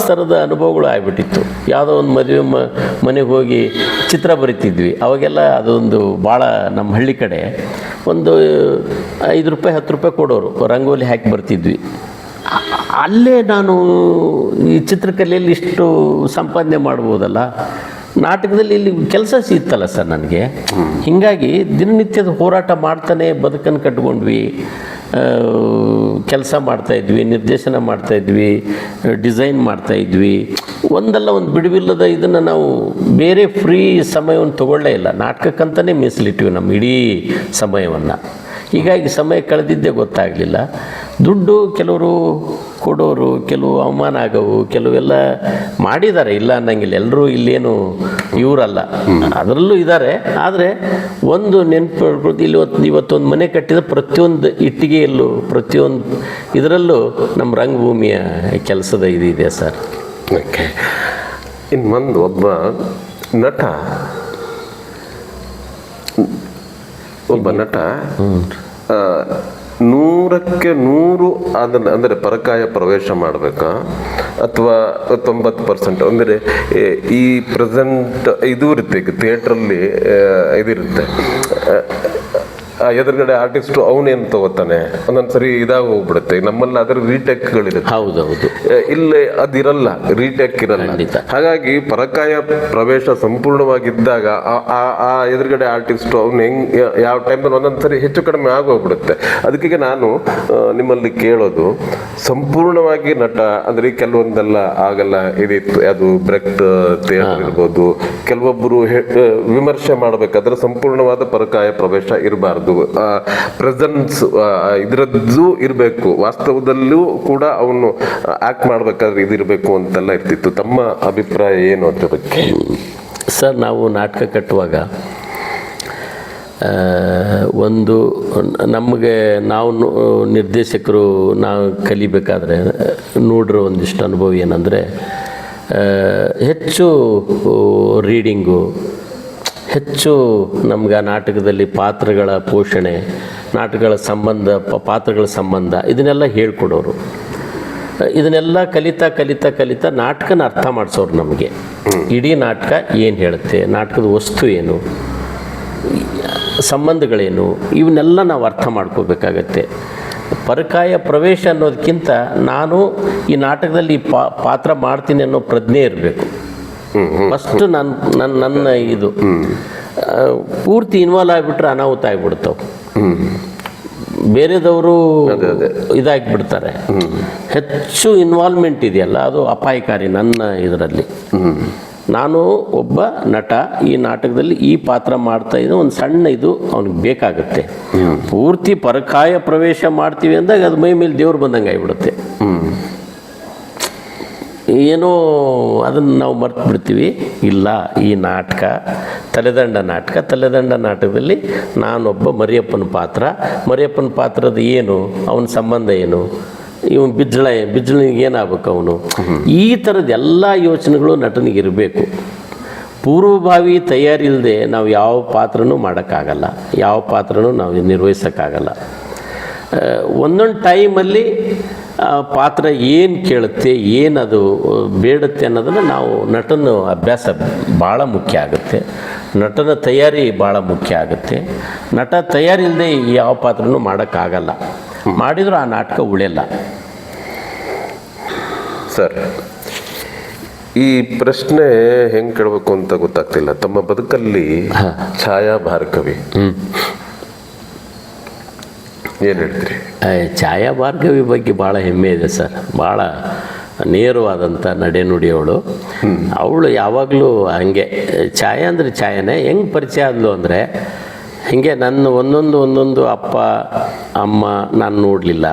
ಥರದ ಅನುಭವಗಳು ಆಗಿಬಿಟ್ಟಿತ್ತು. ಯಾವುದೋ ಒಂದು ಮದುವೆ ಮನೆಗೆ ಹೋಗಿ ಚಿತ್ರ ಬರಿತಿದ್ವಿ, ಅವಾಗೆಲ್ಲ ಅದೊಂದು ಭಾಳ ನಮ್ಮ ಹಳ್ಳಿ ಕಡೆ ಒಂದು 5 ರೂಪಾಯಿ 10 ರೂಪಾಯಿ ಕೊಡೋರು, ರಂಗೋಲಿ ಹಾಕಿ ಬರ್ತಿದ್ವಿ. ಅಲ್ಲೇ ನಾನು ಈ ಚಿತ್ರಕಲೆಯಲ್ಲಿ ಇಷ್ಟು ಸಂಪಾದನೆ ಮಾಡ್ಬೋದಲ್ಲ. ನಾಟಕದಲ್ಲಿ ಇಲ್ಲಿ ಕೆಲಸ ಸಿಗ್ತಲ್ಲ ಸರ್ ನನಗೆ. ಹೀಗಾಗಿ ದಿನನಿತ್ಯದ ಹೋರಾಟ ಮಾಡ್ತಾನೆ ಬದುಕನ್ನು ಕಟ್ಕೊಂಡ್ವಿ. ಕೆಲಸ ಮಾಡ್ತಾಯಿದ್ವಿ, ನಿರ್ದೇಶನ ಮಾಡ್ತಾಯಿದ್ವಿ, ಡಿಸೈನ್ ಮಾಡ್ತಾಯಿದ್ವಿ. ಒಂದಲ್ಲ ಒಂದು ಬಿಡುವಿಲ್ಲದ ಇದನ್ನು ನಾವು ಬೇರೆ ಫ್ರೀ ಸಮಯವನ್ನು ತಗೊಳ್ಳೇ ಇಲ್ಲ. ನಾಟಕಕ್ಕಂತಲೇ ಮೀಸಲಿಟ್ಟಿವಿ ನಮ್ಮ ಇಡೀ ಸಮಯವನ್ನು. ಹೀಗಾಗಿ ಸಮಯ ಕಳೆದಿದ್ದೇ ಗೊತ್ತಾಗಲಿಲ್ಲ. ದುಡ್ಡು ಕೆಲವರು ಕೊಡೋರು, ಕೆಲವು ಅವಮಾನ ಆಗೋವು, ಕೆಲವೆಲ್ಲ ಮಾಡಿದ್ದಾರೆ, ಇಲ್ಲ ಅನ್ನಂಗಿಲ್ಲ. ಎಲ್ಲರೂ ಇಲ್ಲೇನು ಇವರಲ್ಲ, ಅದರಲ್ಲೂ ಇದ್ದಾರೆ. ಆದರೆ ಒಂದು ನೆನಪು, ಇವತ್ತೊಂದು ಮನೆ ಕಟ್ಟಿದ ಪ್ರತಿಯೊಂದು ಇಟ್ಟಿಗೆಯಲ್ಲೂ, ಪ್ರತಿಯೊಂದು ಇದರಲ್ಲೂ ನಮ್ಮ ರಂಗಭೂಮಿಯ ಕೆಲಸದ ಇದೆ ಸರ್. ಓಕೆ. ಇನ್ನೊಂದು, ಒಬ್ಬ ನಟ ನೂರಕ್ಕೆ 100 ಅದನ್ನು ಅಂದರೆ ಪರಕಾಯ ಪ್ರವೇಶ ಮಾಡಬೇಕಾ ಅಥವಾ 90%? ಅಂದರೆ ಈ ಪ್ರೆಸೆಂಟ್ ಇದು ಇರುತ್ತೆ, ಥಿಯೇಟ್ರಲ್ಲಿ ಇದಿರುತ್ತೆ, ಎದುರುಗಡೆ ಆರ್ಟಿಸ್ಟು ಅವನೇನು ತಗೋತಾನೆ, ಒಂದೊಂದ್ಸರಿ ಇದಾಗಿ ಹೋಗ್ಬಿಡುತ್ತೆ. ನಮ್ಮಲ್ಲಿ ಅದರ ರೀಟೇಕ್ಗಳಿರುತ್ತೆ. ಹೌದೌದು. ಇಲ್ಲೇ ಅದಿರಲ್ಲ, ರೀಟೇಕ್ ಇರಲ್ಲ. ಹಾಗಾಗಿ ಪರಕಾಯ ಪ್ರವೇಶ ಸಂಪೂರ್ಣವಾಗಿದ್ದಾಗ ಆ ಎದುರುಗಡೆ ಆರ್ಟಿಸ್ಟು ಅವ್ನು ಯಾವ ಟೈಮಲ್ಲಿ ಒಂದೊಂದ್ಸರಿ ಹೆಚ್ಚು ಕಡಿಮೆ ಆಗೋಗ್ಬಿಡುತ್ತೆ. ಅದಕ್ಕೆ ನಾನು ನಿಮ್ಮಲ್ಲಿ ಕೇಳೋದು, ಸಂಪೂರ್ಣವಾಗಿ ನಟ ಅಂದರೆ ಕೆಲವೊಂದೆಲ್ಲ ಆಗಲ್ಲ, ಇದಿತ್ತು, ಅದು ಬ್ರೆಕ್ಟ್ ಥಿಯೇಟರ್ ಇರ್ಬೋದು, ಕೆಲವೊಬ್ಬರು ವಿಮರ್ಶೆ ಮಾಡಬೇಕಾದ್ರೆ ಸಂಪೂರ್ಣವಾದ ಪರಕಾಯ ಪ್ರವೇಶ ಇರಬಾರ್ದು, ಪ್ರೆಸೆನ್ಸ್ ಇದರದ್ದು ಇರಬೇಕು, ವಾಸ್ತವದಲ್ಲೂ ಕೂಡ ಅವನು ಆಕ್ಟ್ ಮಾಡಬೇಕಾದ್ರೆ ಇದಿರಬೇಕು ಅಂತೆಲ್ಲ ಇರ್ತಿತ್ತು. ತಮ್ಮ ಅಭಿಪ್ರಾಯ ಏನು ಅದ್ರ ಬಗ್ಗೆ? ಸರ್, ನಾವು ನಾಟಕ ಕಟ್ಟುವಾಗ ಒಂದು ನಮಗೆ ನಾವು ನಿರ್ದೇಶಕರು ನಾವು ಕಲಿಬೇಕಾದ್ರೆ ನೋಡಿರೋ ಒಂದಿಷ್ಟು ಅನುಭವ ಏನಂದರೆ, ಹೆಚ್ಚು ರೀಡಿಂಗು, ಹೆಚ್ಚು ನಮ್ಗೆ ಆ ನಾಟಕದಲ್ಲಿ ಪಾತ್ರಗಳ ಪೋಷಣೆ, ನಾಟಕಗಳ ಸಂಬಂಧ, ಪಾತ್ರಗಳ ಸಂಬಂಧ ಇದನ್ನೆಲ್ಲ ಹೇಳ್ಕೊಡೋರು. ಇದನ್ನೆಲ್ಲ ಕಲಿತಾ ಕಲಿತಾ ಕಲಿತಾ ನಾಟಕನ ಅರ್ಥ ಮಾಡಿಸೋರು ನಮಗೆ. ಇಡೀ ನಾಟಕ ಏನು ಹೇಳುತ್ತೆ, ನಾಟಕದ ವಸ್ತು ಏನು, ಸಂಬಂಧಗಳೇನು, ಇವನ್ನೆಲ್ಲ ನಾವು ಅರ್ಥ ಮಾಡ್ಕೋಬೇಕಾಗತ್ತೆ. ಪರಕಾಯ ಪ್ರವೇಶ ಅನ್ನೋದಕ್ಕಿಂತ ನಾನು ಈ ನಾಟಕದಲ್ಲಿ ಪಾತ್ರ ಮಾಡ್ತೀನಿ ಅನ್ನೋ ಪ್ರಜ್ಞೆ ಇರಬೇಕು. ಫಸ್ಟ್ ನನ್ನ ಇದು ಪೂರ್ತಿ ಇನ್ವಾಲ್ವ್ ಆಗಿಬಿಟ್ರೆ ಅನಾಹುತ ಆಗಿಬಿಡ್ತಾವೆ, ಬೇರೆದವರು ಇದಾಗಿಬಿಡ್ತಾರೆ. ಹೆಚ್ಚು ಇನ್ವಾಲ್ವ್ಮೆಂಟ್ ಇದೆಯಲ್ಲ, ಅದು ಅಪಾಯಕಾರಿ ನನ್ನ ಇದರಲ್ಲಿ. ನಾನು ಒಬ್ಬ ನಟ, ಈ ನಾಟಕದಲ್ಲಿ ಈ ಪಾತ್ರ ಮಾಡ್ತಾ ಇದ್ದರೆ ಒಂದು ಸಣ್ಣ ಇದು ಅವ್ನಿಗೆ ಬೇಕಾಗುತ್ತೆ. ಪೂರ್ತಿ ಪರಕಾಯ ಪ್ರವೇಶ ಮಾಡ್ತೀವಿ ಅಂದಾಗ ಅದು ಮೈ ಮೇಲೆ ದೇವ್ರು ಬಂದಂಗೆ ಆಗಿಬಿಡುತ್ತೆ. ಏನೋ ಅದನ್ನು ನಾವು ಮರ್ತು ಬಿಡ್ತೀವಿ. ಇಲ್ಲ, ಈ ನಾಟಕ ತಲೆದಂಡ ನಾಟಕ, ತಲೆದಂಡ ನಾಟಕದಲ್ಲಿ ನಾನೊಬ್ಬ ಮರಿಯಪ್ಪನ ಪಾತ್ರದ ಏನು, ಅವನ ಸಂಬಂಧ ಏನು, ಇವನು ಬಿಜ್ಜಳಿಗೆ ಏನಾಗಬೇಕು ಅವನು, ಈ ಥರದ ಎಲ್ಲ ಯೋಚನೆಗಳು ನಟನಿಗೆ ಇರಬೇಕು. ಪೂರ್ವಭಾವಿ ತಯಾರಿ ಇಲ್ಲದೆ ನಾವು ಯಾವ ಪಾತ್ರನೂ ಮಾಡೋಕ್ಕಾಗಲ್ಲ, ಯಾವ ಪಾತ್ರನೂ ನಾವು ನಿರ್ವಹಿಸೋಕ್ಕಾಗಲ್ಲ. ಒಂದೊಂದು ಟೈಮಲ್ಲಿ ಪಾತ್ರ ಏನು ಕೇಳುತ್ತೆ, ಏನದು ಬೇಡುತ್ತೆ ಅನ್ನೋದನ್ನು ನಾವು ನಟನ ಅಭ್ಯಾಸ ಭಾಳ ಮುಖ್ಯ ಆಗುತ್ತೆ. ನಟನ ತಯಾರಿ ಭಾಳ ಮುಖ್ಯ ಆಗುತ್ತೆ. ನಟ ತಯಾರಿ ಇಲ್ಲದೆ ಯಾವ ಪಾತ್ರನೂ ಮಾಡೋಕ್ಕಾಗಲ್ಲ. ಮಾಡಿದರೂ ಆ ನಾಟಕ ಉಳಿಯಲ್ಲ. ಸರ್, ಈ ಪ್ರಶ್ನೆ ಹೆಂಗೆ ಕೇಳಬೇಕು ಅಂತ ಗೊತ್ತಾಗ್ತಿಲ್ಲ. ತಮ್ಮ ಬದುಕಲ್ಲಿ ಛಾಯಾ ಭಾರ್ಗವಿ ಏನು ಹೇಳ್ತೀರಿ? ಛಾಯಾ ಭಾರ್ಗವಿ ಬಗ್ಗೆ ಭಾಳ ಹೆಮ್ಮೆ ಇದೆ ಸರ್. ಭಾಳ ನೇರವಾದಂಥ ನಡೆನುಡಿಯವಳು. ಅವಳು ಯಾವಾಗಲೂ ಹಾಗೆ, ಛಾಯಾ ಅಂದರೆ ಛಾಯಾನೇ. ಹೆಂಗೆ ಪರಿಚಯ ಆದಳು ಅಂದರೆ, ಹೀಗೆ ನನ್ನ ಒಂದೊಂದು ಅಪ್ಪ ಅಮ್ಮ ನಾನು ನೋಡಲಿಲ್ಲ.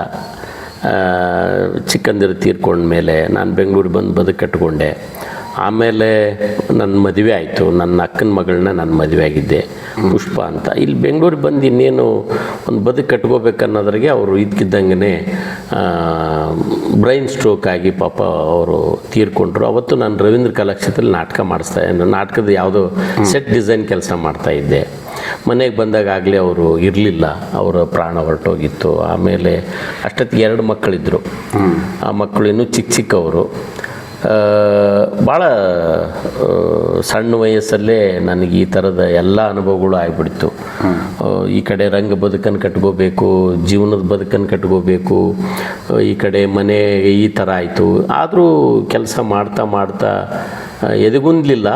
ಚಿಕ್ಕಂದಿರು ತೀರ್ಕೊಂಡ್ಮೇಲೆ ನಾನು ಬೆಂಗಳೂರಿಗೆ ಬಂದು ಬದುಕು ಕಟ್ಕೊಂಡೆ. ಆಮೇಲೆ ನನ್ನ ಮದುವೆ ಆಯಿತು. ನನ್ನ ಅಕ್ಕನ ಮಗಳನ್ನ ನಾನು ಮದುವೆ ಆಗಿದ್ದೆ, ಪುಷ್ಪ ಅಂತ. ಇಲ್ಲಿ ಬೆಂಗಳೂರಿಗೆ ಬಂದು ಇನ್ನೇನು ಒಂದು ಬದುಕು ಕಟ್ಕೋಬೇಕನ್ನೋದ್ರಿಗೆ ಅವರು ಇದ್ದಕ್ಕಿದ್ದಂಗೆ ಬ್ರೈನ್ ಸ್ಟ್ರೋಕ್ ಆಗಿ ಪಾಪ ಅವರು ತೀರ್ಕೊಂಡ್ರು. ಅವತ್ತು ನಾನು ರವೀಂದ್ರ ಕಲಾಕ್ಷೇತ್ರದಲ್ಲಿ ನಾಟಕ ನಾಟಕದ ಯಾವುದೋ ಸೆಟ್ ಡಿಸೈನ್ ಕೆಲಸ ಮಾಡ್ತಾಯಿದ್ದೆ. ಮನೆಗೆ ಬಂದಾಗಲೇ ಅವರು ಇರಲಿಲ್ಲ, ಅವರ ಪ್ರಾಣ ಹೊರಟೋಗಿತ್ತು. ಆಮೇಲೆ ಅಷ್ಟೊತ್ತಿಗೆ 2 ಮಕ್ಕಳಿದ್ದರು. ಆ ಮಕ್ಕಳು ಇನ್ನೂ ಚಿಕ್ಕವರು. ಭಾಳ ಸಣ್ಣ ವಯಸ್ಸಲ್ಲೇ ನನಗೆ ಈ ಥರದ ಎಲ್ಲ ಅನುಭವಗಳು ಆಗಿಬಿಡ್ತು. ಈ ಕಡೆ ರಂಗ ಬದುಕನ್ನು ಕಟ್ಕೋಬೇಕು, ಜೀವನದ ಬದುಕನ್ನು ಕಟ್ಕೋಬೇಕು, ಈ ಕಡೆ ಮನೆ ಈ ಥರ ಆಯಿತು. ಆದರೂ ಕೆಲಸ ಮಾಡ್ತಾ ಎದೆಗುಂದಲಿಲ್ಲ,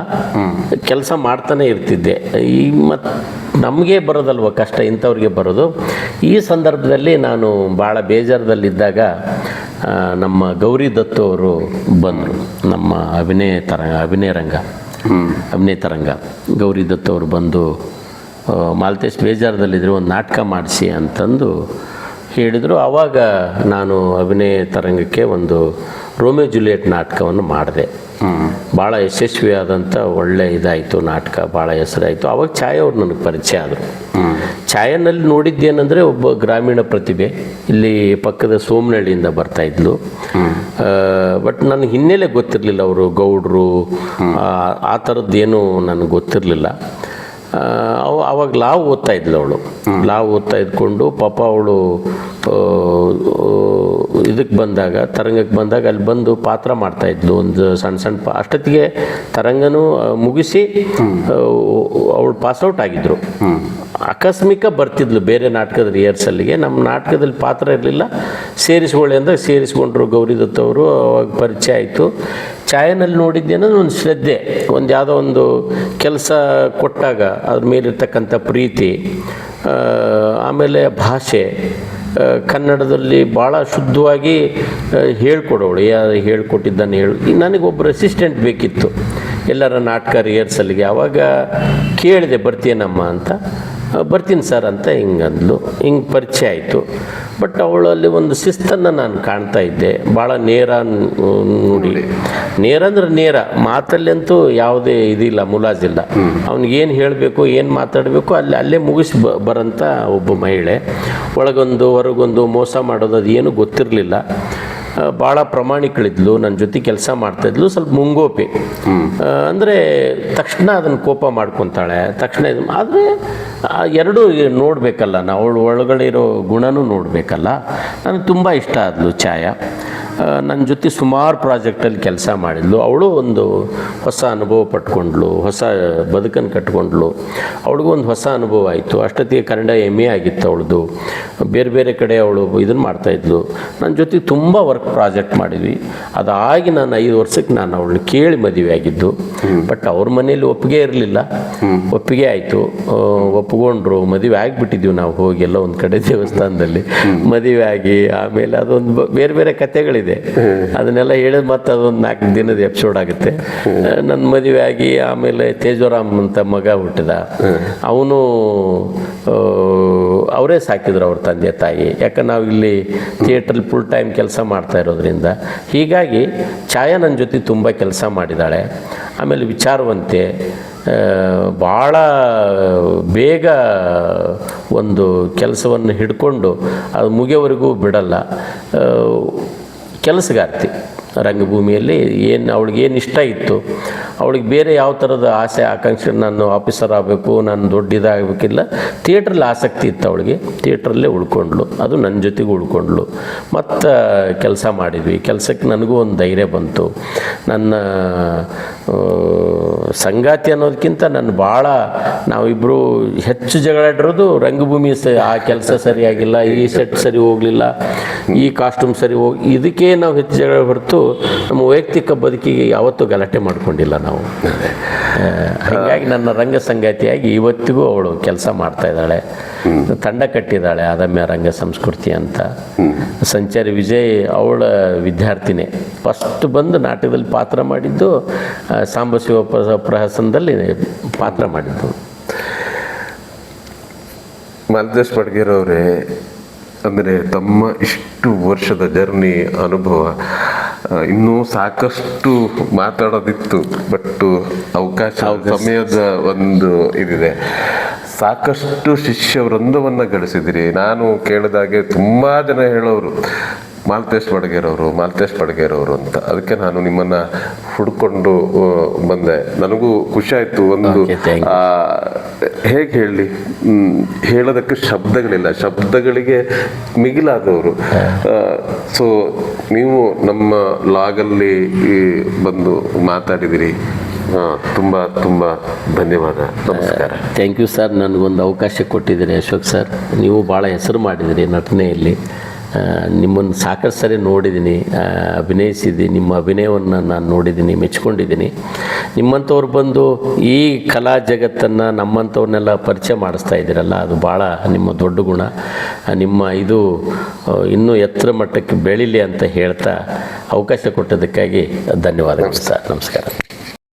ಕೆಲಸ ಮಾಡ್ತಾನೆ ಇರ್ತಿದ್ದೆ. ಈ ಮತ್ತು ನಮಗೆ ಬರೋದಲ್ವ ಕಷ್ಟ, ಇಂಥವ್ರಿಗೆ ಬರೋದು. ಈ ಸಂದರ್ಭದಲ್ಲಿ ನಾನು ಭಾಳ ಬೇಜಾರದಲ್ಲಿದ್ದಾಗ ನಮ್ಮ ಗೌರಿ ದತ್ತು ಅವರು ಬಂದರು. ನಮ್ಮ ಅಭಿನಯ ತರಂಗ ಗೌರಿ ದತ್ತು ಅವರು ಬಂದು ಮಾಲ್ತೇಶ್ ಬೇಜಾರದಲ್ಲಿದ್ದರೆ ಒಂದು ನಾಟಕ ಮಾಡಿಸಿ ಅಂತಂದು ಹೇಳಿದರು. ಆವಾಗ ನಾನು ಅಭಿನಯ ತರಂಗಕ್ಕೆ ಒಂದು ರೋಮಿಯೋ ಜೂಲಿಯೆಟ್ ನಾಟಕವನ್ನು ಮಾಡಿದೆ. ಭಾಳ ಯಶಸ್ವಿಯಾದಂಥ ಒಳ್ಳೆ ಇದಾಯಿತು ನಾಟಕ, ಭಾಳ ಹೆಸರಾಯಿತು. ಆವಾಗ ಛಾಯಾ ಅವ್ರು ನನಗೆ ಪರಿಚಯ ಆದರು. ಛಾಯಾನಲ್ಲಿ ನೋಡಿದ್ದೇನೆಂದರೆ ಒಬ್ಬ ಗ್ರಾಮೀಣ ಪ್ರತಿಭೆ, ಇಲ್ಲಿ ಪಕ್ಕದ ಸೋಮನಹಳ್ಳಿಯಿಂದ ಬರ್ತಾಯಿದ್ಲು. ಬಟ್ ನನಗೆ ಹಿನ್ನೆಲೆ ಗೊತ್ತಿರಲಿಲ್ಲ, ಅವರು ಗೌಡ್ರು ಆ ಥರದ್ದೇನು ನನಗೆ ಗೊತ್ತಿರಲಿಲ್ಲ. ಆವಾಗ ಲಾವ್ ಓದ್ತಾ ಇದ್ಲು ಅವಳು. ಲಾವ್ ಓದ್ತಾ ಇದ್ಕೊಂಡು ಪಾಪ ಅವಳು ಇದಕ್ಕೆ ಬಂದಾಗ, ತರಂಗಕ್ಕೆ ಬಂದಾಗ ಅಲ್ಲಿ ಬಂದು ಪಾತ್ರ ಮಾಡ್ತಾಯಿದ್ಲು. ಒಂದು ಸಣ್ಣ ಸಣ್ಣ ಅಷ್ಟೊತ್ತಿಗೆ ತರಂಗನೂ ಮುಗಿಸಿ ಅವಳು ಪಾಸ್ಔಟ್ ಆಗಿದ್ದರು. ಆಕಸ್ಮಿಕ ಬರ್ತಿದ್ಲು ಬೇರೆ ನಾಟಕದ ರಿಹರ್ಸಲ್ಲಿಗೆ. ನಮ್ಮ ನಾಟಕದಲ್ಲಿ ಪಾತ್ರ ಇರಲಿಲ್ಲ, ಸೇರಿಸ್ಕೊಳ್ಳಿ ಅಂದಾಗ ಸೇರಿಸ್ಕೊಂಡ್ರು ಗೌರಿ ದತ್ ಅವರು. ಅವಾಗ ಪರಿಚಯ ಆಯಿತು. ಛಾಯಾನಲ್ಲಿ ನೋಡಿದ್ದೇನಂದ್ರೆ ಒಂದು ಶ್ರದ್ಧೆ, ಒಂದು ಯಾವುದೋ ಒಂದು ಕೆಲಸ ಕೊಟ್ಟಾಗ ಅದ್ರ ಮೇಲಿರ್ತಕ್ಕಂಥ ಪ್ರೀತಿ, ಆಮೇಲೆ ಭಾಷೆ, ಕನ್ನಡದಲ್ಲಿ ಭಾಳ ಶುದ್ಧವಾಗಿ ಹೇಳ್ಕೊಡೋಳು. ಹೇಳ್ಕೊಟ್ಟಿದ್ದಾನೆ ನನಗೊಬ್ಬರು ಅಸಿಸ್ಟೆಂಟ್ ಬೇಕಿತ್ತು ಎಲ್ಲರ ನಾಟಕ ರಿಹರ್ಸಲ್ಗೆ. ಆವಾಗ ಕೇಳಿದೆ ಬರ್ತೀನಮ್ಮ ಅಂತ. ಬರ್ತೀನಿ ಸರ್ ಅಂತ ಹಿಂಗಂದ್ಲು. ಹಿಂಗೆ ಪರಿಚಯ ಆಯಿತು. ಬಟ್ ಅವಳಲ್ಲಿ ಒಂದು ಶಿಸ್ತನ್ನು ನಾನು ಕಾಣ್ತಾ ಇದ್ದೆ. ಭಾಳ ನೇರ ನುಡಿ, ನೇರ ಅಂದ್ರೆ ನೇರ, ಮಾತಲ್ಲಂತೂ ಯಾವುದೇ ಇದಿಲ್ಲ, ಮುಲಾಜಿಲ್ಲ. ಅವ್ನಿಗೇನು ಹೇಳಬೇಕು, ಏನು ಮಾತಾಡಬೇಕು ಅಲ್ಲೇ ಮುಗಿಸಿ ಬರೋಂಥ ಒಬ್ಬ ಮಹಿಳೆ. ಒಳಗೊಂದು ಹೊರಗೊಂದು ಮೋಸ ಮಾಡೋದು ಅದು ಏನೂ ಗೊತ್ತಿರಲಿಲ್ಲ. ಭಾಳ ಪ್ರಾಮಾಣಿಕಳಿದ್ಲು, ನನ್ನ ಜೊತೆ ಕೆಲಸ ಮಾಡ್ತಾಯಿದ್ಲು. ಸ್ವಲ್ಪ ಮುಂಗೋಪಿ ಅಂದರೆ ತಕ್ಷಣ ಅದನ್ನು ಕೋಪ ಮಾಡ್ಕೊತಾಳೆ ತಕ್ಷಣ. ಆದರೆ ಎರಡೂ ನೋಡಬೇಕಲ್ಲ, ನಾವು ಅವಳು ಒಳಗಡೆ ಇರೋ ಗುಣನೂ ನೋಡಬೇಕಲ್ಲ. ನನಗೆ ತುಂಬ ಇಷ್ಟ ಆದ್ಲು ಛಾಯಾ. ನನ್ನ ಜೊತೆ ಸುಮಾರು ಪ್ರಾಜೆಕ್ಟಲ್ಲಿ ಕೆಲಸ ಮಾಡಿದ್ಲು. ಅವಳು ಒಂದು ಹೊಸ ಅನುಭವ ಪಟ್ಕೊಂಡ್ಳು, ಹೊಸ ಬದುಕನ್ನು ಕಟ್ಕೊಂಡ್ಳು. ಅವಳಿಗೂ ಒಂದು ಹೊಸ ಅನುಭವ ಆಯಿತು. ಅಷ್ಟೊತ್ತಿಗೆ ಕನ್ನಡ MA ಆಗಿತ್ತು ಅವಳದು. ಬೇರೆ ಬೇರೆ ಕಡೆ ಅವಳು ಇದನ್ನು ಮಾಡ್ತಾಯಿದ್ಲು. ನನ್ನ ಜೊತೆ ತುಂಬ ವರ್ಕ್ ಪ್ರಾಜೆಕ್ಟ್ ಮಾಡಿದ್ವಿ. ಅದಾಗಿ ನಾನು 5 ವರ್ಷಕ್ಕೆ ನಾನು ಅವಳನ್ನ ಕೇಳಿ ಮದುವೆ ಆಗಿದ್ದು. ಬಟ್ ಅವ್ರ ಮನೇಲಿ ಒಪ್ಪಿಗೆ ಇರಲಿಲ್ಲ. ಒಪ್ಪಿಗೆ ಆಯಿತು, ಒಪ್ಪಿಕೊಂಡ್ರು. ಮದುವೆ ಆಗಿಬಿಟ್ಟಿದ್ವಿ ನಾವು ಹೋಗಿ ಎಲ್ಲ ಒಂದು ಕಡೆ ದೇವಸ್ಥಾನದಲ್ಲಿ ಮದುವೆ ಆಗಿ. ಆಮೇಲೆ ಅದೊಂದು ಬೇರೆ ಬೇರೆ ಕಥೆಗಳಿದೆ, ಅದನ್ನೆಲ್ಲ ಹೇಳಿದ್ ಮತ್ತೆ ಅದೊಂದು 4 ದಿನದ ಎಪಿಸೋಡ್ ಆಗುತ್ತೆ. ನನ್ನ ಮದುವೆ ಆಗಿ ಆಮೇಲೆ ತೇಜೋರಾಮ್ ಅಂತ ಮಗ ಹುಟ್ಟಿದ. ಅವನು ಅವರೇ ಸಾಕಿದ್ರು ಅವ್ರ ತಂದೆ ತಾಯಿ. ಯಾಕಂದ್ರೆ ನಾವು ಇಲ್ಲಿ ಥಿಯೇಟ್ರಲ್ಲಿ ಫುಲ್ ಟೈಮ್ ಕೆಲಸ ಮಾಡ್ತಾ ಇರೋದ್ರಿಂದ. ಹೀಗಾಗಿ ಛಾಯಾ ನನ್ನ ಜೊತೆ ತುಂಬ ಕೆಲಸ ಮಾಡಿದ್ದಾಳೆ. ಆಮೇಲೆ ವಿಚಾರವಂತೆ, ಭಾಳ ಬೇಗ ಒಂದು ಕೆಲಸವನ್ನು ಹಿಡ್ಕೊಂಡು ಅದು ಮುಗಿಯೋವರೆಗೂ ಬಿಡಲ್ಲ. ಕೆಲಸಗಾರ್ತಿ ರಂಗಭೂಮಿಯಲ್ಲಿ. ಅವಳಿಗೇನು ಇಷ್ಟ ಇತ್ತು, ಅವಳಿಗೆ ಬೇರೆ ಯಾವ ಥರದ ಆಸೆ ಆಕಾಂಕ್ಷೆ, ನಾನು ಆಫೀಸರ್ ಆಗಬೇಕು, ನಾನು ದೊಡ್ಡ ಇದಾಗಬೇಕಿಲ್ಲ. ಥಿಯೇಟ್ರಲ್ಲಿ ಆಸಕ್ತಿ ಇತ್ತು ಅವಳಿಗೆ. ಥಿಯೇಟ್ರಲ್ಲೇ ಉಳ್ಕೊಂಡ್ಳು. ಅದು ನನ್ನ ಜೊತೆಗೆ ಉಳ್ಕೊಂಡ್ಳು. ಮತ್ತು ಕೆಲಸ ಮಾಡಿದ್ವಿ. ಕೆಲಸಕ್ಕೆ ನನಗೂ ಒಂದು ಧೈರ್ಯ ಬಂತು. ನನ್ನ ಸಂಗಾತಿ ಅನ್ನೋದಕ್ಕಿಂತ ಭಾಳ ನಾವಿಬ್ಬರು ಹೆಚ್ಚು ಜಗಳಾಡಿರೋದು ರಂಗಭೂಮಿ. ಆ ಕೆಲಸ ಸರಿಯಾಗಿಲ್ಲ, ಈ ಸೆಟ್ ಸರಿ ಹೋಗಲಿಲ್ಲ, ಈ ಕಾಸ್ಟ್ಯೂಮ್ ಸರಿ ಇದಕ್ಕೆ ನಾವು ಹೆಚ್ಚು ಜಗಳ ಹೊರತು ನಮ್ಮ ವೈಯಕ್ತಿಕ ಬದುಕಿಗೆ ಯಾವತ್ತೂ ಗಲಾಟೆ ಮಾಡ್ಕೊಂಡಿಲ್ಲ ನಾವು. ಹಾಗಾಗಿ ನನ್ನ ರಂಗ ಸಂಗಾತಿಯಾಗಿ ಇವತ್ತಿಗೂ ಅವಳು ಕೆಲಸ ಮಾಡ್ತಾ ಇದ್ದಾಳೆ. ತಂಡ ಕಟ್ಟಿದ್ದಾಳೆ ಅದಮ್ಯ ರಂಗ ಸಂಸ್ಕೃತಿ ಅಂತ. ಸಂಚಾರಿ ವಿಜಯ್ ಅವಳ ವಿದ್ಯಾರ್ಥಿನೇ. ಫಸ್ಟ್ ಬಂದು ನಾಟಕದಲ್ಲಿ ಪಾತ್ರ ಮಾಡಿದ್ದು ಸಾಂಬಶಿವ ಪ್ರಹಸನದಲ್ಲಿ ಪಾತ್ರ ಮಾಡಿದ್ದು. ಮಾಲ್ತೇಶ್ ಬಡ್ಗೇರವರೇ, ಅಂದರೆ ತಮ್ಮ ಇಷ್ಟು ವರ್ಷದ ಜರ್ನಿ ಅನುಭವ, ಇನ್ನೂ ಸಾಕಷ್ಟು ಮಾತಾಡೋದಿತ್ತು. ಬಟ್ ಅವಕಾಶ ಸಮಯದ ಒಂದು ಇದಿದೆ. ಸಾಕಷ್ಟು ಶಿಷ್ಯ ವೃಂದವನ್ನು ಗಳಿಸಿದಿರಿ. ನಾನು ಕೇಳಿದಾಗೆ ತುಂಬ ಜನ ಹೇಳೋರು ಮಾಲ್ತೇಶ್ ಬಡ್ಗೇರವರು ಅಂತ. ಅದಕ್ಕೆ ನಾನು ನಿಮ್ಮನ್ನು ಹುಡ್ಕೊಂಡು ಬಂದೆ. ನನಗೂ ಖುಷಿ ಆಯಿತು. ಒಂದು ಹೇಗೆ ಹೇಳೋದಕ್ಕೆ ಶಬ್ದಗಳಿಲ್ಲ, ಶಬ್ದಗಳಿಗೆ ಮಿಗಿಲಾದವರು. ಸೊ ನೀವು ನಮ್ಮ ಲಾಗಲ್ಲಿ ಬಂದು ಮಾತಾಡಿದಿರಿ. ತುಂಬ ತುಂಬ ಧನ್ಯವಾದ. ನಮಸ್ಕಾರ. Thank you sir. ನನಗೊಂದು ಅವಕಾಶ ಕೊಟ್ಟಿದ್ದೀರಿ ಅಶೋಕ್ ಸರ್. ನೀವು ಭಾಳ ಹೆಸರು ಮಾಡಿದಿರಿ ನಟನೆಯಲ್ಲಿ. ನಿಮ್ಮನ್ನು ಸಾಕಷ್ಟು ಸರಿ ನೋಡಿದ್ದೀನಿ, ಅಭಿನಯಿಸಿದ್ದೀನಿ. ನಿಮ್ಮ ಅಭಿನಯವನ್ನು ನಾನು ನೋಡಿದ್ದೀನಿ, ಮೆಚ್ಕೊಂಡಿದ್ದೀನಿ. ನಿಮ್ಮಂಥವ್ರು ಬಂದು ಈ ಕಲಾ ಜಗತ್ತನ್ನು ನಮ್ಮಂಥವ್ರನ್ನೆಲ್ಲ ಪರಿಚಯ ಮಾಡಿಸ್ತಾ ಇದ್ದೀರಲ್ಲ, ಅದು ಭಾಳ ನಿಮ್ಮ ದೊಡ್ಡ ಗುಣ. ನಿಮ್ಮ ಇದು ಇನ್ನೂ ಎತ್ತರ ಮಟ್ಟಕ್ಕೆ ಬೆಳೀಲಿ ಅಂತ ಹೇಳ್ತಾ ಅವಕಾಶ ಕೊಟ್ಟದಕ್ಕಾಗಿ ಧನ್ಯವಾದಗಳು ಸರ್. ನಮಸ್ಕಾರ.